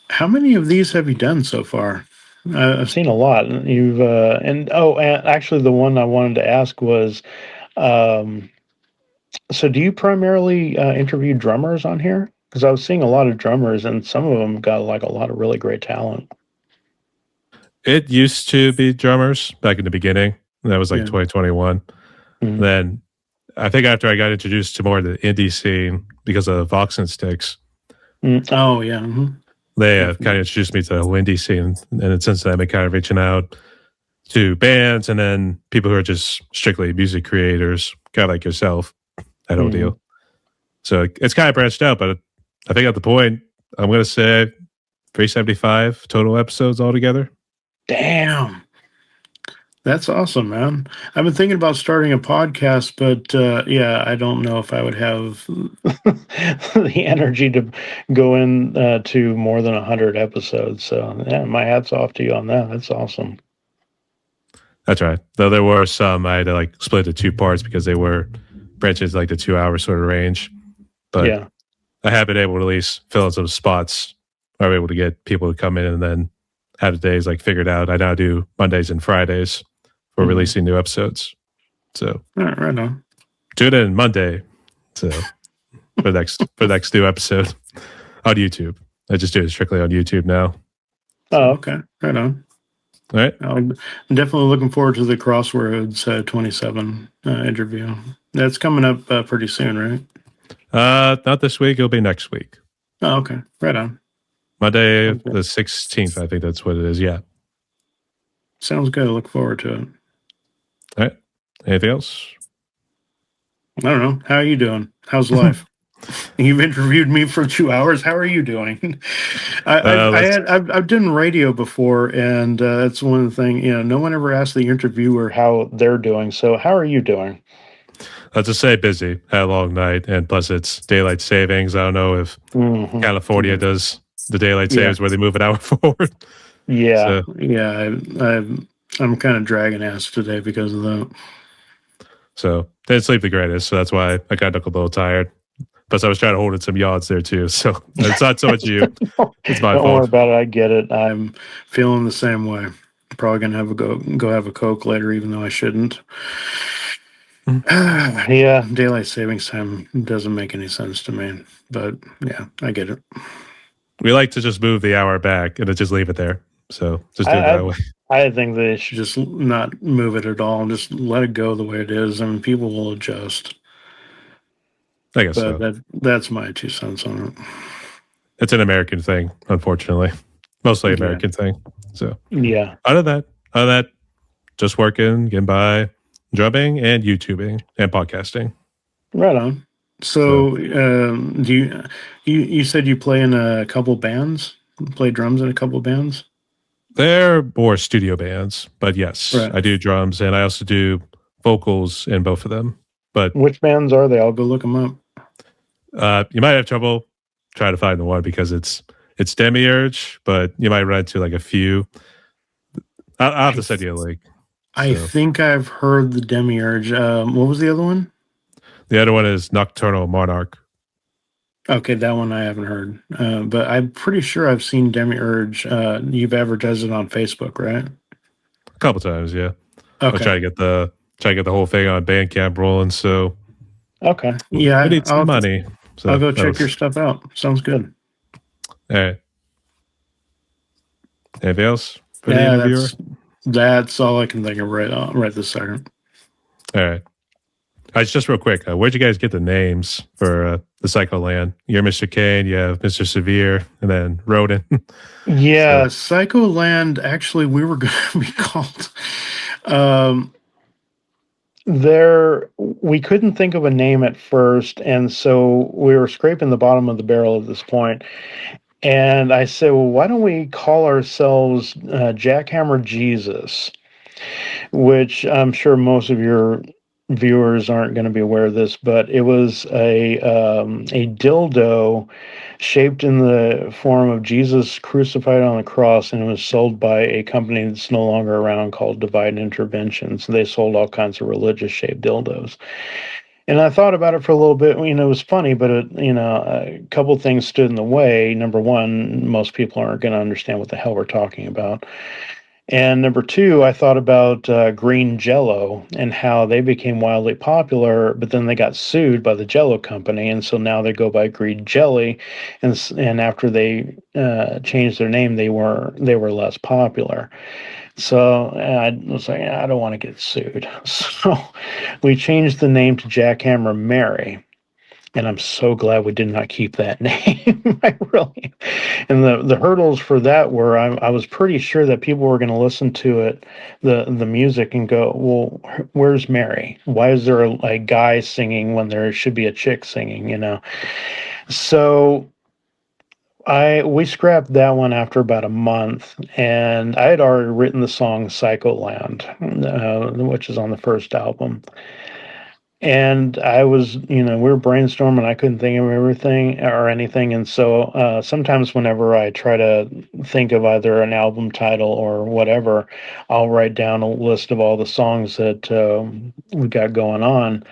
[SPEAKER 3] How many of these have you done so far? I've seen a lot. You've and actually, the one I wanted to ask was,
[SPEAKER 1] So, do you primarily interview drummers on here? Because I was seeing a lot of drummers, and some of them got like a lot of really great talent.
[SPEAKER 2] It used to be drummers back in the beginning. That was like
[SPEAKER 3] Yeah.
[SPEAKER 2] 2021.
[SPEAKER 1] Mm,
[SPEAKER 2] Then I think after I got introduced to more of the indie scene because of Vox and Sticks,
[SPEAKER 3] Oh yeah.
[SPEAKER 2] they kind
[SPEAKER 3] Definitely.
[SPEAKER 2] of introduced me to the whole indie scene. And since then, I've been kind of reaching out to bands and then people who are just strictly music creators, kind of like yourself, that whole
[SPEAKER 1] mm.
[SPEAKER 2] deal. So it's kind of branched out, but I think at the point, I'm going to say 375 total episodes altogether.
[SPEAKER 3] Damn. That's awesome, man. I've been thinking about starting a podcast, but yeah, I don't know if I would have.
[SPEAKER 1] The energy to go in to more than 100 episodes. So, yeah, my hat's off to you on that. That's awesome.
[SPEAKER 2] That's right. Though there were some I had to like split into two parts because they were branches like the 2 hour sort of range. But
[SPEAKER 1] Yeah.
[SPEAKER 2] I have been able to at least fill in some spots where I'm able to get people to come in and then have the days like figured out. I now do Mondays and Fridays for
[SPEAKER 1] Mhm.
[SPEAKER 2] releasing new episodes. So
[SPEAKER 3] All right on.
[SPEAKER 2] tune in Monday. So for the next new episode on YouTube. I just do it strictly on YouTube now.
[SPEAKER 3] Oh,
[SPEAKER 2] So,
[SPEAKER 3] okay. Right on.
[SPEAKER 2] all right.
[SPEAKER 3] I'm definitely looking forward to the Crossroads 27 interview. That's coming up pretty soon, right?
[SPEAKER 2] Not this week. It'll be next week.
[SPEAKER 3] Oh, okay. Right on.
[SPEAKER 2] Monday
[SPEAKER 3] Okay.
[SPEAKER 2] the 16th. I think that's what it is. Yeah.
[SPEAKER 3] Sounds good. I look forward to it.
[SPEAKER 2] All right. Anything else?
[SPEAKER 3] I don't know. How are you doing? How's life? You've interviewed me for 2 hours. How are you doing? I've done radio before, and that's one of the things. No one ever asked the interviewer
[SPEAKER 1] How they're doing. So, how are you doing?
[SPEAKER 2] Let's just say busy. Had a long night, and plus it's daylight savings. I don't know if
[SPEAKER 1] Mhm.
[SPEAKER 2] California does the daylight
[SPEAKER 3] Yeah.
[SPEAKER 2] savings where they move an hour forward.
[SPEAKER 1] Yeah.
[SPEAKER 2] So,
[SPEAKER 3] Yeah, I'm kind of dragging ass today because of that.
[SPEAKER 2] so didn't sleep the greatest. So that's why I got a little tired. Plus, I was trying to hold in some yards there too. So it's not so much you. It's my
[SPEAKER 1] Don't worry
[SPEAKER 2] fault.
[SPEAKER 1] about it. I get it.
[SPEAKER 3] I'm feeling the same way. Probably gonna have a go have a Coke later, even though I shouldn't. Yeah, daylight savings time doesn't make any sense to me, but yeah, I get it.
[SPEAKER 2] We like to just move the hour back and then just leave it there. So just do it
[SPEAKER 1] I,
[SPEAKER 2] that way.
[SPEAKER 1] I think they should.
[SPEAKER 3] Just not move it at all. Just let it go the way it is. I mean, people will adjust.
[SPEAKER 2] I guess
[SPEAKER 3] But
[SPEAKER 2] so.
[SPEAKER 3] that's my 2 cents on it.
[SPEAKER 2] It's an American thing, unfortunately. Mostly
[SPEAKER 3] Yeah.
[SPEAKER 2] American thing. So
[SPEAKER 1] Yeah.
[SPEAKER 2] other than that, just working, getting by, drumming and YouTubing and podcasting.
[SPEAKER 3] Right on. So, do you said you play in a couple bands? Play drums in a couple bands?
[SPEAKER 2] They're more studio bands, but yes,
[SPEAKER 3] Right.
[SPEAKER 2] I do drums and I also do vocals in both of them. But
[SPEAKER 1] Which bands are they?
[SPEAKER 3] I'll go look them up.
[SPEAKER 2] you might have trouble trying to find the one because it's Demiurge, but you might run into like a few. I'll have to send you a link.
[SPEAKER 3] I
[SPEAKER 2] So.
[SPEAKER 3] think I've heard the Demiurge. What was the other one?
[SPEAKER 2] The other one is Nocturnal Monarch.
[SPEAKER 3] Okay, that one I haven't heard. But I'm pretty sure I've seen Demiurge. You've advertised it on Facebook, right?
[SPEAKER 2] A couple times, yeah.
[SPEAKER 3] Okay.
[SPEAKER 2] I'll try to get the whole thing on Bandcamp rolling. So
[SPEAKER 1] Okay.
[SPEAKER 3] Yeah,
[SPEAKER 2] we need some money. So
[SPEAKER 3] I'll go check your stuff out. Sounds good.
[SPEAKER 2] All right. Anything else for the
[SPEAKER 3] Yeah,
[SPEAKER 2] interviewer?
[SPEAKER 3] that's all I can think of right this second.
[SPEAKER 2] All right. Just real quick, where'd you guys get the names for the Psycholand? You're Mr. Kain, you have Mr. Severe, and then Rodin.
[SPEAKER 3] Yeah, Psycholand. Actually, we were going to be called.
[SPEAKER 1] We couldn't think of a name at first, and so we were scraping the bottom of the barrel at this point. And I said, well, why don't we call ourselves Jackhammer Jesus? Which I'm sure most of your viewers aren't going to be aware of this, but it was a dildo shaped in the form of Jesus crucified on the cross, and it was sold by a company that's no longer around called Divide Interventions. They sold all kinds of religious shaped dildos. And I thought about it for a little bit. It was funny, but a couple things stood in the way. Number one, most people aren't going to understand what the hell we're talking about.
[SPEAKER 3] And number two, I thought about green Jello and how they became wildly popular, but then they got sued by the Jello company, and so now they go by Green Jelly, and after they changed their name, they were less popular. So I was like, I don't want to get sued. So we changed the name to Jackhammer Mary. And I'm so glad we did not keep that name. I really. And the hurdles for that were I was pretty sure that people were going to listen to it, the music, and go, well, where's Mary? Why is there a guy singing when there should be a chick singing? So we scrapped that one after about a month, and I had already written the song Psycholand, which is on the first album. And I was, we were brainstorming. I couldn't think of everything or anything. And so sometimes whenever I try to think of either an album title or whatever, I'll write down a list of all the songs that we got going on.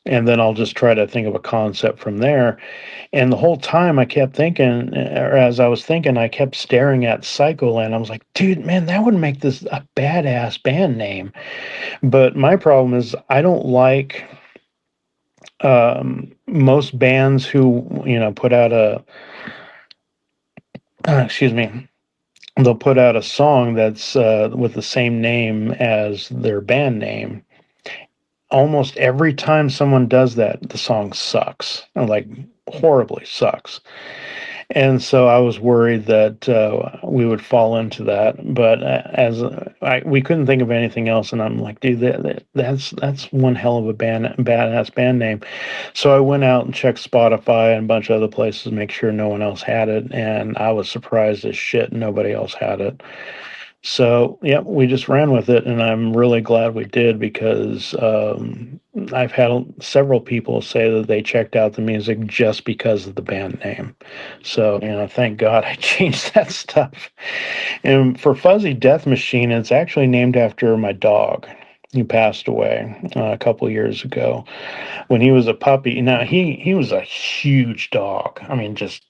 [SPEAKER 3] And then I'll just try to think of a concept from there. And the whole time I kept thinking, or as I was thinking, I kept staring at Psycholand. I was like, dude, man, that would make this a badass band name. But my problem is I don't like most bands who put out excuse me, they'll put out a song that's with the same name as their band name. Almost every time someone does that, the song sucks, like horribly sucks. And so I was worried that we would fall into that, but we couldn't think of anything else, and I'm like, dude, that's one hell of a badass band name. So I went out and checked Spotify and a bunch of other places to make sure no one else had it, and I was surprised as shit nobody else had it. So, yeah, we just ran with it, and I'm really glad we did because I've had several people say that they checked out the music just because of the band name. So, thank God I changed that stuff. And for Fuzzy Death Machine, it's actually named after my dog. He passed away a couple years ago when he was a puppy. Now, he was a huge dog. I mean, just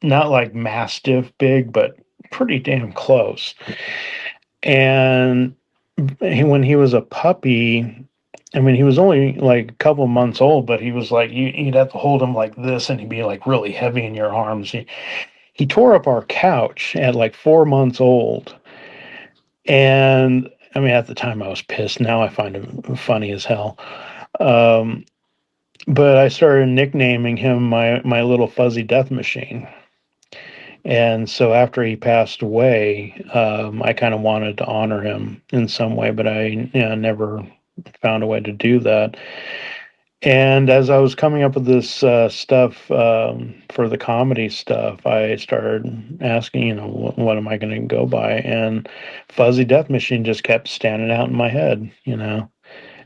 [SPEAKER 3] not like Mastiff big, but pretty damn close. And when he was a puppy, I mean, he was only like a couple months old, but he was like, you'd have to hold him like this, and he'd be like really heavy in your arms. He tore up our couch at like 4 months old. And I mean, at the time I was pissed. Now I find him funny as hell. But I started nicknaming him my little fuzzy death machine. And so after he passed away, I kind of wanted to honor him in some way, but I never found a way to do that. And as I was coming up with this stuff for the comedy stuff, I started asking, what am I going to go by? And Fuzzy Death Machine just kept standing out in my head.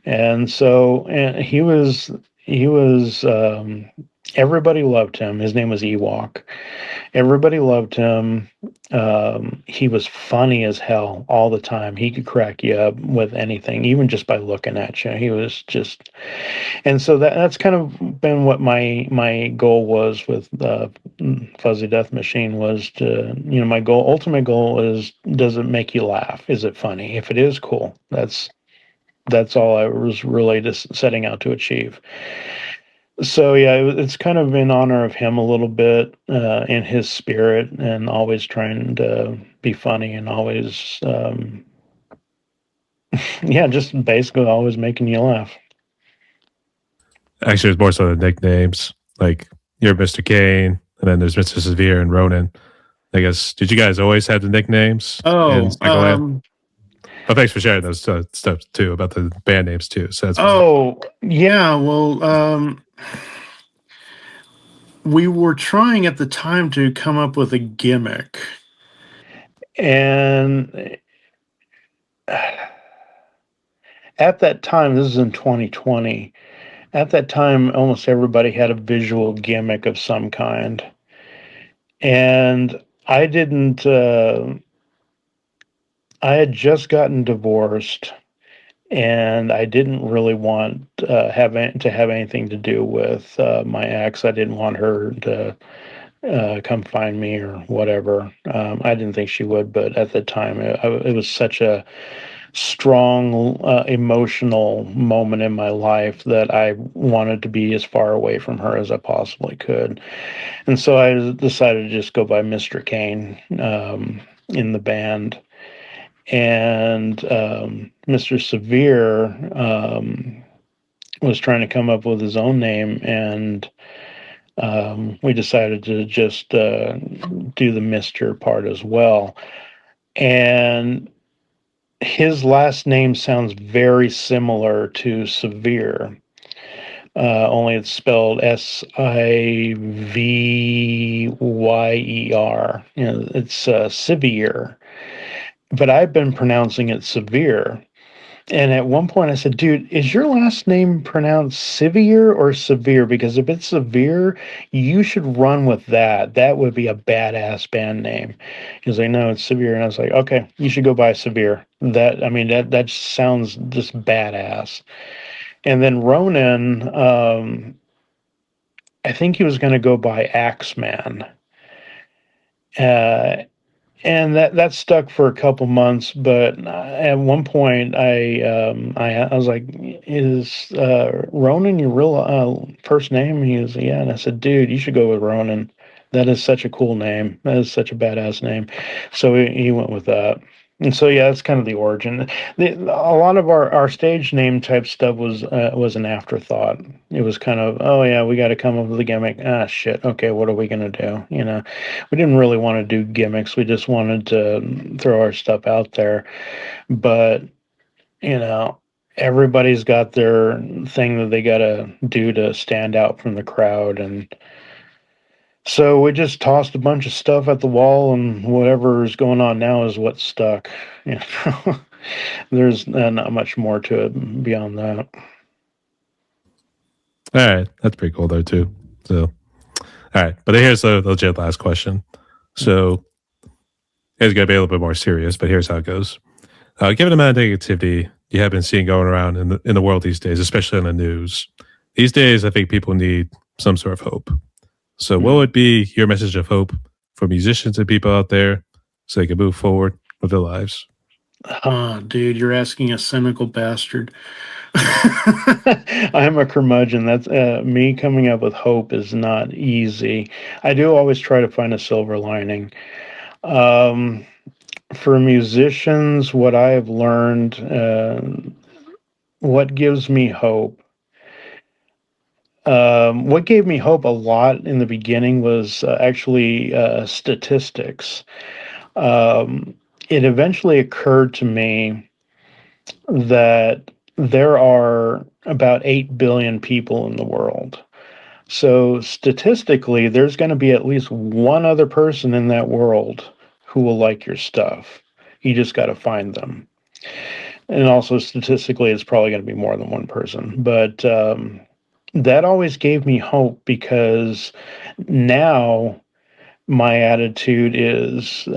[SPEAKER 3] And so he was everybody loved him. His name was Ewok. Everybody loved him. He was funny as hell all the time. He could crack you up with anything, even just by looking at you. He was just, and so that's kind of been what my goal was with Fuzzy Death Machine was to, my ultimate goal is, does it make you laugh? Is it funny? If it is, cool. That's all I was really just setting out to achieve. So yeah, it's kind of in honor of him a little bit, in his spirit, and always trying to be funny and always, yeah, just basically always making you laugh.
[SPEAKER 2] Actually, it's more so the nicknames. Like you're Mr. Kain, and then there's Mr. Severe and Ronan. I guess, did you guys always have the nicknames?
[SPEAKER 3] Oh,
[SPEAKER 2] Oh, thanks for sharing those stuff too about the band names too. So that's
[SPEAKER 3] yeah. Well, we were trying at the time to come up with a gimmick, and at that time, this is in 2020. At that time, almost everybody had a visual gimmick of some kind, and I didn't. I had just gotten divorced, and I didn't really want to have anything to do with my ex. I didn't want her
[SPEAKER 1] come find me or whatever. I didn't think she would, but at the time, it was such a strong emotional moment in my life that I wanted to be as far away from her as I possibly could. And so I decided to just go by Mr. Kain in the band. And Mr. Severe was trying to come up with his own name, and we decided to just do the Mr. part as well. And his last name sounds very similar to Severe, only it's spelled Sivyyer. It's Severe, but I've been pronouncing it Severe. And at one point I said, dude, is your last name pronounced Severe or Severe? Because if it's Severe, you should run with that. That would be a badass band name. He was like, no, it's Severe. And I was like, okay, you should go by Severe. That sounds just badass. And then Ronan, I think he was going to go by Axeman. And that stuck for a couple months, but at one point I was like, "Is Ronan your real first name?" He was, "Yeah," and I said, "Dude, you should go with Ronan. That is such a cool name. That is such a badass name." So he went with that. And so yeah, that's kind of the origin. A lot of our stage name type stuff was an afterthought. It was kind of, oh yeah, we got to come up with a gimmick. Ah shit, okay, what are we gonna do? We didn't really want to do gimmicks. We just wanted to throw our stuff out there. But you know, everybody's got their thing that they got to do to stand out from the crowd, and so we just tossed a bunch of stuff at the wall, and whatever is going on now is what stuck. You know, there's not much more to it beyond that.
[SPEAKER 2] All right, that's pretty cool though too. So, all right, but here's the legit last question. So, it's gonna be a little bit more serious, but here's how it goes. Given the amount of negativity you have been seeing going around in the world these days, especially on the news, these days I think people need some sort of hope. So, what would be your message of hope for musicians and people out there so they can move forward with their lives?
[SPEAKER 3] Oh, dude, you're asking a cynical bastard.
[SPEAKER 1] I'm a curmudgeon. That's me coming up with hope is not easy. I do always try to find a silver lining. Um, for musicians, what I have learned, what gives me hope. What gave me hope a lot in the beginning was actually statistics. It eventually occurred to me that there are about 8 billion people in the world. So statistically, there's going to be at least one other person in that world who will like your stuff. You just got to find them. And also, statistically, it's probably going to be more than one person. But that always gave me hope because now my attitude is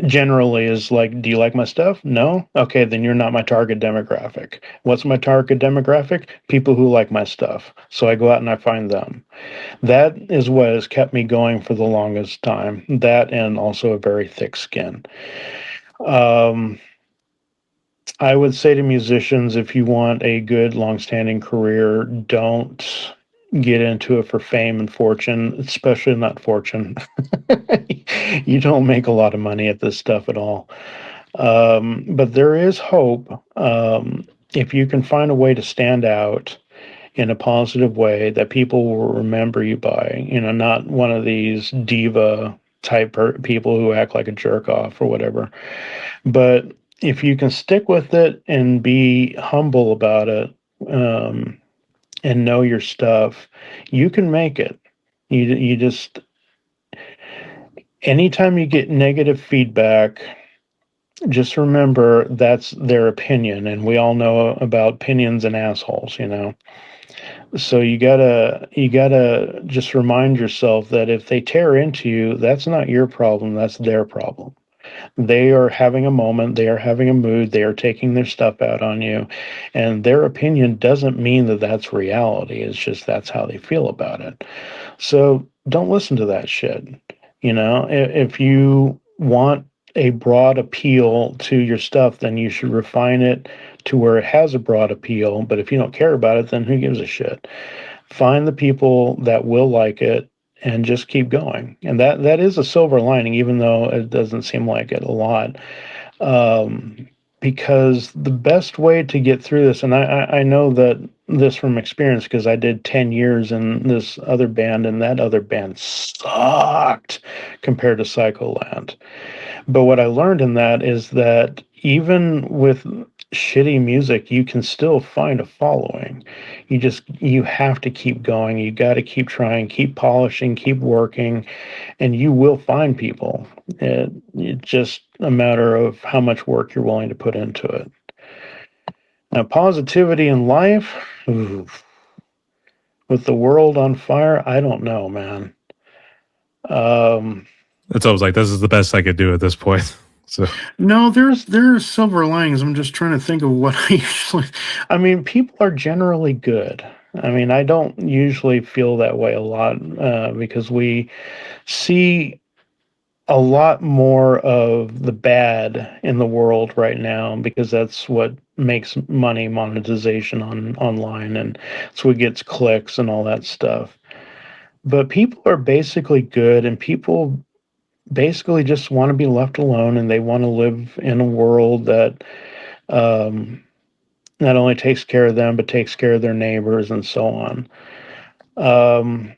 [SPEAKER 1] generally is like, do you like my stuff? No? Okay, then you're not my target demographic. What's my target demographic? People who like my stuff. So I go out and I find them. That is what has kept me going for the longest time. That and also a very thick skin. Um, I would say to musicians, if you want a good, long-standing career, don't get into it for fame and fortune, especially not fortune. You don't make a lot of money at this stuff at all. But there is hope. If you can find a way to stand out in a positive way that people will remember you by, not one of these diva type people who act like a jerk off or whatever. But if you can stick with it and be humble about it, and know your stuff, you can make it. You just anytime you get negative feedback, just remember that's their opinion, and we all know about opinions and assholes. So you gotta just remind yourself that if they tear into you, that's not your problem, that's their problem. They are having a moment, they are having a mood, they are taking their stuff out on you, and their opinion doesn't mean that that's reality. It's just that's how they feel about it. So don't listen to that shit. If you want a broad appeal to your stuff, then you should refine it to where it has a broad appeal. But if you don't care about it, then who gives a shit? Find the people that will like it and just keep going. And that is a silver lining, even though it doesn't seem like it a lot. Because the best way to get through this, and I know that this from experience because I did 10 years in this other band, and that other band sucked compared to Psycholand. But what I learned in that is that even with shitty music, you can still find a following. You have to keep going. You got to keep trying, keep polishing, keep working, and you will find people. It's just a matter of how much work you're willing to put into it. Now, positivity in life, oof, with the world on fire, I don't know, man. Um,
[SPEAKER 2] It's always like this is the best I could do at this point. So
[SPEAKER 3] No, there's silver linings. I'm just trying to think of what I usually.
[SPEAKER 1] I mean, people are generally good. I mean, I don't usually feel that way a lot because we see a lot more of the bad in the world right now because that's what makes money monetization on online, and it's what gets clicks and all that stuff. But people are basically good, and people basically just want to be left alone, and they want to live in a world that um, not only takes care of them but takes care of their neighbors and so on. Um,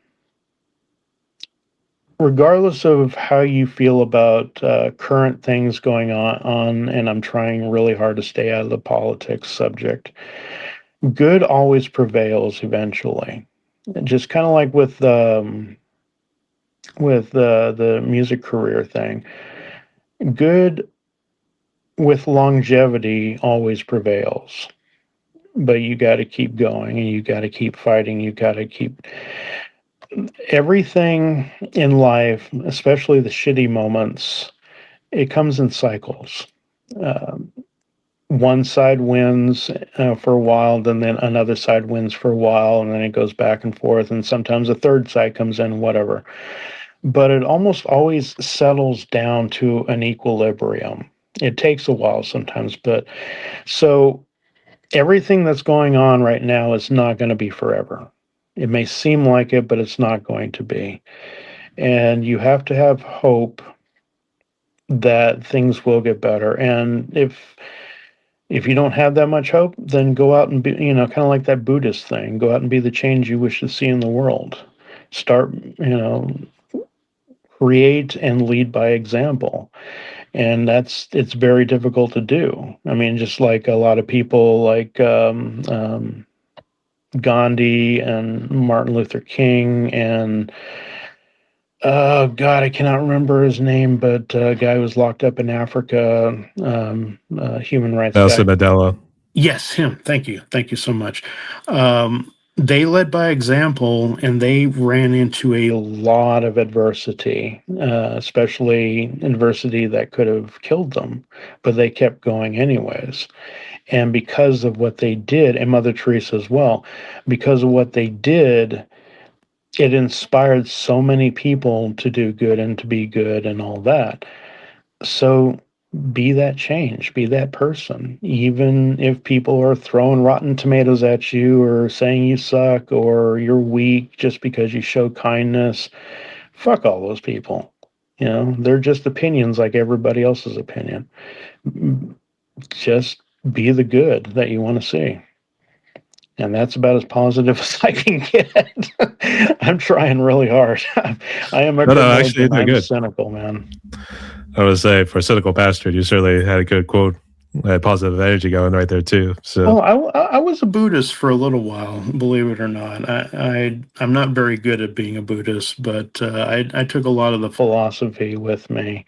[SPEAKER 1] Regardless of how you feel about current things going on, and I'm trying really hard to stay out of the politics subject, good always prevails eventually. Just kind of like with the music career thing, good with longevity always prevails. But you got to keep going, and you got to keep fighting. You got to keep everything in life, especially the shitty moments. It comes in cycles. Um, One side wins for a while, then another side wins for a while, and then it goes back and forth, and sometimes a third side comes in, whatever. But it almost always settles down to an equilibrium. It takes a while sometimes, but so everything that's going on right now is not going to be forever. It may seem like it, but it's not going to be. And you have to have hope that things will get better. And if you don't have that much hope, then go out and be, kind of like that Buddhist thing, go out and be the change you wish to see in the world. Start, create and lead by example. And it's very difficult to do. I mean, just like a lot of people like Gandhi and Martin Luther King and oh God, I cannot remember his name, but a guy who was locked up in Africa, human rights guy.
[SPEAKER 2] Nelson Mandela.
[SPEAKER 3] Yes, him. Thank you so much. They led by example, and they ran into
[SPEAKER 1] A lot of adversity, especially adversity that could have killed them, but they kept going anyways. And because of what they did, and Mother Teresa as well, because of what they did, it inspired so many people to do good and to be good and all that. So be that change, be that person, even if people are throwing rotten tomatoes at you or saying you suck or you're weak just because you show kindness. Fuck all those people. They're just opinions like everybody else's opinion. Just be the good that you want to see. And that's about as positive as I can get. I'm trying really hard. I am a
[SPEAKER 2] No, actually,
[SPEAKER 1] curmudgeon.
[SPEAKER 2] they're
[SPEAKER 1] I'm
[SPEAKER 2] good.
[SPEAKER 1] cynical, man.
[SPEAKER 2] I would say for a cynical bastard, you certainly had a good quote, had positive energy going right there too. So
[SPEAKER 1] Well,
[SPEAKER 3] I was a Buddhist for a little while, believe it or not. I'm not very good at being a Buddhist, but I took a lot of the philosophy with me,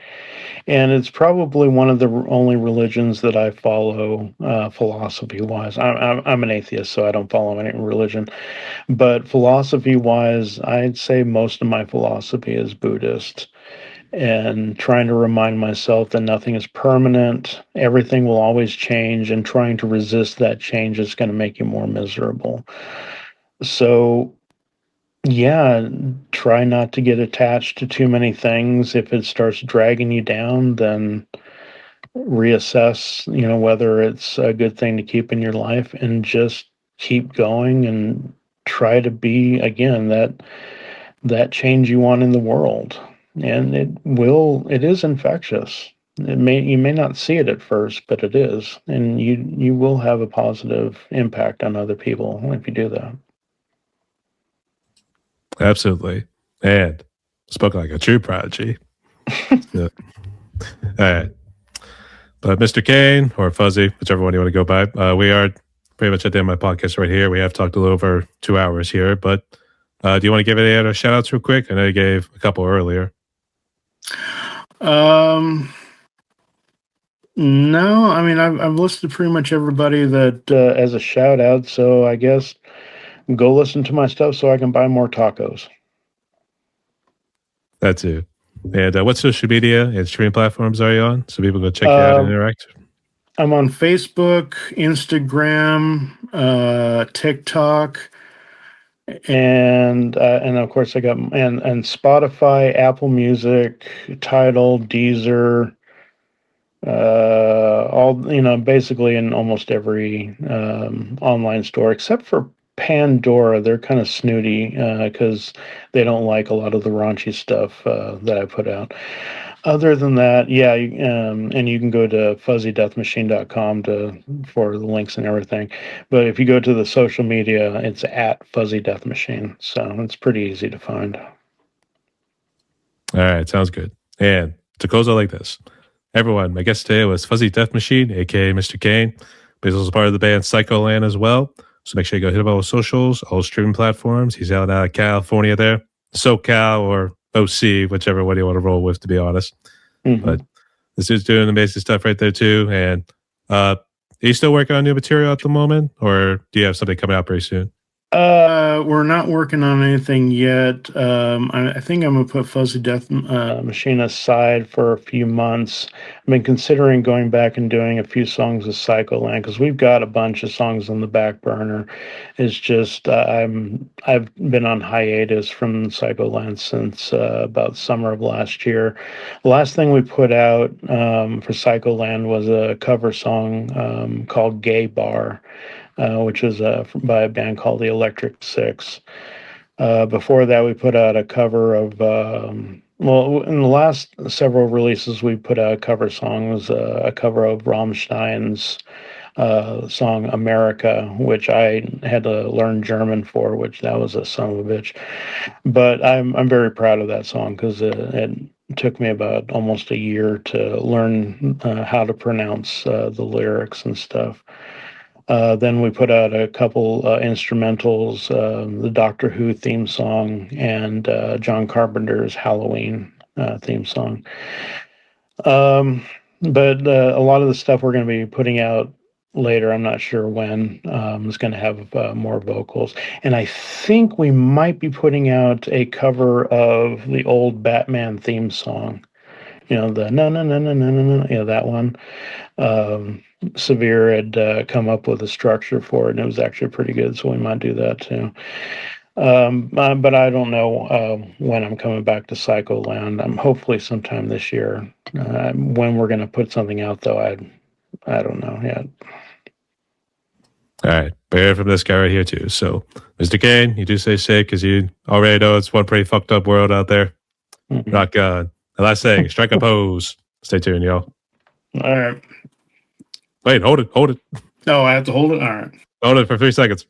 [SPEAKER 3] and it's probably one of the only religions that I follow philosophy wise. I'm an atheist, so I don't follow any religion, but philosophy wise, I'd say most of my philosophy is Buddhist. And trying to remind myself that nothing is permanent, everything will always change, and trying to resist that change is going to make you more miserable. So Yeah, try not to get attached to too many things. If it starts dragging you down, then reassess, whether it's a good thing to keep in your life and just keep going and try to be again that change you want in the world. And it is infectious. You may not see it at first, but it is. And you will have a positive impact on other people if you do that.
[SPEAKER 2] Absolutely. And spoke like a true prodigy. Yeah. All right. But Mr. Kain or Fuzzy, whichever one you want to go by, we are pretty much at the end of my podcast right here. We have talked a little over 2 hours here, but do you want to give any other shout outs real quick? I know you gave a couple earlier.
[SPEAKER 3] No, I mean I've listed pretty much everybody that as a shout out. So I guess go listen to my stuff so I can buy more tacos.
[SPEAKER 2] That too. And what social media and streaming platforms are you on so people can check you out and interact?
[SPEAKER 3] I'm on Facebook, Instagram, TikTok, and of course I got and Spotify, Apple Music, Tidal, Deezer, all basically in almost every online store except for Pandora. They're kind of snooty because they don't like a lot of the raunchy stuff that I put out. Other than that, yeah, and you can go to fuzzydeathmachine.com for the links and everything. But if you go to the social media, it's at Fuzzy Death Machine, so it's pretty easy to find.
[SPEAKER 2] All right, sounds good. And to close out like this, everyone, my guest today was Fuzzy Death Machine, aka Mr. Kain. But he's also part of the band Psycholand as well. So make sure you go hit him on all socials, all streaming platforms. He's out of California there, SoCal or OC, whichever one you want to roll with, to be honest. Mm-hmm. But this dude's doing amazing stuff right there too. And are you still working on new material at the moment, or do you have something coming out pretty soon?
[SPEAKER 3] We're not working on anything yet. I think I'm gonna put Fuzzy Death Machine aside for a few months. I've been considering going back and doing a few songs of Psycholand because we've got a bunch of songs on the back burner. It's just I've been on hiatus from Psycholand since about summer of last year. The last thing we put out for Psycholand was a cover song called "Gay Bar." Which was by a band called the Electric Six. Before that, we put out a cover of, in the last several releases, we put out a cover song. It was a cover of Rammstein's song America, which I had to learn German for, which that was a son of a bitch. But I'm very proud of that song because it took me about almost a year to learn how to pronounce the lyrics and stuff. Then we put out a couple instrumentals, the Doctor Who theme song and John Carpenter's Halloween theme song. But a lot of the stuff we're going to be putting out later, I'm not sure when, is going to have more vocals. And I think we might be putting out a cover of the old Batman theme song. The no, no, no, no, no, no, no, that one. Severe had come up with a structure for it, and it was actually pretty good, so we might do that too. But I don't know when I'm coming back to Psycholand. I'm hopefully sometime this year. When we're going to put something out, though, I don't know yet.
[SPEAKER 2] All right, but hear from this guy right here too. So, Mr. Kain, you do stay safe because you already know it's one pretty fucked up world out there. Mm-hmm. Rock God. The last thing, strike a pose. Stay tuned, y'all.
[SPEAKER 3] All right.
[SPEAKER 2] Wait, hold it.
[SPEAKER 3] Oh, I have to hold it? All right.
[SPEAKER 2] Hold it for 3 seconds.